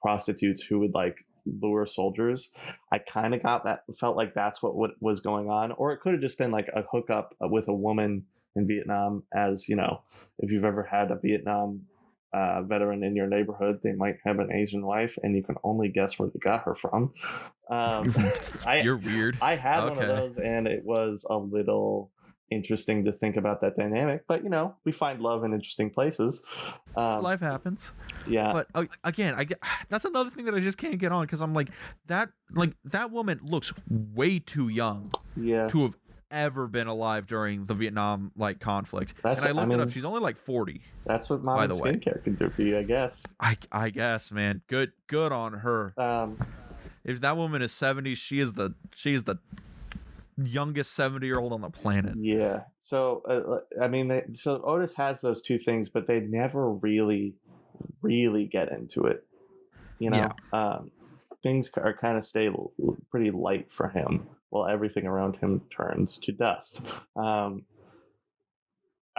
prostitutes who would like lure soldiers. I kind of felt like that's what was going on, or it could have just been like a hookup with a woman in Vietnam. As you know, if you've ever had a Vietnam veteran in your neighborhood, they might have an Asian wife, and you can only guess where they got her from. You're weird. I had one of Okay. those, and it was a little interesting to think about that dynamic. But you know, we find love in interesting places. Life happens. Yeah, But again, that's another thing that I just can't get on, because I'm like that woman looks way too young yeah. to have ever been alive during the Vietnam conflict. That's- and I looked I it up. mean- She's only like 40. That's what By mom the and way. skincare can do for you, I guess. I guess, man. Good on her. If that woman is 70, she is the youngest 70-year-old on the planet. Yeah. So so Otis has those two things, but they never really get into it. You know, things are kind of stay pretty light for him, while everything around him turns to dust. I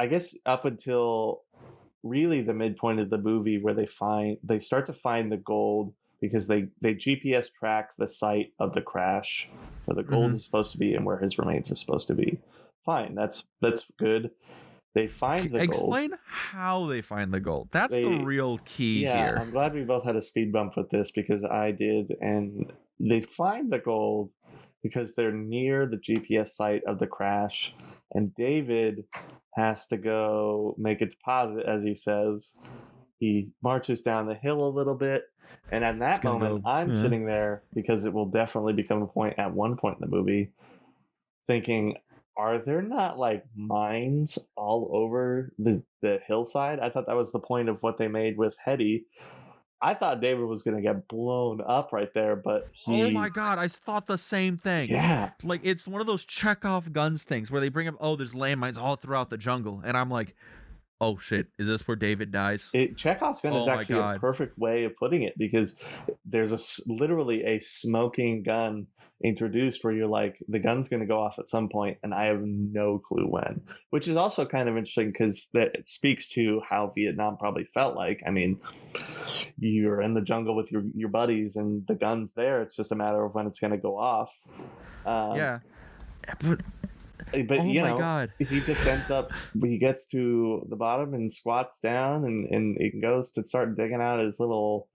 guess up until really the midpoint of the movie, where they start to find the gold, because they GPS track the site of the crash where the gold is supposed to be and where his remains are supposed to be. Fine, that's good. They find the gold. Explain how they find the gold. That's the real key here. I'm glad we both had a speed bump with this, because I did. And they find the gold because they're near the GPS site of the crash, and David has to go make a deposit, as he says. He marches down the hill a little bit, and at that moment, I'm sitting there, because it will definitely become a point at one point in the movie, thinking, are there not like mines all over the hillside? I thought that was the point of what they made with Hetty. I thought David was going to get blown up right there, but Oh my god, I thought the same thing. Yeah. Like, it's one of those Chekhov guns things where they bring up, oh, there's landmines all throughout the jungle, and I'm like, oh shit, is this where David dies? Chekhov's gun is actually a perfect way of putting it, because there's literally a smoking gun introduced where you're like, the gun's going to go off at some point, and I have no clue when. Which is also kind of interesting, because it speaks to how Vietnam probably felt like. I mean, you're in the jungle with your buddies, and the gun's there. It's just a matter of when it's going to go off. Yeah. But oh you know, my god, he just ends up, he gets to the bottom and squats down, and he goes to start digging out his little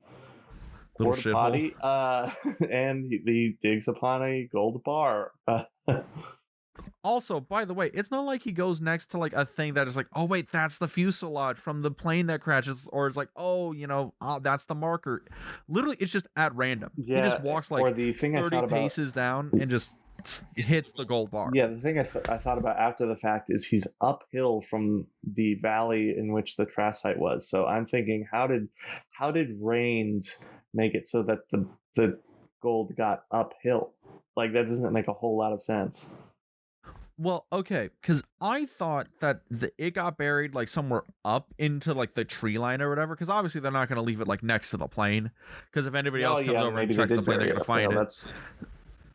porta potty, and he digs upon a gold bar. Also, by the way, it's not like he goes next to like a thing that is like, oh wait, that's the fuselage from the plane that crashes, or it's like, oh, you know, that's the marker. Literally, it's just at random. Yeah, he just walks like or the thing 30 paces down and just hits the gold bar. Yeah, the thing I thought about after the fact is he's uphill from the valley in which the crash site was. So I'm thinking, how did Rains make it so that the gold got uphill? Like, that doesn't make a whole lot of sense. Well, okay, because I thought that it got buried like somewhere up into like the tree line or whatever, because obviously they're not going to leave it like next to the plane, because if anybody else comes over and checks the plane, they're going to find it.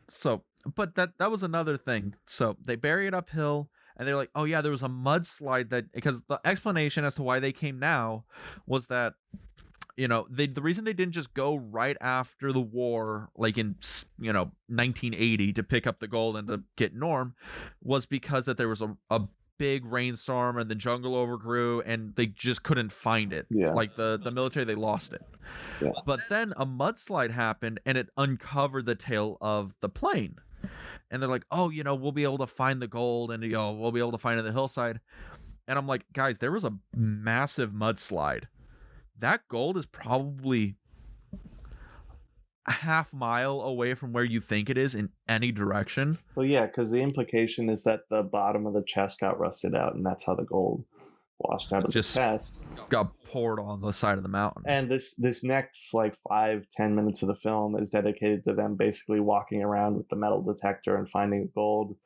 So, but that was another thing. So they bury it uphill, and they're like, oh yeah, there was a mudslide that, because the explanation as to why they came now was that, the reason they didn't just go right after the war, like in 1980, to pick up the gold and to get Norm, was because that there was a big rainstorm and the jungle overgrew and they just couldn't find it. Yeah. Like the military, they lost it. Yeah. But then a mudslide happened and it uncovered the tail of the plane. And they're like, oh, we'll be able to find the gold, and we'll be able to find it in the hillside. And I'm like, guys, there was a massive mudslide. That gold is probably a half mile away from where you think it is in any direction. Well, yeah, because the implication is that the bottom of the chest got rusted out, and that's how the gold washed out of the chest. Got poured on the side of the mountain. And this next 5-10 minutes of the film is dedicated to them basically walking around with the metal detector and finding gold.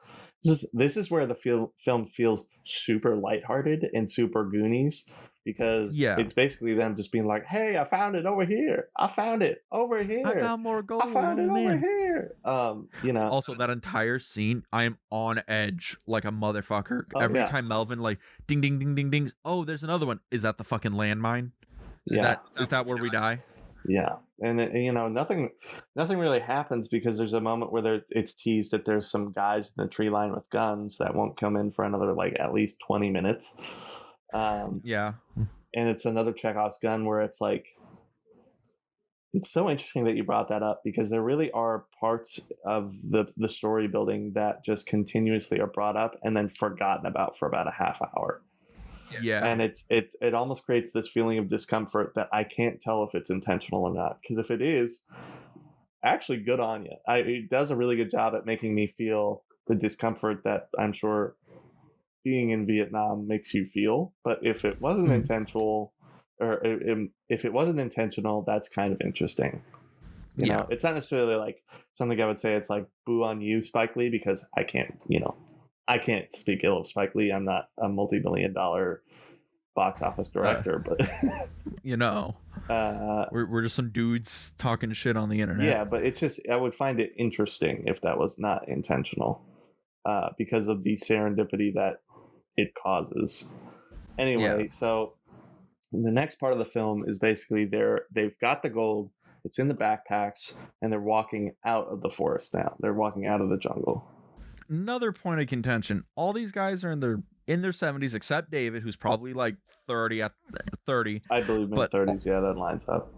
This is where the film feels super lighthearted and super Goonies, because it's basically them just being like, hey, I found it over here. I found it over here. I found more gold. I found it over here. Also, that entire scene, I am on edge like a motherfucker. Every time Melvin ding ding ding ding dings. Oh, there's another one. Is that the fucking landmine? Is that where we die? Yeah, and nothing really happens, because there's a moment where it's teased that there's some guys in the tree line with guns that won't come in for another at least 20 minutes. And it's another Chekhov's gun where it's it's so interesting that you brought that up, because there really are parts of the story building that just continuously are brought up and then forgotten about for about a half hour. Yeah. And it almost creates this feeling of discomfort that I can't tell if it's intentional or not. Because if it is, actually, good on you. It does a really good job at making me feel the discomfort that I'm sure being in Vietnam makes you feel. But if it wasn't intentional, or if it wasn't intentional, that's kind of interesting. You know, it's not necessarily something I would say it's boo on you, Spike Lee, because I can't speak ill of Spike Lee. I'm not a multi-million-dollar box office director, but we're just some dudes talking shit on the internet. Yeah, but it's just, I would find it interesting if that was not intentional, because of the serendipity that it causes. Anyway, so the next part of the film is basically they've got the gold, it's in the backpacks, and they're walking out of the forest now. They're walking out of the jungle. Another point of contention: all these guys are in their 70s, except David, who's probably 30 at 30. I believe mid-30s. Yeah, that lines up.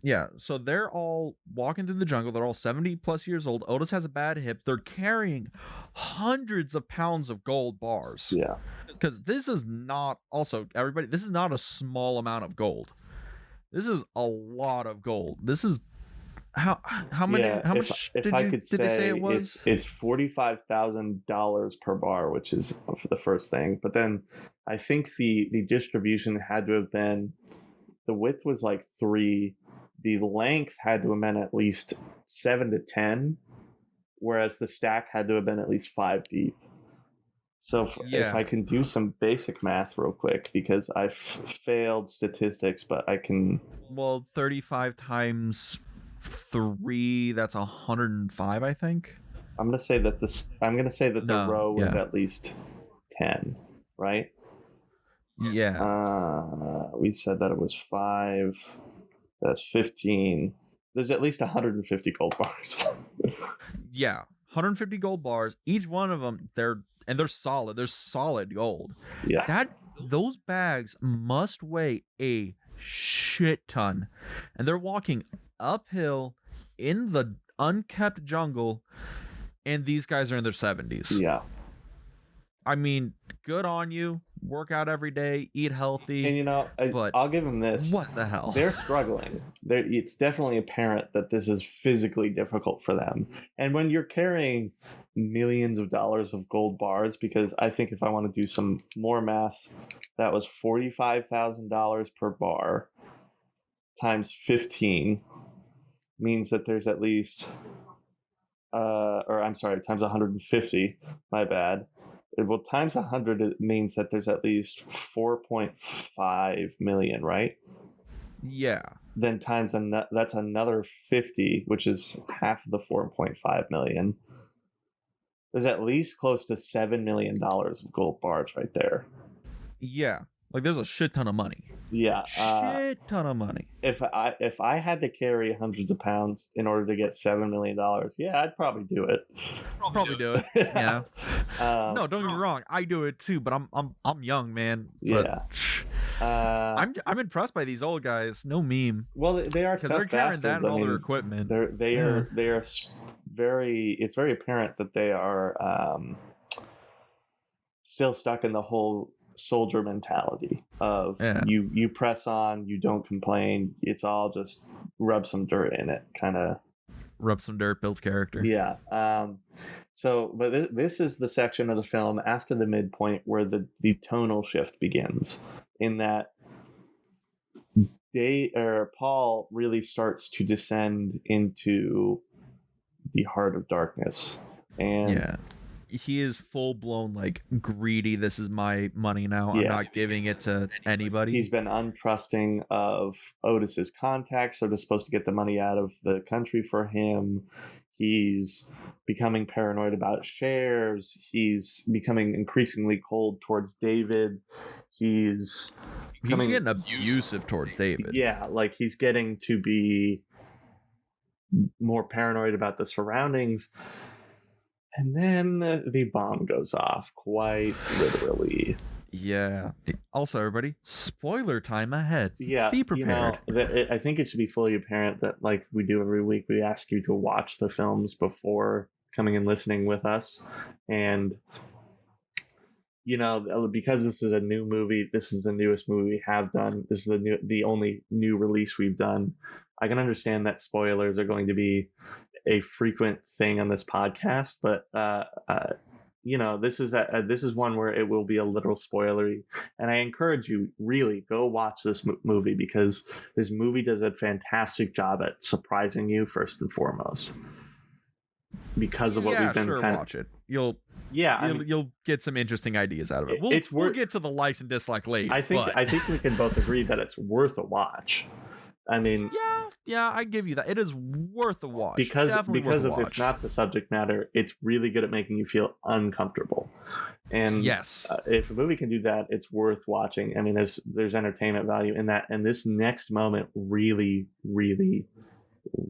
Yeah, so they're all walking through the jungle. They're all 70 plus years old. Otis has a bad hip. They're carrying hundreds of pounds of gold bars. Yeah, because this is not, also everybody, this is not a small amount of gold. This is a lot of gold. This is how many? How much did they say it was? It's $45,000 per bar, which is for the first thing. But then I think the distribution had to have been, the width was 3, the length had to have been at least 7 to 10, whereas the stack had to have been at least 5 deep. So if I can do some basic math real quick, because I failed statistics, but I can. Well, 35 times 3, that's 105, I think. I'm gonna say that the row was at least 10, right? Yeah. We said that it was 5. That's 15. There's at least 150 gold bars. Yeah, 150 gold bars. Each one of them, they're solid. They're solid gold. Yeah. Those bags must weigh a shit ton, and they're walking uphill in the unkept jungle, and these guys are in their 70s. Yeah. I mean, good on you. Work out every day, eat healthy. And but I'll give them this. What the hell? They're struggling. It's definitely apparent that this is physically difficult for them. And when you're carrying millions of dollars of gold bars, because I think if I want to do some more math, that was $45,000 per bar times 15 means that there's at least, times 150. My bad. Well, times 100 it means that there's at least 4.5 million, right? Yeah. Then that's another 50, which is half of the 4.5 million. there's at least close to $7 million of gold bars right there. Yeah, like there's a shit ton of money. Yeah, Shit ton of money. if I had to carry hundreds of pounds in order to get $7 million, yeah, I'd probably do it. Probably do it. Yeah. No, don't get me wrong. I do it too, but I'm young, man. But Yeah. I'm impressed by these old guys. No meme. Well, they are Because tough they're carrying that bastards. and I all their mean, equipment. they are very. It's very apparent that they are still stuck in the whole soldier mentality of you press on, you don't complain. It's all just rub some dirt in it, kind of. Rub some dirt, builds character. Yeah. So, but this is the section of the film after the midpoint where the tonal shift begins. In that, Paul really starts to descend into the heart of darkness, and he is full blown like greedy. This is my money now. I'm not giving it to anybody. He's been untrusting of Otis's contacts. They're just supposed to get the money out of the country for him. He's becoming paranoid about shares. He's becoming increasingly cold towards David. He's getting abusive towards David. Yeah, like he's getting to be more paranoid about the surroundings. And then the bomb goes off, quite literally. Yeah. Also, everybody, spoiler time ahead. Yeah. Be prepared. I think it should be fully apparent that, like we do every week, we ask you to watch the films before coming and listening with us. And, because this is a new movie, this is the newest movie we have done. This is the only new release we've done. I can understand that spoilers are going to be a frequent thing on this podcast, but this is one where it will be a little spoilery, and I encourage you, really go watch this movie, because this movie does a fantastic job at surprising you first and foremost, because of what we've been watch it. You'll get some interesting ideas out of it. We'll get to the likes and dislikes later. I think we can both agree that it's worth a watch. I mean, yeah, I give you that. It is worth a watch. Because if not the subject matter, it's really good at making you feel uncomfortable. And yes, if a movie can do that, it's worth watching. I mean, there's entertainment value in that, and this next moment really, really,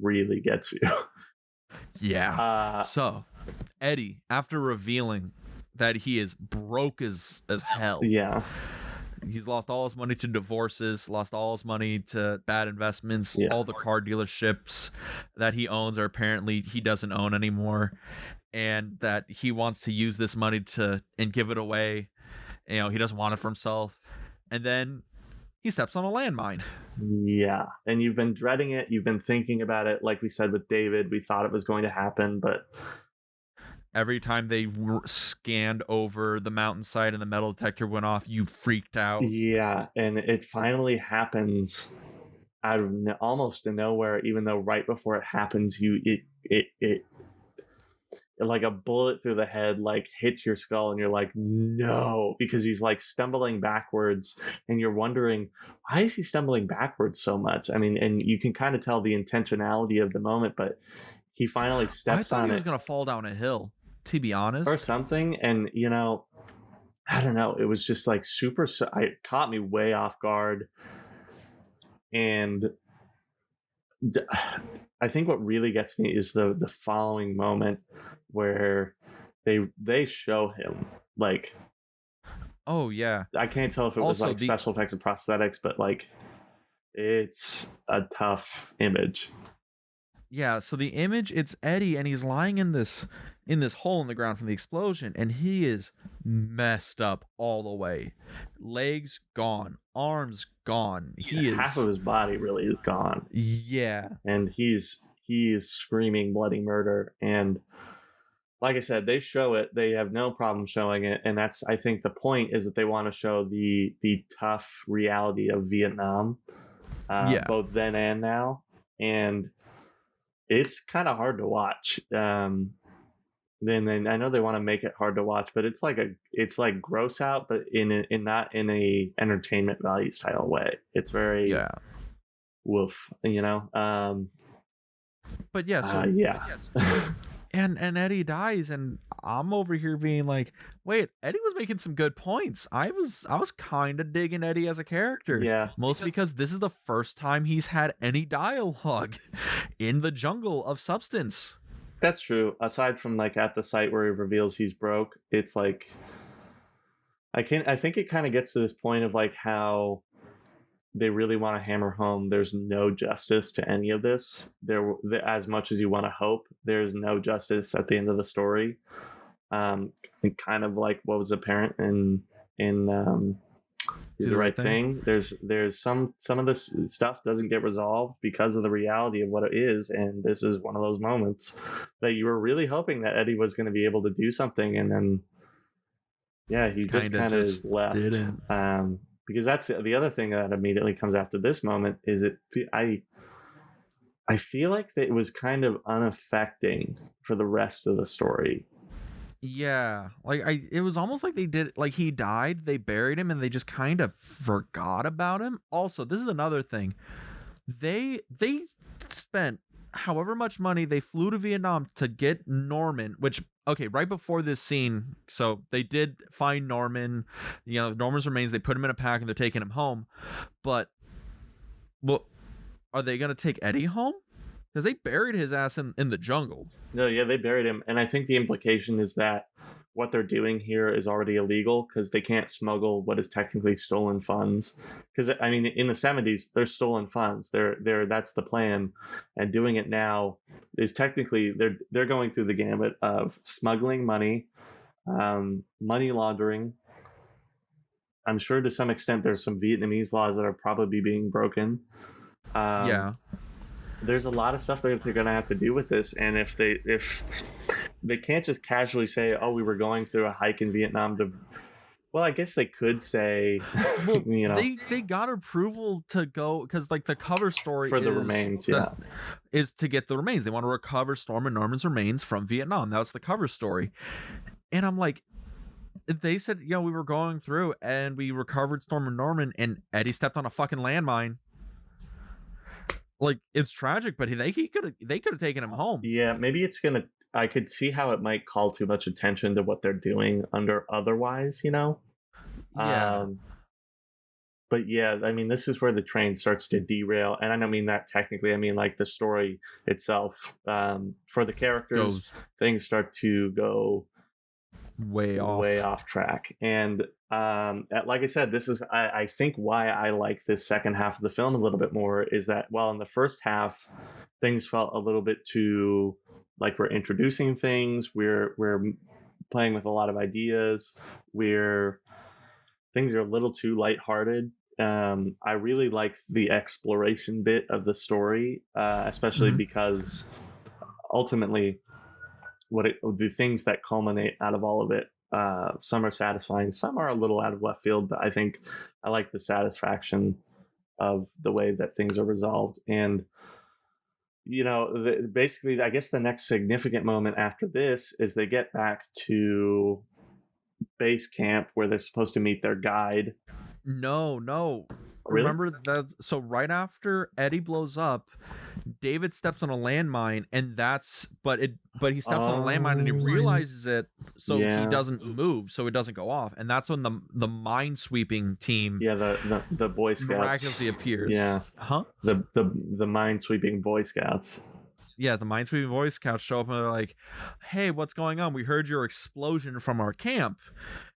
really gets you. Yeah. So Eddie, after revealing that he is broke as hell. Yeah. He's lost all his money to divorces, lost all his money to bad investments, all the car dealerships that he owns are apparently he doesn't own anymore, and that he wants to use this money and give it away. He doesn't want it for himself. And then he steps on a landmine. Yeah. And you've been dreading it. You've been thinking about it. Like we said with David, we thought it was going to happen, but every time they scanned over the mountainside and the metal detector went off, you freaked out. Yeah, and it finally happens out of almost nowhere, even though right before it happens, it like a bullet through the head, like hits your skull, and you're like, no, because he's like stumbling backwards, and you're wondering, why is he stumbling backwards so much? I mean, and you can kind of tell the intentionality of the moment, but he finally steps on it. I thought he was going to fall down a hill, to be honest, or something. And I don't know, it was just like it caught me way off guard. And I think what really gets me is the following moment where they show him, like, oh yeah, I can't tell if it was like special effects and prosthetics, but like it's a tough image. Yeah, so the image, it's Eddie, and he's lying in this hole in the ground from the explosion, and he is messed up all the way. Legs gone, arms gone. Half of his body really is gone. Yeah. And he's screaming bloody murder. And like I said, they show it. They have no problem showing it, and that's, I think, the point is that they want to show the tough reality of Vietnam, both then and now. And it's kind of hard to watch. Then I know they want to make it hard to watch, but it's like gross out, but in not in a entertainment value style way. It's very woof, But yeah, so and Eddie dies, and I'm over here being like, wait, Eddie was making some good points. I was kind of digging Eddie as a character, Yeah, mostly because this is the first time he's had any dialogue in the jungle of substance. that's true. Aside from like at the site where he reveals he's broke, it's like I think it kind of gets to this point of like how they really want to hammer home there's no justice to any of this. As much as you want to hope, there's no justice at the end of the story. And kind of like what was apparent in Do the Right Thing. There's some of this stuff doesn't get resolved because of the reality of what it is, and this is one of those moments that you were really hoping that Eddie was going to be able to do something, and then yeah, he just kind of left. Didn't. Because that's the other thing that immediately comes after this moment is I feel like that it was kind of unaffecting for the rest of the story. Yeah, like it was almost like they did, like he died, they buried him, and they just kind of forgot about him. Also, this is another thing. They spent however much money, they flew to Vietnam to get Norman, which, okay, right before this scene, so they did find Norman, Norman's remains, they put him in a pack and they're taking him home. But, well, are they going to take Eddie home? Because they buried his ass in the jungle. No, yeah, they buried him. And I think the implication is that what they're doing here is already illegal because they can't smuggle what is technically stolen funds. Because, I mean, in the 70s, they're stolen funds. That's the plan. And doing it now is technically, they're going through the gambit of smuggling money, money laundering. I'm sure to some extent there's some Vietnamese laws that are probably being broken. Yeah. There's a lot of stuff that they're going to have to do with this, and if they can't just casually say, "Oh, we were going through a hike in Vietnam to," well, I guess they could say, well, they got approval to go because like the cover story for the remains, is to get the remains. They want to recover Storm and Norman's remains from Vietnam. That was the cover story, and I'm like, they said, we were going through and we recovered Storm and Norman, and Eddie stepped on a fucking landmine. Like, it's tragic, but they could have taken him home. Yeah, maybe I could see how it might call too much attention to what they're doing under otherwise, Yeah. But yeah, I mean, this is where the train starts to derail, and I don't mean that technically. I mean like the story itself. For the characters, things start to go way off track, and like I said, this is I think why I like this second half of the film a little bit more is that while in the first half things felt a little bit too like we're introducing things, we're playing with a lot of ideas, things are a little too lighthearted. I really like the exploration bit of the story, especially because ultimately the things that culminate out of all of it, some are satisfying, some are a little out of left field, but I think I like the satisfaction of the way that things are resolved. And basically I guess the next significant moment after this is they get back to base camp where they're supposed to meet their guide. No. Really? Remember that? So right after Eddie blows up, David steps on a landmine, and but he steps on a landmine and he realizes it, so he doesn't move, so it doesn't go off, and that's when the mine sweeping team, the Boy Scouts, miraculously appears. The mine sweeping Boy Scouts. Yeah, the Minesweeping Boy Scouts show up and they're like, "Hey, what's going on? We heard your explosion from our camp."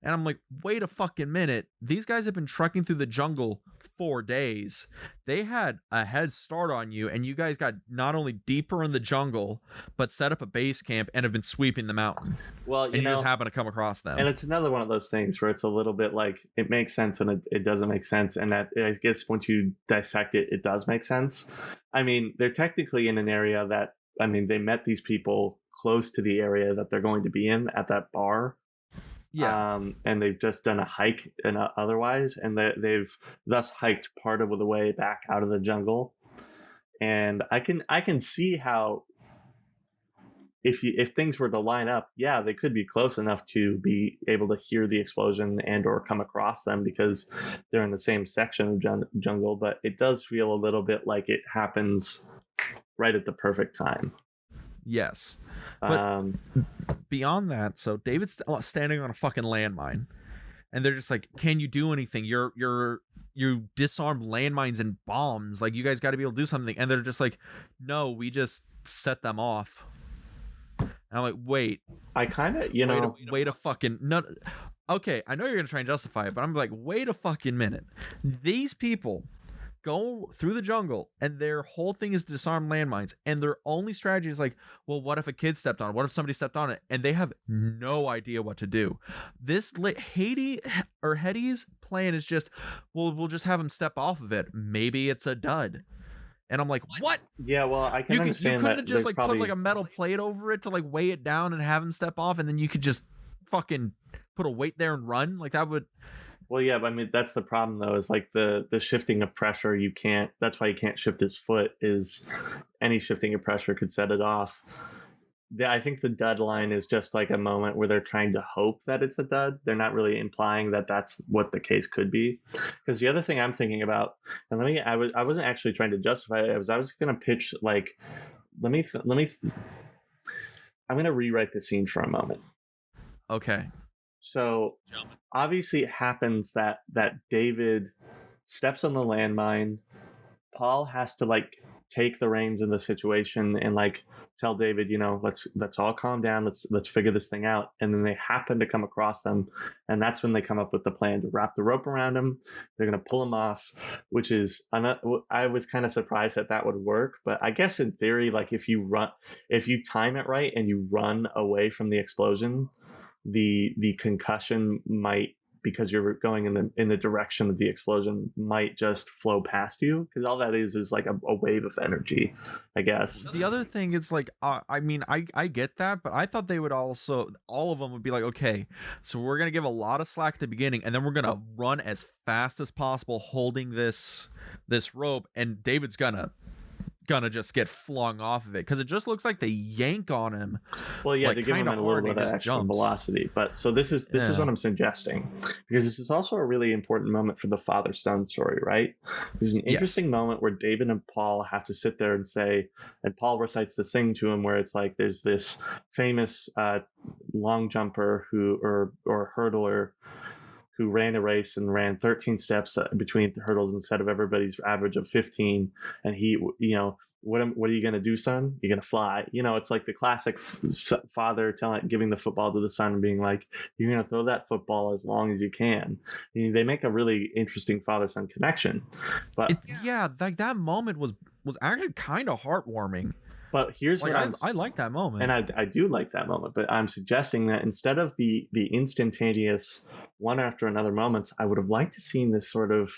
And I'm like, wait a fucking minute. These guys have been trekking through the jungle 4 days. They had a head start on you, and you guys got not only deeper in the jungle, but set up a base camp and have been sweeping the mountain. Well, you just happen to come across them. And it's another one of those things where it's a little bit like it makes sense and it doesn't make sense. And that I guess once you dissect it, it does make sense. I mean, they're technically in an area that, I mean, they met these people close to the area that they're going to be in at that bar. Yeah. And they've just done a hike and otherwise, and they've thus hiked part of the way back out of the jungle. And I can see how if things were to line up, yeah, they could be close enough to be able to hear the explosion and or come across them because they're in the same section of jungle. But it does feel a little bit like it happens right at the perfect time. Yes. But Um, beyond that, so David's standing on a fucking landmine, and they're just like, "Can you do anything? You disarmed landmines and bombs. Like, you guys got to be able to do something." And they're just like, "No, we just set them off." And I'm like, "Wait, I kind of, wait a fucking no." Okay, I know you're gonna try and justify it, but I'm like, wait a fucking minute. These people go through the jungle, and their whole thing is to disarm landmines, and their only strategy is like, well, what if a kid stepped on it? What if somebody stepped on it? And they have no idea what to do. This Hetty's plan is just, well, we'll just have him step off of it. Maybe it's a dud. And I'm like, what? yeah, well, I can You understand couldn't that have just there's like probably put like a metal plate over it to like weigh it down and have him step off, and then you could just fucking put a weight there and run? Like, that would. Well, yeah, but I mean that's the problem though. Is like the shifting of pressure. You can't. That's why you can't shift his foot. Is any shifting of pressure could set it off. I think the dud line is just like a moment where they're trying to hope that it's a dud. They're not really implying that that's what the case could be. Because the other thing I'm thinking about, and I wasn't actually trying to justify it. I was going to pitch like, I'm going to rewrite the scene for a moment. Okay. So obviously it happens that David steps on the landmine. Paul has to like take the reins in the situation and like tell David, let's all calm down. Let's figure this thing out. And then they happen to come across them, and that's when they come up with the plan to wrap the rope around him. They're gonna pull him off, which is I was kind of surprised that would work. But I guess in theory, like if you time it right and you run away from the explosion, the concussion might, because you're going in the direction of the explosion, might just flow past you, because all that is like a wave of energy, I guess. The other thing is like, I mean, I get that, but I thought they would also, all of them would be like, okay, so we're gonna give a lot of slack at the beginning, and then we're gonna run as fast as possible holding this rope, and David's gonna just get flung off of it, because it just looks like they yank on him. Well, yeah, like, to give him a little bit of extra velocity. But so this is what I'm suggesting, because this is also a really important moment for the father-son story, right? This is an interesting moment where David and Paul have to sit there and say, and Paul recites this thing to him where it's like there's this famous long jumper or hurdler who ran a race and ran 13 steps between the hurdles instead of everybody's average of 15. And he, what are you going to do, son? You're going to fly. It's like the classic father giving the football to the son and being like, you're going to throw that football as long as you can. They make a really interesting father-son connection. But like that moment was actually kind of heartwarming. But here's like, what I like that moment, and I do like that moment. But I'm suggesting that instead of the instantaneous one after another moments, I would have liked to seen this sort of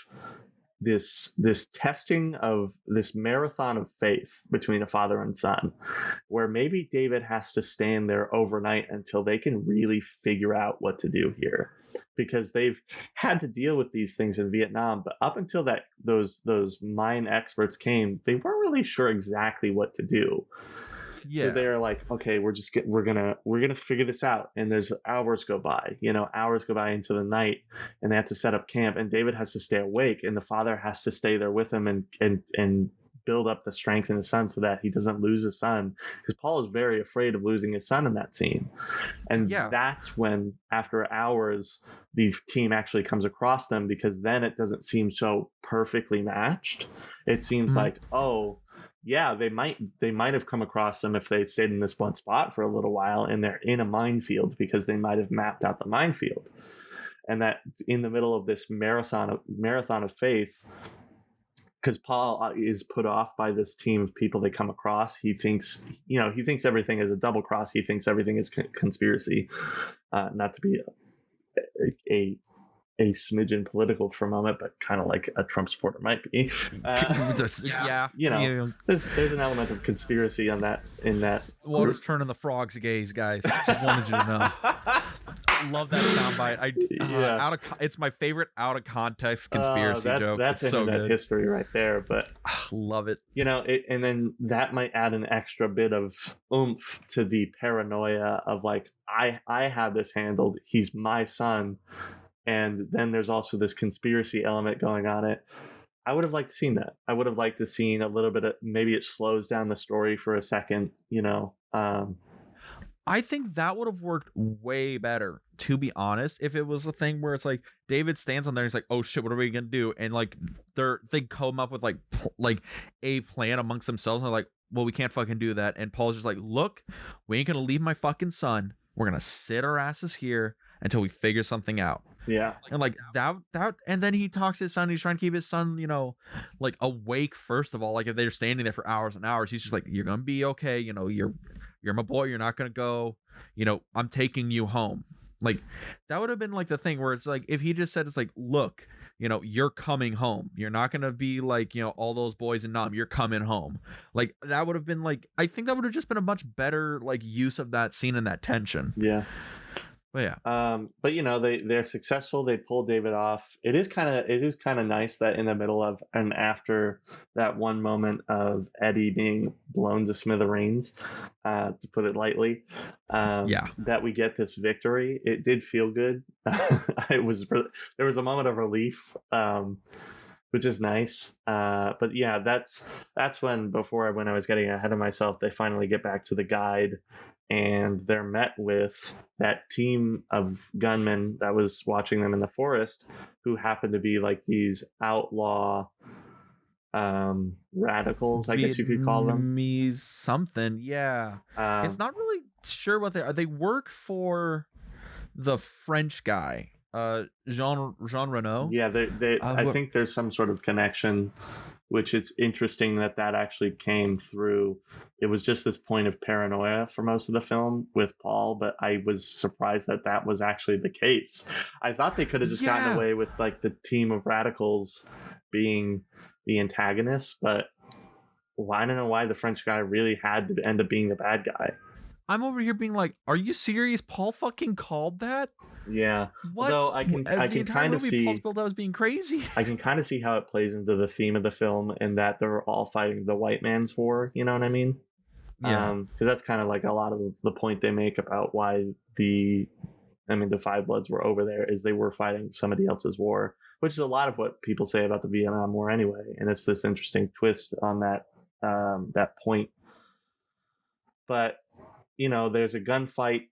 this testing of this marathon of faith between a father and son, where maybe David has to stand there overnight until they can really figure out what to do here. Because they've had to deal with these things in Vietnam, but up until that those mine experts came, they weren't really sure exactly what to do. Yeah. So they're like, okay, we're gonna figure this out. And there's hours go by into the night, and they have to set up camp. And David has to stay awake, and the father has to stay there with him and build up the strength in his son so that he doesn't lose his son, because Paul is very afraid of losing his son in that scene. And that's when, after hours, the team actually comes across them, because then it doesn't seem so perfectly matched. It seems like, oh yeah, they might have come across them if they'd stayed in this one spot for a little while, and they're in a minefield because they might have mapped out the minefield. And that in the middle of this marathon of faith, because Paul is put off by this team of people they come across. He thinks everything is a double cross. He thinks everything is conspiracy. Not to be a smidgen political for a moment, but kind of like a Trump supporter might be. There's an element of conspiracy on that. In that, water's turning the frogs gays, guys. Just wanted you to know. Love that soundbite. It's my favorite out of context conspiracy joke. That's so internet good. History right there. But love it. And then that might add an extra bit of oomph to the paranoia of like, I have this handled. He's my son. And then there's also this conspiracy element going on it. I would have liked to seen that. I would have liked to seen a little bit of, maybe it slows down the story for a second, you know. I think that would have worked way better, to be honest, if it was a thing where it's like David stands on there and he's like, "Oh shit, what are we gonna do?" And like they come up with like a plan amongst themselves, and they're like, "Well, we can't fucking do that." And Paul's just like, "Look, we ain't gonna leave my fucking son. We're gonna sit our asses here until we figure something out." Yeah. And like that, and then he talks to his son. He's trying to keep his son, like awake. First of all, like if they're standing there for hours and hours, he's just like, "You're gonna be okay. You're my boy. You're not gonna go. I'm taking you home." Like that would have been like the thing where it's like if he just said, it's like, "Look, you're coming home. You're not gonna be like all those boys in Nam. You're coming home." Like that would have been like, I think that would have just been a much better like use of that scene and that tension. Yeah. But yeah. But they're successful. They pull David off. It is kind of nice that in the middle of and after that one moment of Eddie being blown to smithereens, to put it lightly, that we get this victory. It did feel good. There was a moment of relief, which is nice. But yeah, that's when I was getting ahead of myself, they finally get back to the guide. And they're met with that team of gunmen that was watching them in the forest, who happen to be like these outlaw radicals, I guess you could call them. Vietnamese something, yeah. It's not really sure what they are. They work for the French guy, Jean Renault. Yeah, I think there's some sort of connection, which is interesting that actually came through. It was just this point of paranoia for most of the film with Paul, but I was surprised that was actually the case. I thought they could have just gotten away with like the team of radicals being the antagonists, but I don't know why the French guy really had to end up being the bad guy. I'm over here being like, are you serious? Paul fucking called that? Yeah. What? Although I can kind of see Paul's built out as being crazy. I can kind of see how it plays into the theme of the film, and that they're all fighting the white man's war. You know what I mean? Yeah. Because that's kind of like a lot of the point they make about why the Five Bloods were over there, is they were fighting somebody else's war, which is a lot of what people say about the Vietnam War anyway. And it's this interesting twist on that point. But there's a gunfight,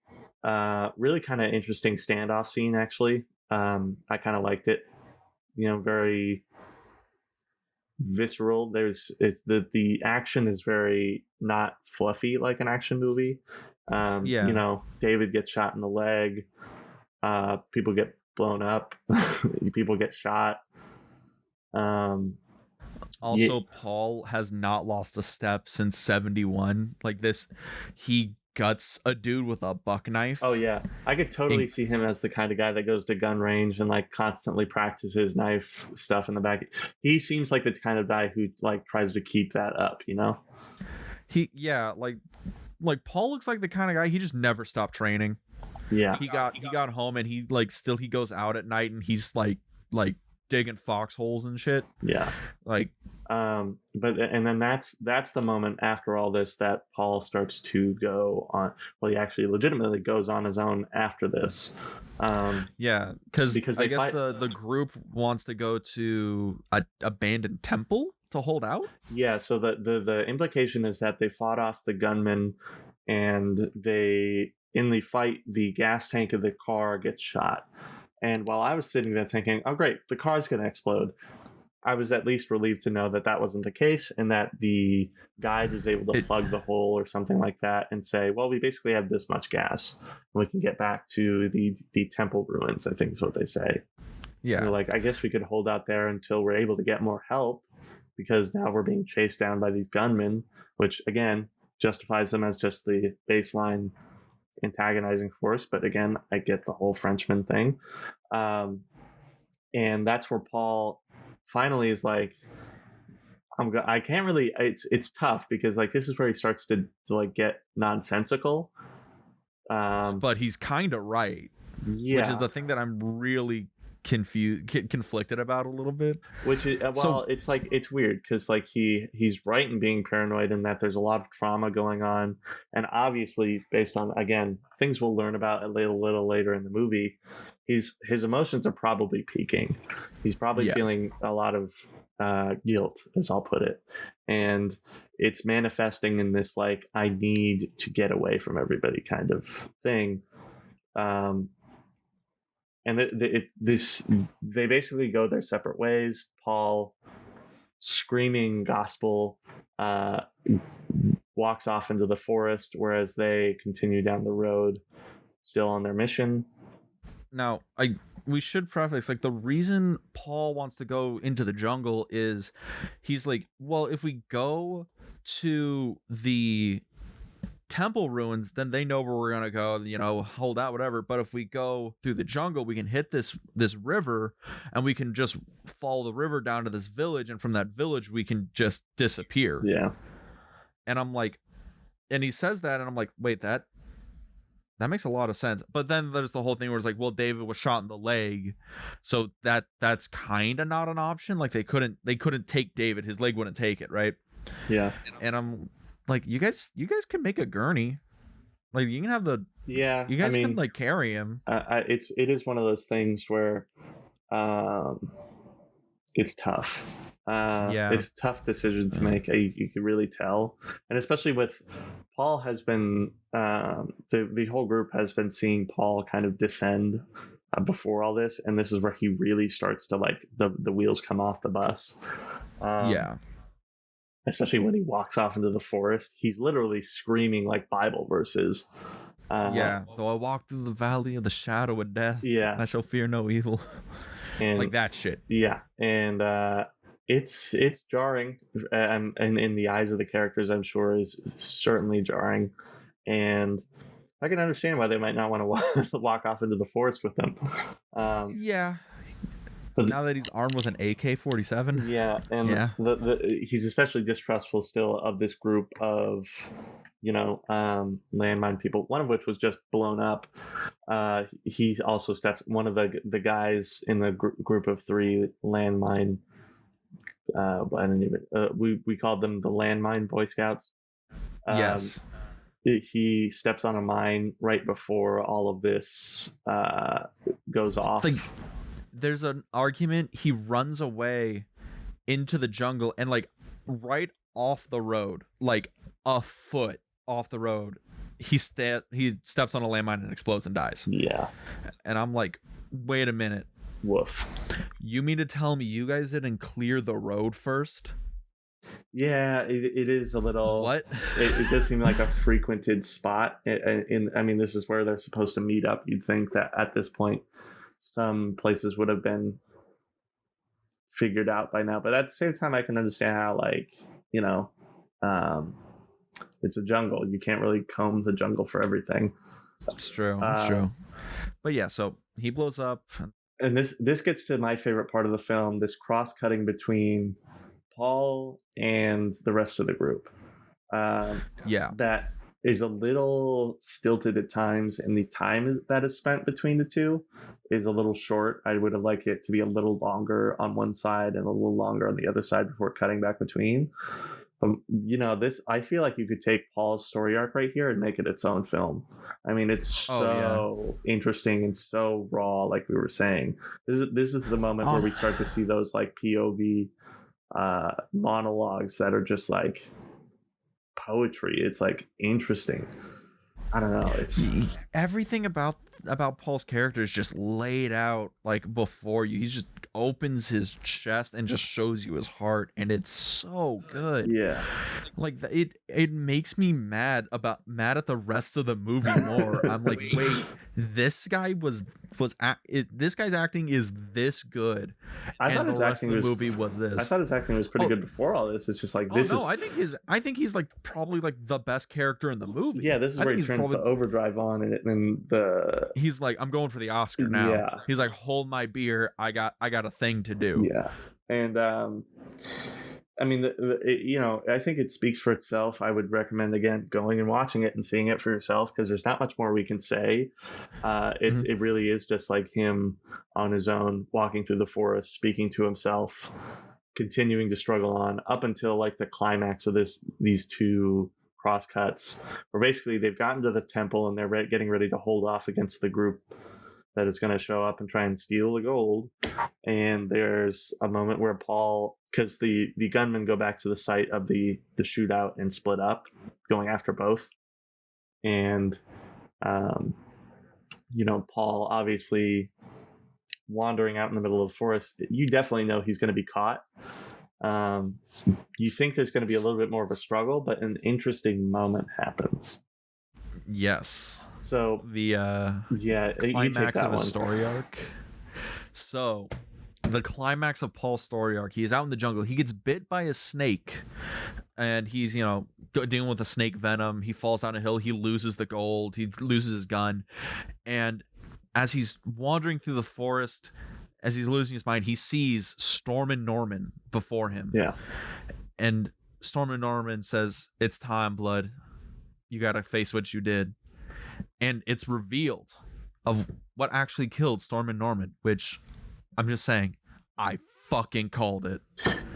really kind of interesting standoff scene actually. I kind of liked it. Very visceral. The action is very not fluffy like an action movie. David gets shot in the leg. People get blown up. People get shot. Also, Paul has not lost a step since 71. Like this, he guts a dude with a buck knife. Oh yeah, I could totally see him as the kind of guy that goes to gun range and like constantly practices knife stuff in the back. He seems like the kind of guy who like tries to keep that up, Like Paul looks like the kind of guy, he just never stopped training. Yeah. He got home and he goes out at night and he's like digging foxholes and shit. Yeah. And then that's the moment after all this that Paul starts to go on. Well, he actually legitimately goes on his own after this. Because I guess the group wants to go to an abandoned temple to hold out. Yeah, so the implication is that they fought off the gunmen, and in the fight, the gas tank of the car gets shot. And while I was sitting there thinking, oh great, the car's going to explode, I was at least relieved to know that wasn't the case, and that the guide was able to plug the hole or something like that and say, well, we basically have this much gas. We can get back to the temple ruins, I think is what they say. Yeah. They're like, I guess we could hold out there until we're able to get more help, because now we're being chased down by these gunmen, which, again, justifies them as just the baseline antagonizing force. But again, I get the whole Frenchman thing. And that's where Paul finally is like, I can't really, it's tough, because like this is where he starts to like get nonsensical. But he's kind of right. Yeah. Which is the thing that I'm really conflicted about a little bit. Which is well, it's like it's weird because like he's right in being paranoid and that there's a lot of trauma going on, and obviously based on again things we'll learn about a little later in the movie, his emotions are probably peaking. He's probably feeling a lot of guilt, as I'll put it, and it's manifesting in this like I need to get away from everybody kind of thing. And they basically go their separate ways. Paul, screaming gospel, walks off into the forest, whereas they continue down the road, still on their mission. Now, we should preface like the reason Paul wants to go into the jungle is he's like, well, if we go to the temple ruins, then they know where we're gonna go, hold out, whatever. But if we go through the jungle, we can hit this river, and we can just follow the river down to this village, and from that village we can just disappear. Yeah. And I'm like, and he says that, and I'm like, wait, that makes a lot of sense. But then there's the whole thing where it's like, well, David was shot in the leg, so that's kind of not an option. Like they couldn't take David, his leg wouldn't take it, right? Yeah. And I'm like, you guys can make a gurney, like you can have the you guys can like carry him. It is one of those things where it's tough. It's a tough decision to make. You can really tell, and especially with Paul has been the whole group has been seeing Paul kind of descend before all this, and this is where he really starts to like the wheels come off the bus. Especially when he walks off into the forest, he's literally screaming like Bible verses. Though I walk through the valley of the shadow of death, I shall fear no evil. And, like that shit. Yeah, and it's jarring, and in the eyes of the characters, I'm sure is certainly jarring. And I can understand why they might not want to walk off into the forest with them. Now that he's armed with an AK-47. He's especially distrustful still of this group of, landmine people. One of which was just blown up. He also steps one of the guys in the group of three landmine. I didn't even. We called them the landmine Boy Scouts. Yes. He steps on a mine right before all of this goes off. There's an argument. He runs away into the jungle and like right off the road, like a foot off the road, he steps on a landmine and explodes and dies. Yeah. And I'm like, wait a minute. Woof. You mean to tell me you guys didn't clear the road first? Yeah, it is a little. What? It does seem like a frequented spot. This is where they're supposed to meet up. You'd think that at this point, some places would have been figured out by now. But at the same time, I can understand how, it's a jungle. You can't really comb the jungle for everything. That's true. That's true. But yeah, so he blows up. And this gets to my favorite part of the film, this cross-cutting between Paul and the rest of the group. That is a little stilted at times, and the time that is spent between the two is a little short. I would have liked it to be a little longer on one side and a little longer on the other side before cutting back between. This, I feel like you could take Paul's story arc right here and make it its own film. I mean, it's so interesting and so raw, like we were saying. This is the moment where we start to see those like POV monologues that are just like poetry. It's like interesting. I don't know. It's everything about Paul's character is just laid out like before you. He just opens his chest and just shows you his heart, and it's so good. Yeah, like it makes me mad at the rest of the movie more. I'm like, wait, this guy's acting is this good. I thought the his rest acting of the movie was this. I thought his acting was pretty good before all this. It's just like this. I think he's like probably like the best character in the movie. Yeah, this is where he turns the overdrive on, and he's like, I'm going for the Oscar now. Yeah. He's like, hold my beer. I got a thing to do. Yeah. And I mean, I think it speaks for itself. I would recommend, again, going and watching it and seeing it for yourself, because there's not much more we can say. It really is just like him on his own, walking through the forest, speaking to himself, continuing to struggle on up until like the climax of these two crosscuts, where basically they've gotten to the temple and they're getting ready to hold off against the group that is going to show up and try and steal the gold. And there's a moment where Paul, because the gunmen go back to the site of the shootout and split up, going after both. And Paul obviously wandering out in the middle of the forest, you definitely know he's going to be caught. You think there's going to be a little bit more of a struggle, but an interesting moment happens. Yes. So the climax of his story arc. So the climax of Paul's story arc, he's out in the jungle. He gets bit by a snake, and he's dealing with the snake venom. He falls down a hill. He loses the gold. He loses his gun, and as he's wandering through the forest, as he's losing his mind, he sees Storm and Norman before him. Yeah. And Storm and Norman says, "It's time, blood. You gotta face what you did." And it's revealed of what actually killed Storm and Norman, which I'm just saying, I fucking called it.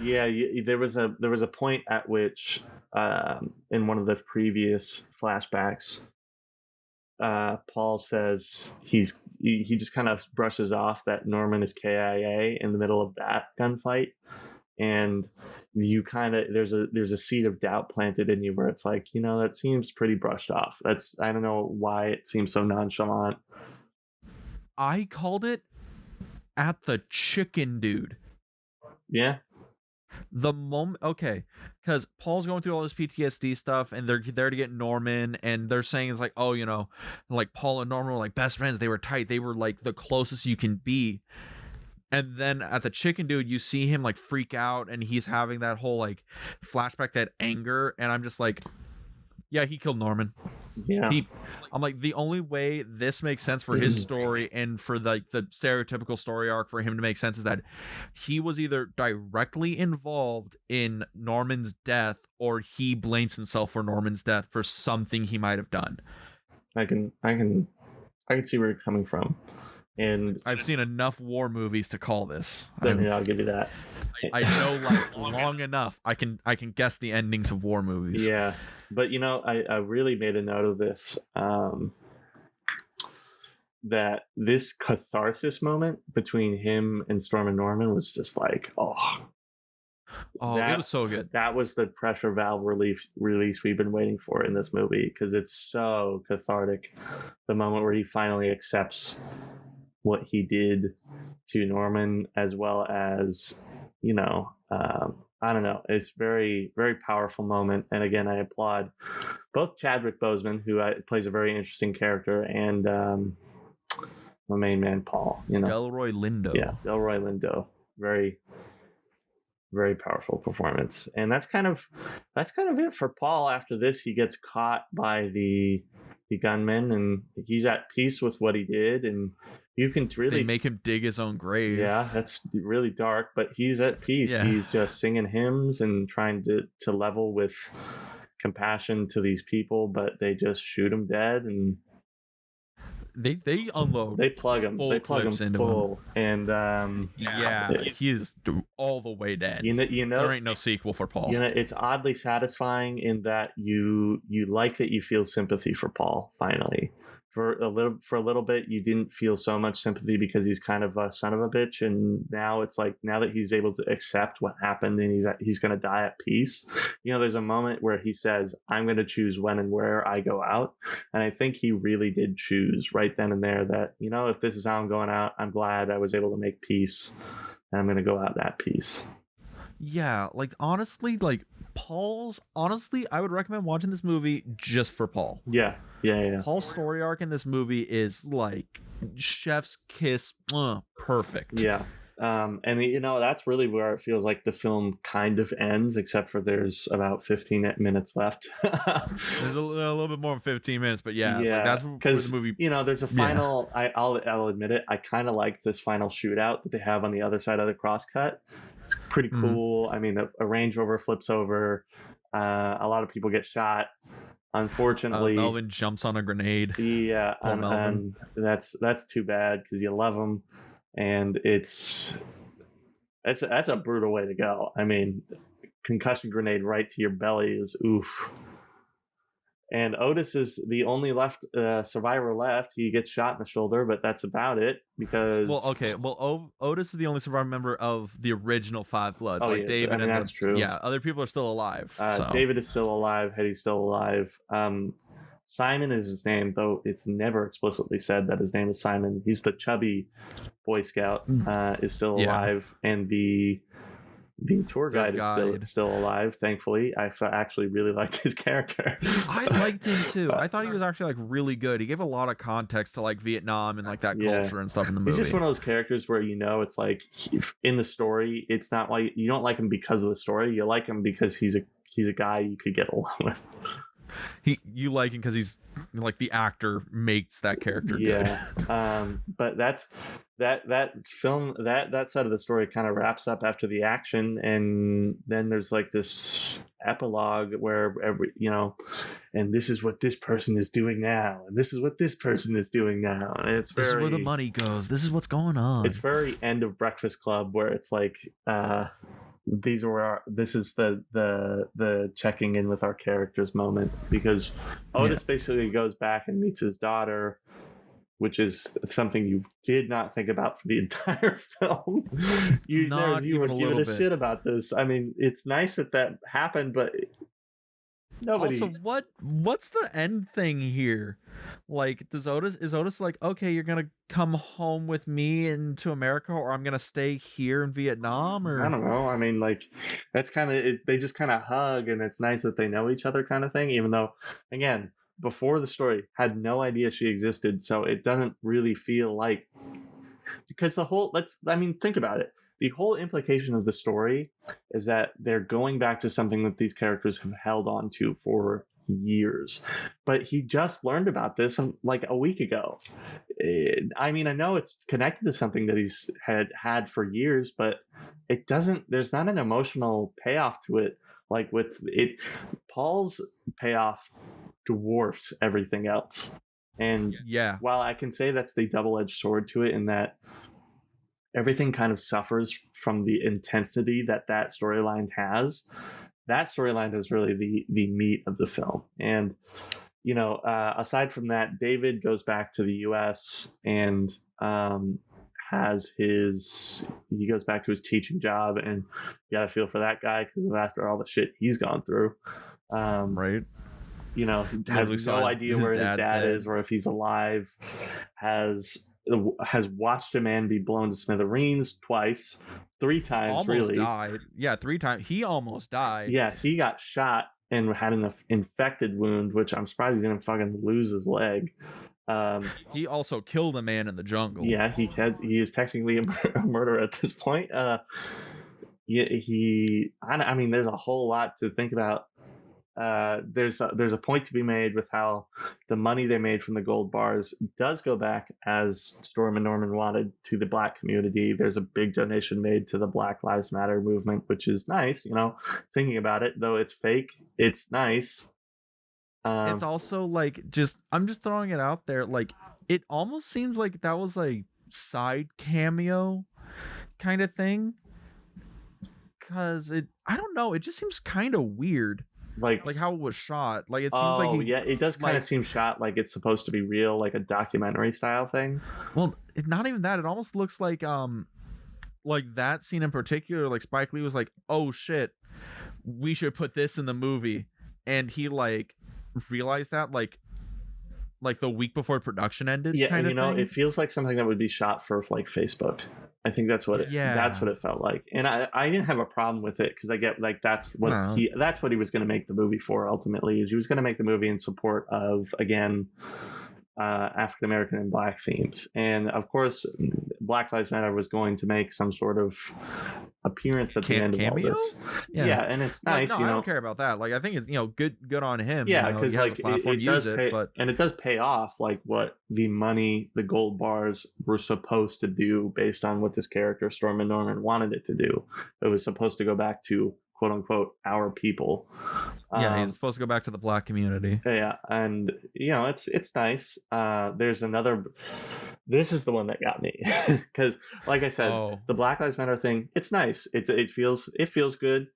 Yeah, there was a point at which, in one of the previous flashbacks, Paul says he just kind of brushes off that Norman is KIA in the middle of that gunfight, and you kind of there's a seed of doubt planted in you where it's like, that seems pretty brushed off. I don't know why it seems so nonchalant. I called it at the chicken dude. Yeah. The moment, okay, because Paul's going through all this PTSD stuff, and they're there to get Norman, and they're saying it's like, oh, like Paul and Norman were like best friends. They were tight. They were like the closest you can be. And then at the chicken dude, you see him like freak out, and he's having that whole like flashback, that anger, and I'm just like, yeah, he killed Norman. Yeah. I'm like, the only way this makes sense for his story and for the stereotypical story arc for him to make sense is that he was either directly involved in Norman's death, or he blames himself for Norman's death for something he might have done. I can see where you're coming from. And I've seen enough war movies to call this. I'll give you that. I know like long enough. I can guess the endings of war movies. Yeah, but I really made a note of this. That this catharsis moment between him and Storm and Norman was just like, it was so good. That was the pressure valve release we've been waiting for in this movie, because it's so cathartic. The moment where he finally accepts what he did to Norman, as well as, I don't know. It's very, very powerful moment. And again, I applaud both Chadwick Boseman, who plays a very interesting character, and my main man, Paul. Delroy Lindo. Yeah, Delroy Lindo. Very, very powerful performance. And that's kind of it for Paul. After this, he gets caught by the gunmen, and he's at peace with what he did, and you can really... They make him dig his own grave. Yeah, that's really dark, but he's at peace. Yeah. He's just singing hymns and trying to level with compassion to these people, but they just shoot him dead, and they unload. They plug him. They plug him full, and he is all the way dead. There ain't no sequel for Paul. It's oddly satisfying in that you like that you feel sympathy for Paul finally. For a little bit, you didn't feel so much sympathy because he's kind of a son of a bitch, and now it's like, now that he's able to accept what happened and he's going to die at peace. There's a moment where he says, "I'm going to choose when and where I go out," and I think he really did choose right then and there that, if this is how I'm going out, I'm glad I was able to make peace, and I'm going to go out at peace. Yeah, like honestly, I would recommend watching this movie just for Paul. Yeah. Paul's story arc in this movie is like chef's kiss, perfect. Yeah. And you know, that's really where it feels like the film kind of ends, except for there's about 15 minutes left. There's a little bit more than 15 minutes, but yeah, like Yeah, that's where the because movie. you know, there's a Yeah. final. I'll admit it. I kind of like this final shootout that they have on the other side of the crosscut. It's pretty Mhm. cool. I mean, a Range Rover flips over. A lot of people get shot. Unfortunately, Melvin jumps on a grenade. yeah, Poor Melvin. and that's too bad because you love him, and that's a brutal way to go. I mean, concussion grenade right to your belly is oof. And Otis is the only survivor left. He gets shot in the shoulder, but that's about it because. Well, okay. Well, Otis is the only surviving member of the original Five Bloods. Oh, like yeah, David I mean, and that's true. Yeah, other people are still alive. So. David is still alive. Hetty's still alive. Simon is his name, though it's never explicitly said that his name is Simon. He's the chubby Boy Scout. Is still alive, and the tour guide is still alive. Thankfully, I actually really liked his character. I liked him too. I thought he was actually like really good. He gave a lot of context to like Vietnam and like that culture and stuff in the movie. He's just one of those characters where you know it's like in the story, it's not why you don't like him because of the story. You like him because he's a guy you could get along with. You like him because he's like the actor makes that character good. But that film that side of the story kind of wraps up after the action, and then there's like this epilogue where and this is what this person is doing now, and this is what this person is doing now, and this is where the money goes. This is what's going on. It's very end of Breakfast Club where it's like this is the checking in with our characters moment, because Otis basically goes back and meets his daughter, which is something you did not think about for the entire film. You were giving a shit about this. I mean, it's nice that happened, but nobody. Also, what's the end thing here? Like, is Otis like, okay, you're gonna come home with me into America, or I'm gonna stay here in Vietnam? Or I don't know. I mean, like, that's kind of it. They just kind of hug, and it's nice that they know each other, kind of thing. Even though, again, before the story, had no idea she existed, so it doesn't really feel like, because think about it. The whole implication of the story is that they're going back to something that these characters have held on to for years. But he just learned about this like a week ago. I mean, I know it's connected to something that he's had for years, but there's not an emotional payoff to it. Like with it, Paul's payoff dwarfs everything else. And while I can say that's the double-edged sword to it, in that everything kind of suffers from the intensity that storyline has. That storyline is really the meat of the film. And, aside from that, David goes back to the U.S. and he goes back to his teaching job, and you got to feel for that guy because after all the shit he's gone through. Right. Has no idea where his dad is or if he's alive, has watched a man be blown to smithereens twice, 3 times, almost really. Died. Yeah, 3 times. He almost died. Yeah, he got shot and had an infected wound, which I'm surprised he didn't fucking lose his leg. He also killed a man in the jungle. Yeah, he is technically a murderer at this point. I mean, there's a whole lot to think about. There's a point to be made with how the money they made from the gold bars does go back, as Storm and Norman wanted, to the Black community. There's a big donation made to the Black Lives Matter movement, which is nice. Thinking about it, though it's fake, it's nice. It's also like I'm just throwing it out there. Like, it almost seems like that was a side cameo kind of thing, because I don't know, it just seems kind of weird. Like how it was shot. Like, it seems like it does kind of seem shot like it's supposed to be real, like a documentary style thing. Well, not even that. It almost looks like that scene in particular, like Spike Lee was like, "Oh shit, we should put this in the movie," and he like realized that like the week before production ended. Yeah, kind of thing. It feels like something that would be shot for like Facebook. I think that's what it felt like, and I didn't have a problem with it, because I get like that's what he was going to make the movie for. Ultimately, is he was going to make the movie in support of, again, African American and Black themes. And of course, Black Lives Matter was going to make some sort of appearance at the end of all Cameo? this. Yeah, and it's nice. Like, no, I don't care about that. Like, I think it's good on him. Yeah, because because he has a platform, use it. But and it does pay off, like what the gold bars were supposed to do based on what this character Stormin' Norman wanted it to do. It was supposed to go back to quote unquote our people. Yeah, he's supposed to go back to the Black community. Yeah, and it's nice. There's another. This is the one that got me because, like I said, the Black Lives Matter thing. It's nice. It feels good.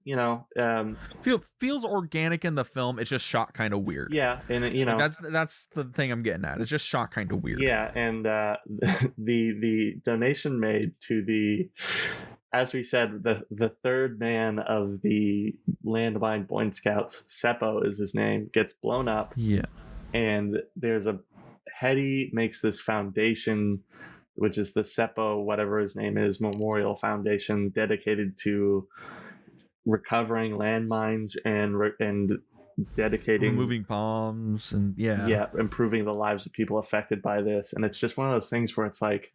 Feels organic in the film. It's just shot kind of weird. Yeah, and like that's the thing I'm getting at. It's just shot kind of weird. Yeah, and the donation made to the. As we said, the third man of the Landmine Boy Scouts, Seppo is his name, gets blown up. Yeah. And there's Hetty makes this foundation, which is the Seppo, whatever his name is, Memorial Foundation, dedicated to recovering landmines and dedicating removing bombs and improving the lives of people affected by this. And it's just one of those things where it's like,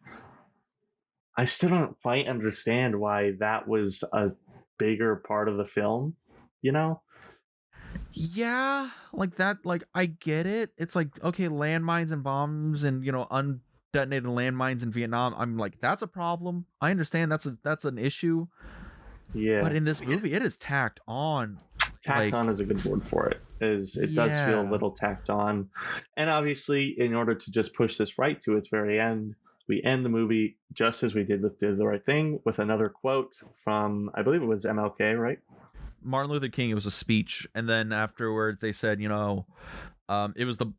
I still don't quite understand why that was a bigger part of the film, Yeah, like that, like I get it. It's like, okay, landmines and bombs and, undetonated landmines in Vietnam. I'm like, that's a problem. I understand that's an issue. Yeah. But in this movie, it is tacked on. Tacked on is a good word for it. It does feel a little tacked on. And obviously, in order to just push this right to its very end, we end the movie just as we did with Did the Right Thing with another quote from, I believe it was MLK, right? Martin Luther King. It was a speech. And then afterwards they said, it was the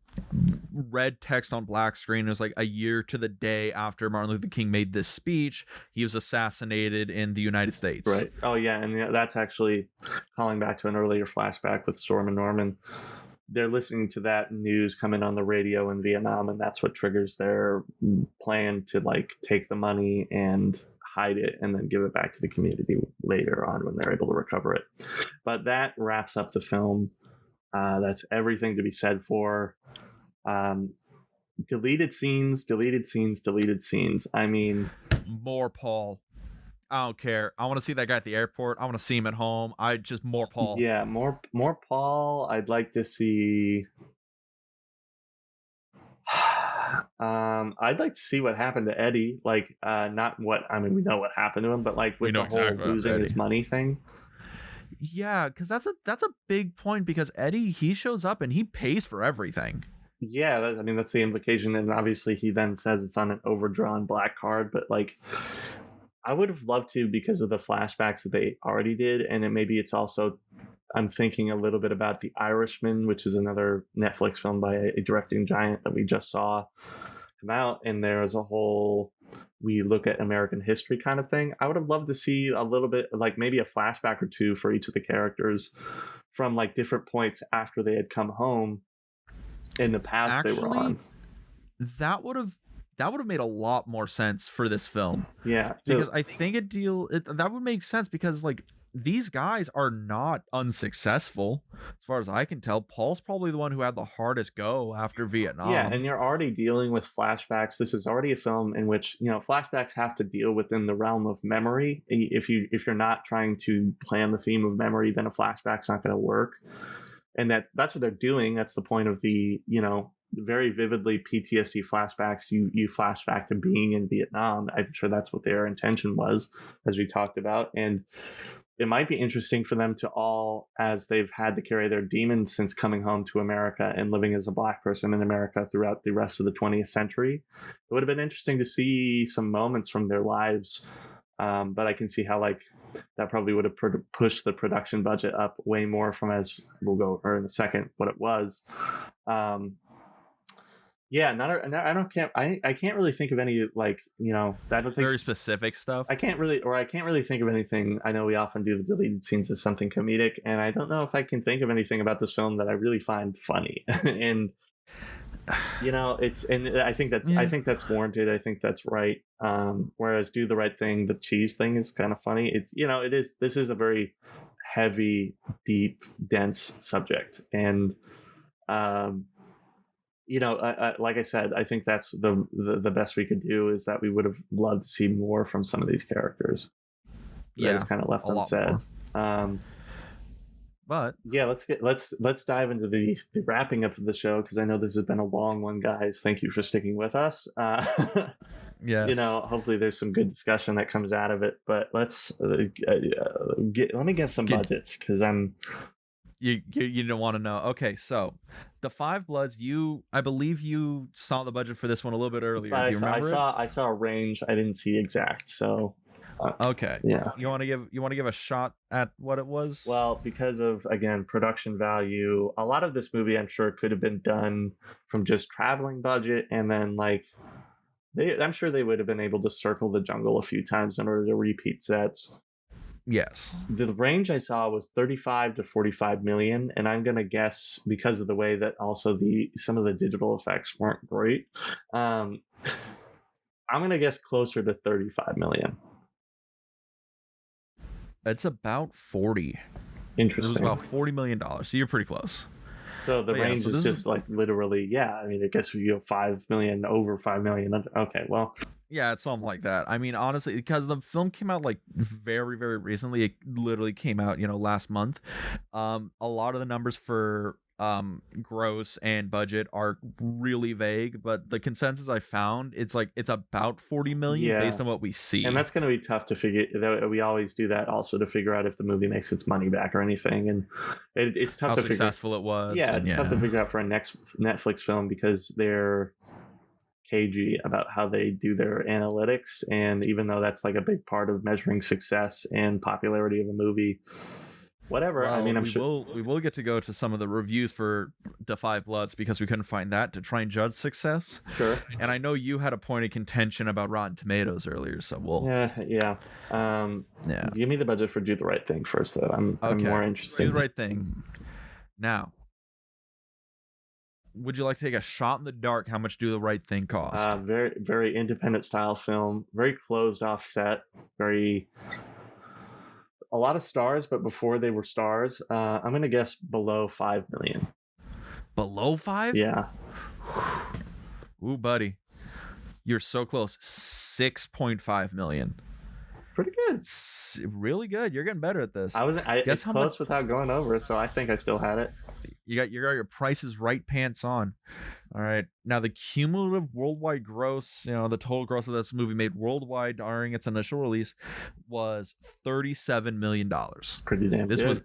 red text on black screen. It was like a year to the day after Martin Luther King made this speech, he was assassinated in the United States. Right. Oh, yeah. And that's actually calling back to an earlier flashback with Stormin' Norman. They're listening to that news coming on the radio in Vietnam, and that's what triggers their plan to take the money and hide it and then give it back to the community later on when they're able to recover it. But that wraps up the film. That's everything to be said for. Deleted scenes. I mean, more Paul. I don't care. I want to see that guy at the airport. I want to see him at home. More Paul. Yeah, more Paul. I'd like to see. I'd like to see what happened to Eddie. Not what we know what happened to him, but with the whole losing his money thing. Yeah, because that's a big point. Because Eddie, he shows up and he pays for everything. Yeah, that's the implication, and obviously he then says it's on an overdrawn black card, but I would have loved to because of the flashbacks that they already did, and then maybe it's also I'm thinking a little bit about The Irishman, which is another Netflix film by a directing giant that we just saw come out, and there is a whole we look at American history kind of thing. I would have loved to see a little bit maybe a flashback or two for each of the characters from different points after they had come home in the past. Actually, they were on. That would have made a lot more sense for this film. Yeah, because I think that would make sense because these guys are not unsuccessful as far as I can tell. Paul's probably the one who had the hardest go after Vietnam. Yeah, and you're already dealing with flashbacks. This is already a film in which flashbacks have to deal within the realm of memory. If you're not trying to plan the theme of memory, then a flashback's not going to work. And that's what they're doing. That's the point of the very vividly PTSD flashbacks. You flashback to being in Vietnam. I'm sure that's what their intention was, as we talked about. And it might be interesting for them to all, as they've had to carry their demons since coming home to America and living as a Black person in America throughout the rest of the 20th century. It would have been interesting to see some moments from their lives. But I can see how that probably would have pushed the production budget up way more from, as we'll go over in a second, what it was. I can't really think of any very specific stuff. I can't really think of anything. I know we often do the deleted scenes as something comedic, and I don't know if I can think of anything about this film that I really find funny. And I think that's warranted. I think that's right. Whereas Do the Right Thing, the cheese thing is kind of funny. This is a very heavy, deep, dense subject, and like I said, I think that's the best we could do, is that we would have loved to see more from some of these characters. That is kind of left a lot unsaid. more. But yeah, let's dive into the wrapping up of the show, because I know this has been a long one, guys. Thank you for sticking with us. yes, hopefully there's some good discussion that comes out of it. But let's let me get some budgets, because you don't want to know. Okay, so the Five Bloods. I believe you saw the budget for this one a little bit earlier. Do you remember it? I saw a range. I didn't see exact. So. Okay. Yeah. You want to give a shot at what it was? Well, because of, again, production value, a lot of this movie I'm sure could have been done from just traveling budget, and then I'm sure they would have been able to circle the jungle a few times in order to repeat sets. Yes. The range I saw was 35 to 45 million, and I'm gonna guess, because of the way that also some of the digital effects weren't great, I'm gonna guess closer to 35 million. It's about 40. Interesting. It was about $40 million, so you're pretty close. So the range is just literally, I mean, I guess 5 million, over 5 million. Okay, well. Yeah, it's something like that. I mean, honestly, because the film came out very, very recently. It literally came out, last month. A lot of the numbers for gross and budget are really vague, but the consensus I found, it's about 40 million based on what we see. And that's going to be tough to figure. We always do that also to figure out if the movie makes its money back or anything, and it's tough how to figure successful it was. Yeah, it's tough to figure out for a next Netflix film, because they're cagey about how they do their analytics, and even though that's a big part of measuring success and popularity of a movie, whatever. Well, I mean, we will get to go to some of the reviews for The Five Bloods, because we couldn't find that to try and judge success. Sure. And I know you had a point of contention about Rotten Tomatoes earlier, so we'll. Yeah. Give me the budget for Do the Right Thing first, though. I'm more interested. Do the Right Thing. Now, would you like to take a shot in the dark? How much Do the Right Thing cost? Very, very independent style film. Very closed off set. A lot of stars, but before they were stars, I'm gonna guess below 5 million. Below 5? Yeah. Ooh, buddy, you're so close. 6.5 million. Pretty good. It's really good. You're getting better at this. It's close without going over, so I think I still had it. You got your Price is Right pants on. All right. Now the cumulative worldwide gross, the total gross of this movie made worldwide during its initial release was $37 million. Pretty damn this good. Was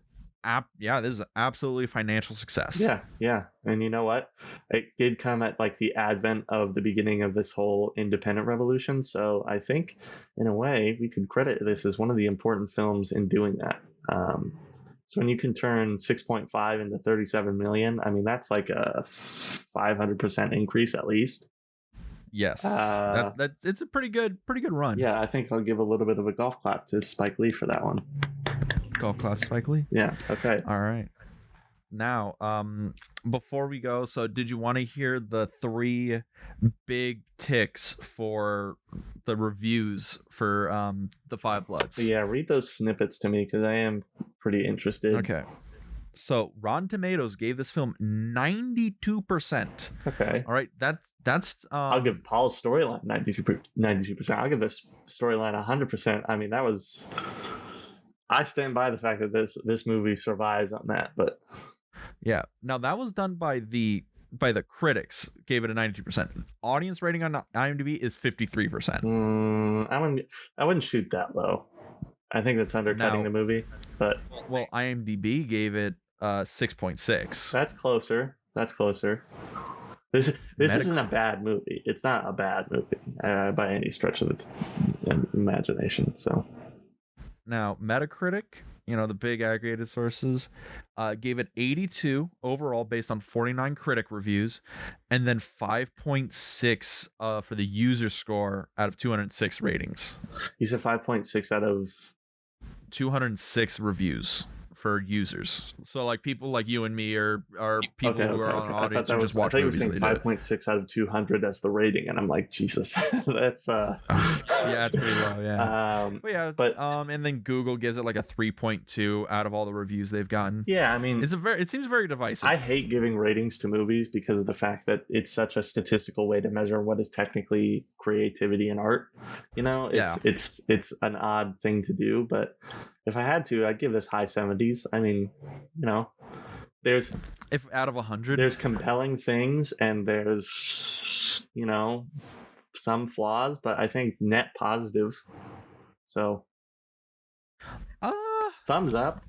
this is absolutely a financial success. Yeah. And you know what? It did come at the advent of the beginning of this whole independent revolution. So I think, in a way, we could credit this as one of the important films in doing that. So when you can turn 6.5 into 37 million, I mean, that's like a 500% increase at least. Yes, it's a pretty good run. Yeah, I think I'll give a little bit of a golf clap to Spike Lee for that one. Golf clap, Spike Lee? Yeah, okay. All right. Now, before we go, so did you want to hear the 3 big ticks for the reviews for The Five Bloods? Yeah, read those snippets to me, because I am pretty interested. Okay. So Rotten Tomatoes gave this film 92%. Okay. All right, that's I'll give Paul's storyline 92%. I'll give this storyline 100%. I mean, I stand by the fact that this movie survives on that, but yeah. Now that was done by the critics, gave it a 92%. Audience rating on IMDb is 53%. I wouldn't shoot that low. I think that's undercutting the movie. But IMDb gave it 6.6. That's closer. This isn't a bad movie. It's not a bad movie by any stretch of the imagination. So now Metacritic, the big aggregated sources, gave it 82 overall based on 49 critic reviews, and then 5.6 for the user score out of 206 ratings. You said 5.6 out of 206 reviews for users. So like people like you and me or people who are on I audience thought who just watch you were movies. saying And they do it. 5.6 out of 200 as the rating, and I'm like, Jesus, that's Yeah, it's pretty low. Yeah. Um, But yeah, but and then Google gives it like a 3.2 out of all the reviews they've gotten. yeah, I mean, It seems very divisive. I hate giving ratings to movies because of the fact that it's such a statistical way to measure what is technically creativity and art. You know, it's an odd thing to do, but if I had to, I'd give this high 70s. I mean, you know, there's if out of 100, there's compelling things and there's, you know, some flaws, but I think net positive. So thumbs up,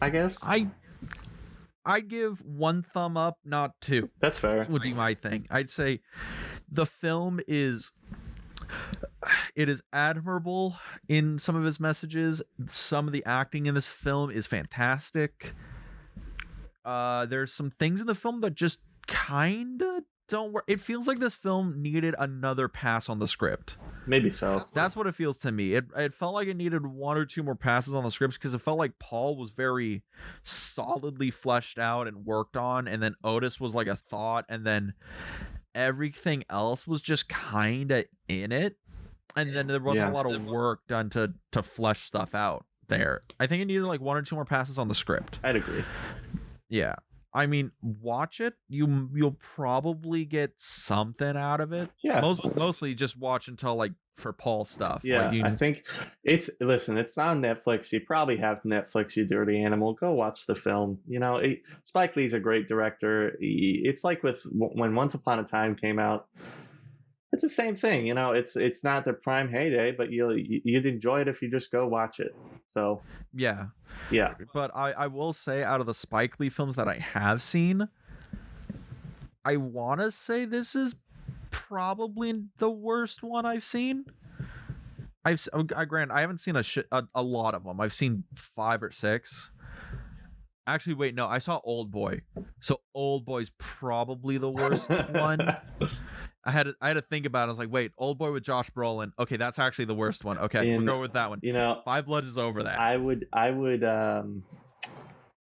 I guess. I give 1 thumb up, not 2. That's fair. Would be my thing. I'd say the film is admirable in some of its messages. Some of the acting in this film is fantastic. There's some things in the film that just kinda don't work. It feels like this film needed another pass on the script. Maybe so. That's what it feels to me. It felt like it needed 1 or 2 more passes on the scripts because it felt like Paul was very solidly fleshed out and worked on, and then Otis was like a thought, and then everything else was just kind of in it, and then there wasn't a lot of work done to flesh stuff out there. I think it needed like 1 or 2 more passes on the script. I'd agree. Yeah. I mean, watch it. You'll probably get something out of it. Yeah. Mostly just watch until like for Paul stuff. Yeah, like, I think it's not on Netflix. You probably have Netflix, you dirty animal. Go watch the film. You know, Spike Lee's a great director. It's like when Once Upon a Time came out. It's the same thing, you know. It's not their prime heyday, but you'd enjoy it if you just go watch it. So yeah. But I will say, out of the Spike Lee films that I have seen, I want to say this is probably the worst one I've seen. I haven't seen a lot of them. I've seen 5 or 6. Actually, wait, no, I saw Old Boy. So Old Boy's probably the worst one. I had to think about it. I was like, wait, Old Boy with Josh Brolin. Okay, that's actually the worst one. Okay, we'll go with that one. You know, Five Bloods is over that.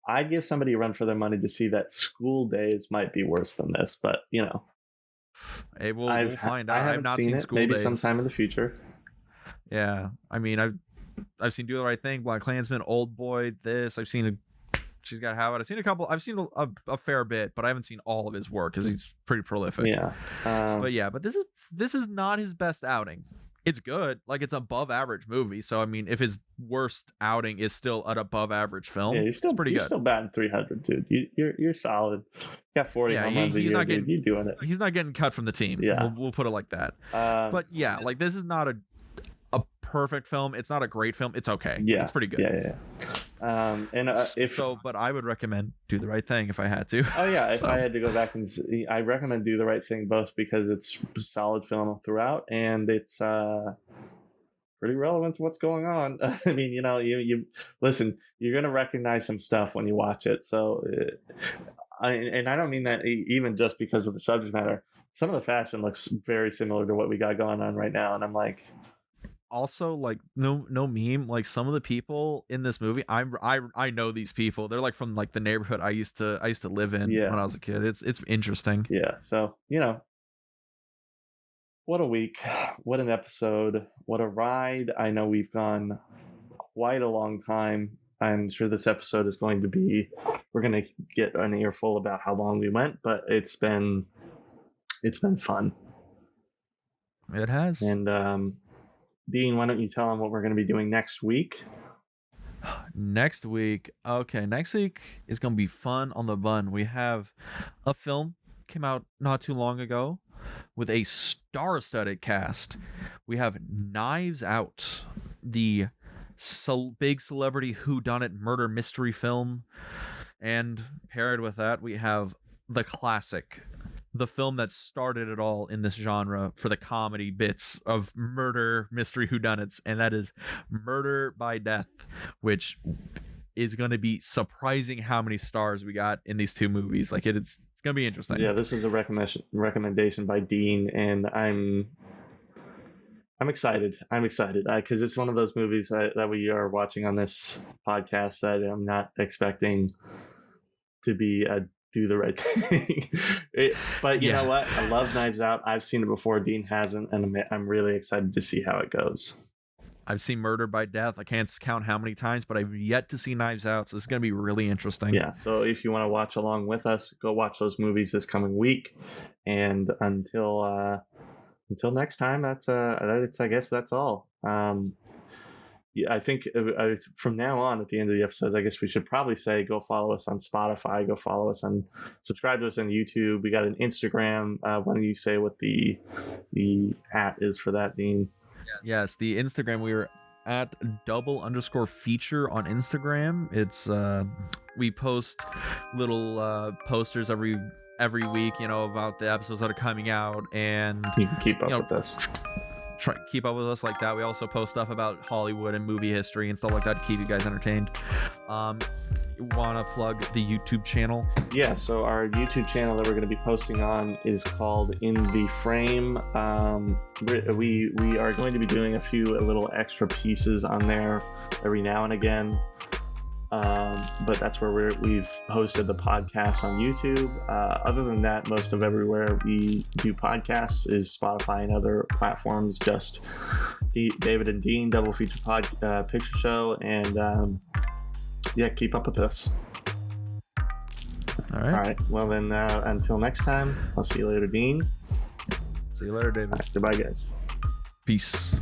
I'd give somebody a run for their money to see that School Days might be worse than this, but you know. Hey, we'll find out. I haven't I've not seen it. School Maybe Days. sometime in the future. Yeah, I mean, I've seen Do the Right Thing, Black Klansman, Old Boy. This I've seen. She's Got to Have It. I've seen a couple. I've seen a fair bit, but I haven't seen all of his work because he's pretty prolific. Yeah. But this is not his best outing. It's good, like it's above average movie. So I mean, if his worst outing is still an above average film, it's pretty good. You're still batting 300, dude. You're solid. You got 40 home runs a year, dude. You're doing it. He's not getting cut from the team. Yeah. We'll put it like that. But yeah, like this is not a perfect film. It's not a great film. It's okay. Yeah. It's pretty good. Yeah. But I would recommend Do the Right Thing if I had to. Oh yeah, if I had to go back and see, I recommend Do the Right Thing both because it's a solid film throughout and it's pretty relevant to what's going on. I mean, you know, you listen, you're gonna recognize some stuff when you watch it. So, I don't mean that even just because of the subject matter. Some of the fashion looks very similar to what we got going on right now, and I'm like. Also, like no meme, like some of the people in this movie, I know these people. They're like from like the neighborhood I used to live in when I was a kid. It's interesting. Yeah. So, you know, what a week, what an episode, what a ride. I know we've gone quite a long time. I'm sure this episode is going to be, we're going to get an earful about how long we went, but it's been fun. It has. And Dean, why don't you tell them what we're going to be doing next week? Next week is going to be fun on the bun. We have a film came out not too long ago with a star-studded cast. We have Knives Out, the big celebrity whodunit murder mystery film, and paired with that we have the classic, the film that started it all in this genre for the comedy bits of murder mystery whodunits, and that is Murder by Death, which is going to be surprising how many stars we got in these two movies. Like it's going to be interesting. Yeah, this is a recommendation by Dean, and I'm excited. Because it's one of those movies that we are watching on this podcast that I'm not expecting to be do the right thing. But you know what? I love Knives Out. I've seen it before. Dean hasn't, and I'm really excited to see how it goes. I've seen Murder by Death. I can't count how many times, but I've yet to see Knives Out, so it's going to be really interesting. Yeah, so if you want to watch along with us, go watch those movies this coming week. And until next time, that's I guess that's all. Yeah, I think from now on, at the end of the episodes, I guess we should probably say go follow us on Spotify, go follow us and subscribe to us on YouTube. We got an Instagram. Why don't you say what the @ is for that, Dean? Yes, the Instagram, we were at @double_feature on Instagram. It's we post little posters every week, about the episodes that are coming out, and you can keep up with us. Keep up with us like that. We also post stuff about Hollywood and movie history and stuff like that to keep you guys entertained. You want to plug the YouTube channel? Yeah, so our YouTube channel that we're going to be posting on is called In the Frame. We are going to be doing a few little extra pieces on there every now and again. But that's where we've hosted the podcast on YouTube. Other than that, most of everywhere we do podcasts is Spotify and other platforms. Just David and Dean Double Feature Picture Show, and yeah, keep up with us. All right. Well then, until next time, I'll see you later, Dean. See you later, David. Right, goodbye, guys. Peace.